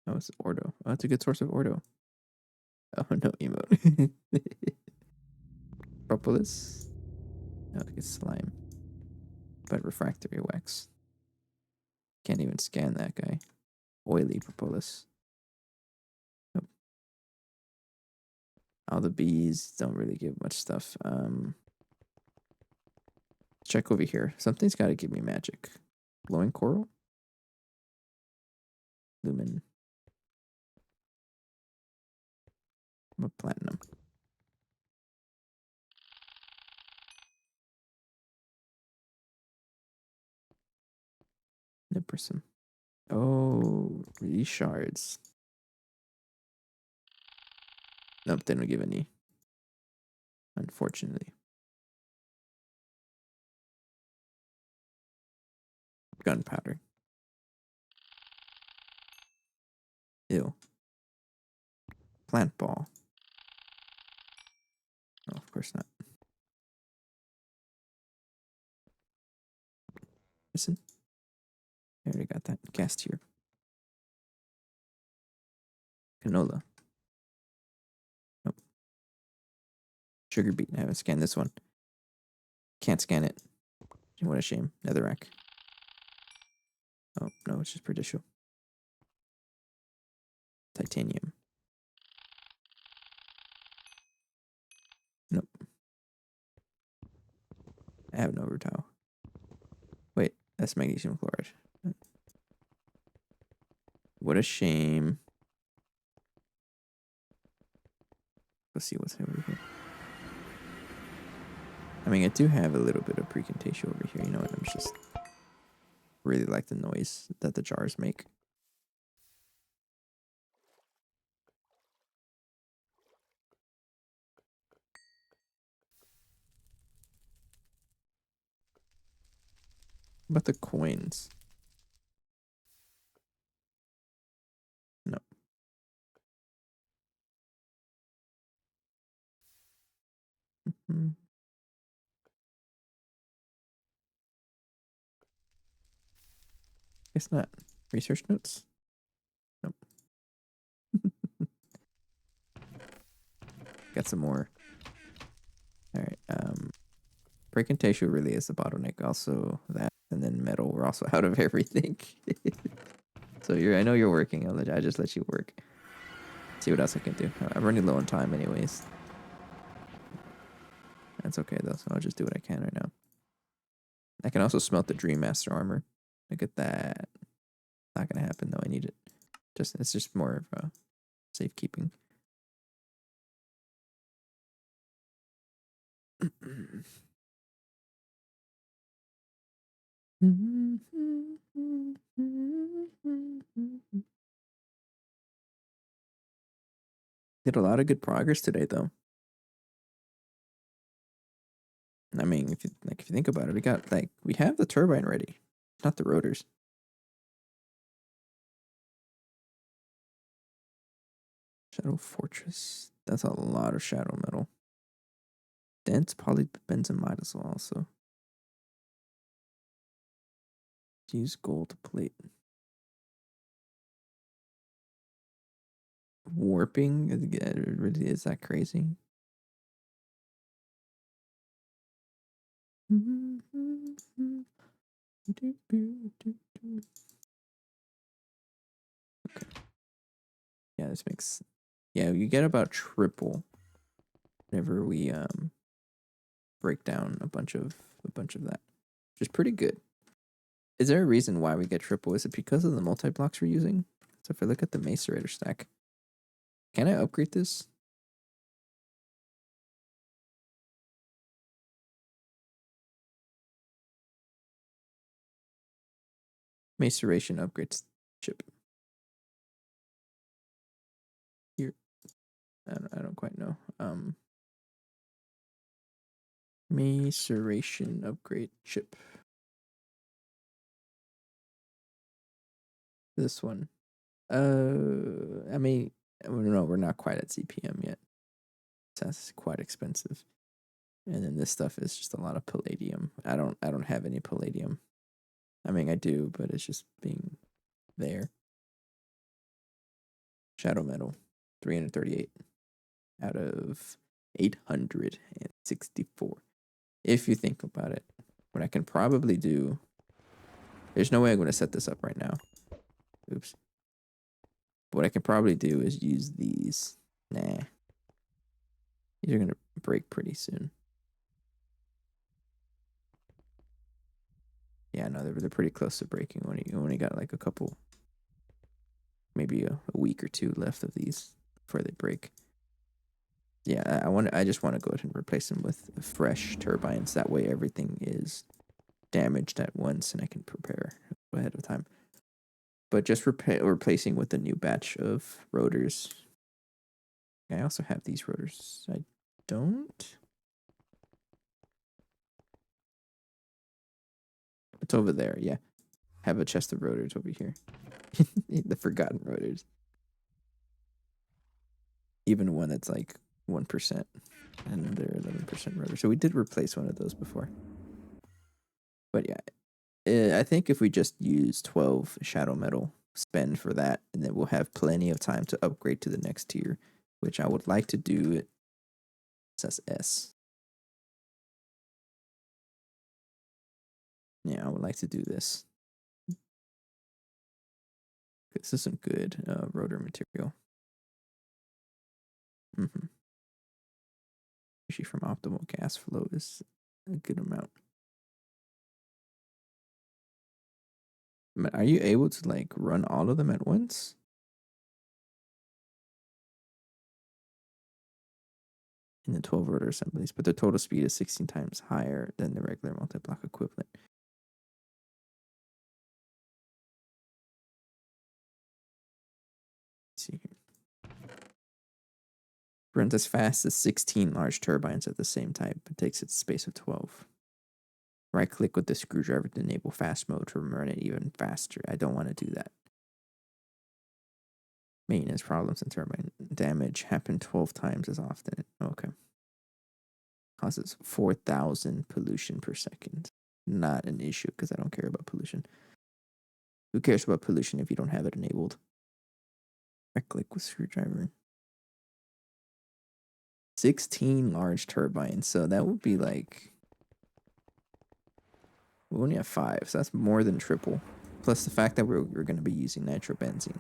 Oh, it's Ordo. Oh, that's a good source of Ordo. Oh no, emote. Propolis. No, it's slime. But refractory wax. Can't even scan that guy. Oily propolis. Nope. All the bees don't really give much stuff. Check over here. Something's got to give me magic. Glowing coral? Lumen. What platinum? Nippersum. Oh, these shards. Nope, they don't give any. Unfortunately. Gunpowder. Ew. Plant ball. Oh, of course not. Listen. I already got that. Gas tier. Canola. Nope. Sugar beet. I haven't scanned this one. Can't scan it. What a shame. Netherrack. Oh, no, it's just Perditio. Titanium. Nope. I have no rutile. Wait, that's magnesium chloride. What a shame. Let's see what's over here. I mean, I do have a little bit of precontation over here. You know what? I'm just really like the noise that the jars make. What about the coins? No. Mm-hmm. Guess not. Research notes? Nope. Got some more. All right. Precontation really is the bottleneck. Also that, and then metal. We're also out of everything. So I know you're working. I just let you work. See what else I can do. I'm running low on time, anyways. That's okay though. So I'll just do what I can right now. I can also smelt the Dream Master armor. Look at that. Not gonna happen though. I need it. It's just more of safekeeping. Did a lot of good progress today, though. I mean, if you think about it, we have the turbine ready, not the rotors. Shadow Fortress. That's a lot of shadow metal. Dense polybenzamide also. Use gold plate. Warping? It really is that crazy? Okay. Yeah, this makes. Yeah, you get about triple whenever we break down a bunch of that, which is pretty good. Is there a reason why we get triple? Is it because of the multi-blocks we're using? So if I look at the macerator stack, can I upgrade this? Maceration upgrades chip. Here. I don't quite know. Maceration upgrade chip. This one. I mean, no, we're not quite at CPM yet. That's quite expensive. And then this stuff is just a lot of palladium. I don't have any palladium. I mean, I do, but it's just being there. Shadow metal, 338 out of 864. If you think about it, what I can probably do, there's no way I'm going to set this up right now. Oops. What I can probably do is use these. Nah. These are going to break pretty soon. Yeah, no, they're pretty close to breaking. You only got like a couple, maybe a week or two left of these before they break. Yeah, I just want to go ahead and replace them with fresh turbines. That way everything is damaged at once and I can prepare ahead of time. But just replacing with a new batch of rotors. I also have these rotors. I don't. It's over there, yeah. Have a chest of rotors over here. The forgotten rotors. Even one that's like 1%. And they're 11% rotor. So we did replace one of those before. But yeah, I think if we just use 12 shadow metal spend for that, and then we'll have plenty of time to upgrade to the next tier, which I would like to do. It says S. Yeah, I would like to do this. This is some good rotor material. Usually from optimal gas flow is a good amount. But are you able to like run all of them at once? In the 12 rotor assemblies, but the total speed is 16 times higher than the regular multi-block equivalent. Let's see here. Runs as fast as 16 large turbines at the same time, but takes its space of 12. Right click with the screwdriver to enable fast mode to run it even faster. I don't want to do that. Maintenance problems and turbine damage happen 12 times as often. Okay. Causes 4,000 pollution per second. Not an issue because I don't care about pollution. Who cares about pollution if you don't have it enabled? Right click with screwdriver. 16 large turbines. So that would be like, we only have 5, so that's more than triple. Plus the fact that we're going to be using nitrobenzene.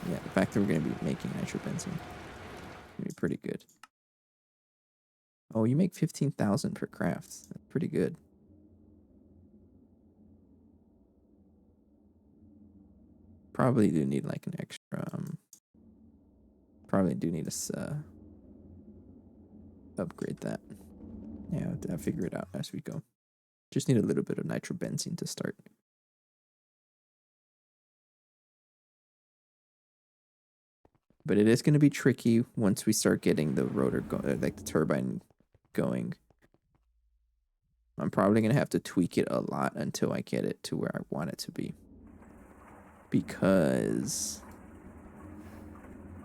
Yeah, the fact that we're going to be making nitrobenzene will be pretty good. Oh, you make 15,000 per craft. That's pretty good. Probably do need like an extra. Probably do need to upgrade that. Yeah, I'll figure it out as we go. Just need a little bit of nitrobenzene to start. But it is going to be tricky once we start getting the rotor like the turbine going. I'm probably going to have to tweak it a lot until I get it to where I want it to be. Because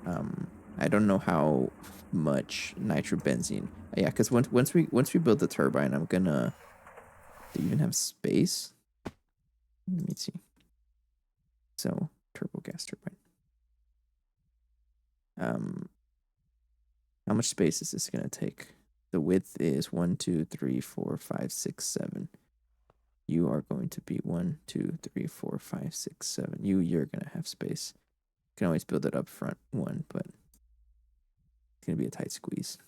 I don't know how much nitrobenzene. Yeah, because once we build the turbine, I'm gonna. Do you even have space? Let me see. So turbo gas turbine. How much space is this gonna take? The width is 1, 2, 3, 4, 5, 6, 7. You are going to be 1, 2, 3, 4, 5, 6, 7. You're gonna have space. You can always build it up front one, but it's gonna be a tight squeeze.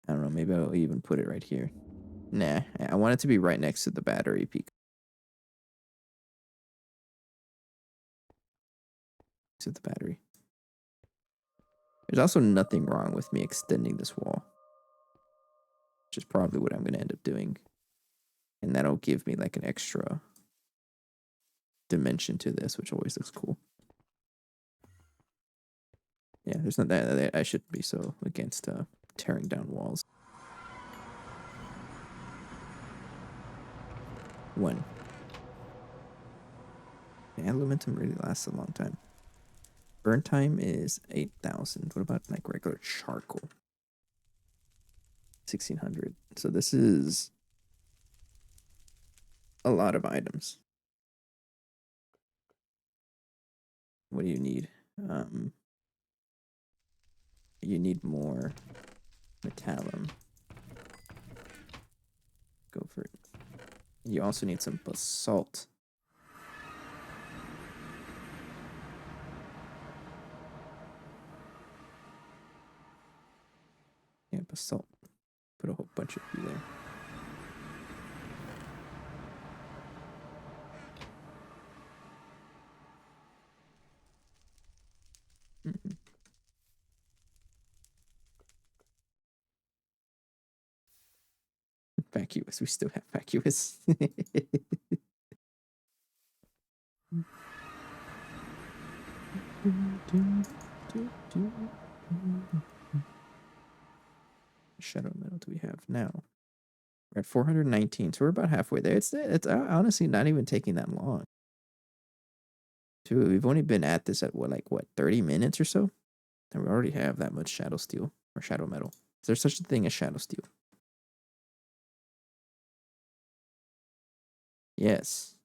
I don't know. Maybe I'll even put it right here. Nah, I want it to be right next to the battery peak. To the battery. There's also nothing wrong with me extending this wall, which is probably what I'm going to end up doing. And that'll give me like an extra dimension to this, which always looks cool. Yeah, there's not that I shouldn't be so against tearing down walls. 1. And aluminum really lasts a long time. Burn time is 8,000. What about like regular charcoal? 1,600. So this is a lot of items. What do you need? You need more metallum. Go for it. You also need some basalt. Yeah, basalt. Put a whole bunch of you there. Mm-hmm. Vacuous. We still have vacuous. Shadow metal do we have now? We're at 419, so we're about halfway there. It's honestly not even taking that long. Too, we've only been at this at what 30 minutes or so, and we already have that much shadow steel or shadow metal. Is there such a thing as shadow steel? Yes.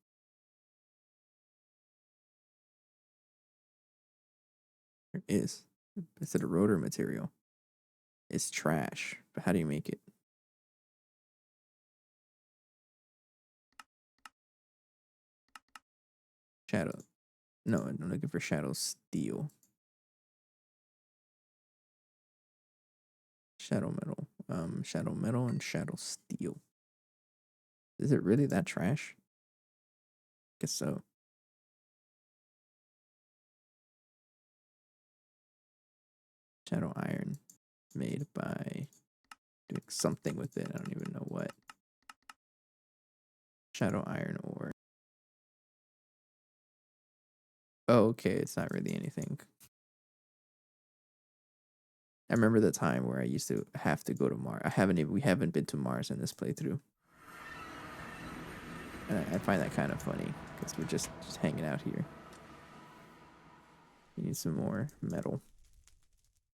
There is. It's a rotor material. It's trash. But how do you make it? Shadow. No, I'm looking for shadow steel. Shadow metal. Shadow metal and shadow steel. Is it really that trash? Guess so. Shadow iron. Made by doing something with it. I don't even know what. Shadow iron ore. Oh, okay. It's not really anything. I remember the time where I used to have to go to Mars. We haven't been to Mars in this playthrough. And I find that kind of funny because we're just hanging out here. You need some more metal.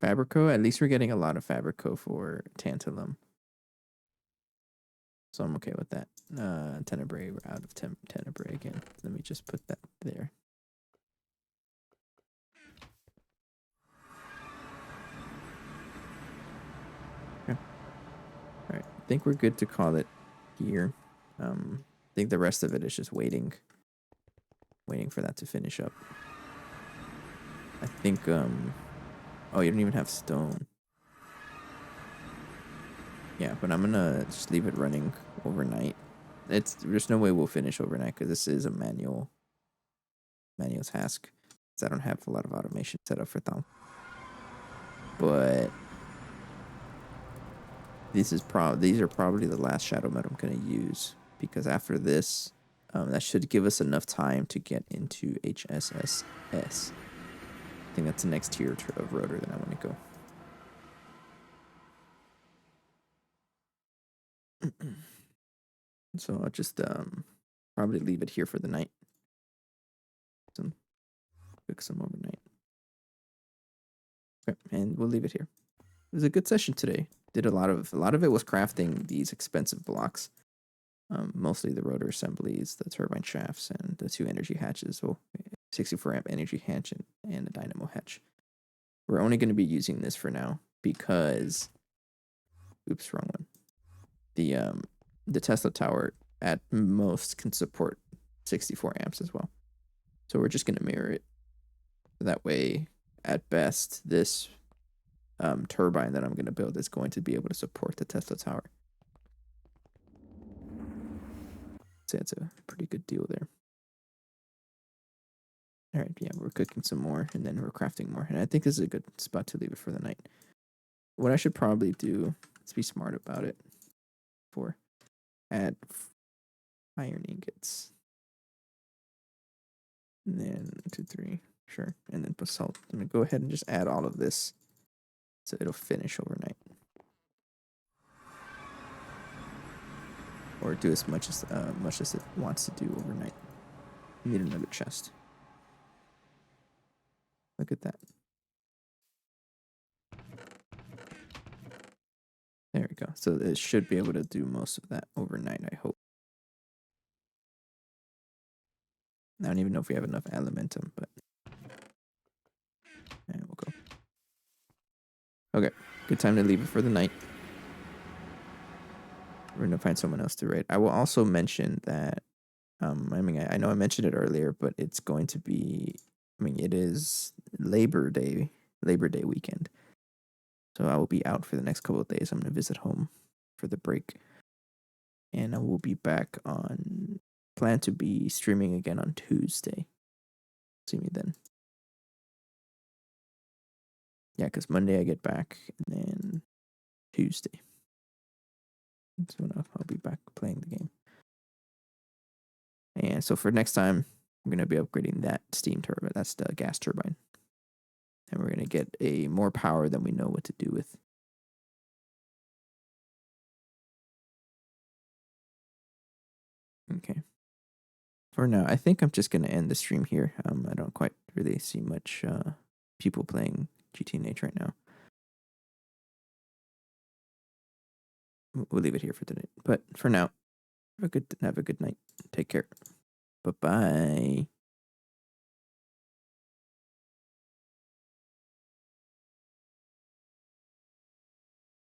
Fabrico, at least we're getting a lot of Fabrico for tantalum. So I'm okay with that. Tenebrae, we're out of Tenebrae again. Let me just put that there. Okay. All right, I think we're good to call it here. I think the rest of it is just waiting for that to finish up. I think, oh, you don't even have stone. Yeah, but I'm gonna just leave it running overnight. There's no way we'll finish overnight because this is a manual task. I don't have a lot of automation set up for them. But these are probably the last shadow metal I'm gonna use because after this, that should give us enough time to get into HSSS. I think that's the next tier of rotor that I want to go. So I'll just probably leave it here for the night. Cook some overnight. Okay, and we'll leave it here. It was a good session today. Did a lot of it was crafting these expensive blocks. Mostly the rotor assemblies, the turbine shafts, and the 2 energy hatches. So 64 amp energy hatch and a dynamo hatch. We're only going to be using this for now because, oops, wrong one. The Tesla tower at most can support 64 amps as well. So we're just going to mirror it. That way, at best, this turbine that I'm going to build is going to be able to support the Tesla tower. So it's a pretty good deal there. All right, yeah, we're cooking some more, and then we're crafting more. And I think this is a good spot to leave it for the night. What I should probably do is be smart about it. Add iron ingots. And then 2, 3, sure. And then basalt. I'm going to go ahead and just add all of this so it'll finish overnight. or do as much as it wants to do overnight. You need another chest. Look at that. There we go. So it should be able to do most of that overnight, I hope. I don't even know if we have enough alimentum, but yeah, we'll go. Okay, good time to leave it for the night. We're gonna find someone else to raid. I will also mention that. I mean, I know I mentioned it earlier, but it's going to be. I mean, it is Labor Day weekend, so I will be out for the next couple of days. I'm gonna visit home for the break, and I will be back on. Plan to be streaming again on Tuesday. See me then. Yeah, because Monday I get back, and then Tuesday. So I'll be back playing the game. And so for next time, I'm going to be upgrading that steam turbine. That's the gas turbine. And we're going to get a more power than we know what to do with. Okay. For now, I think I'm just going to end the stream here. I don't quite really see much people playing GTNH right now. We'll leave it here for today. But for now, have a good night. Take care. Bye-bye.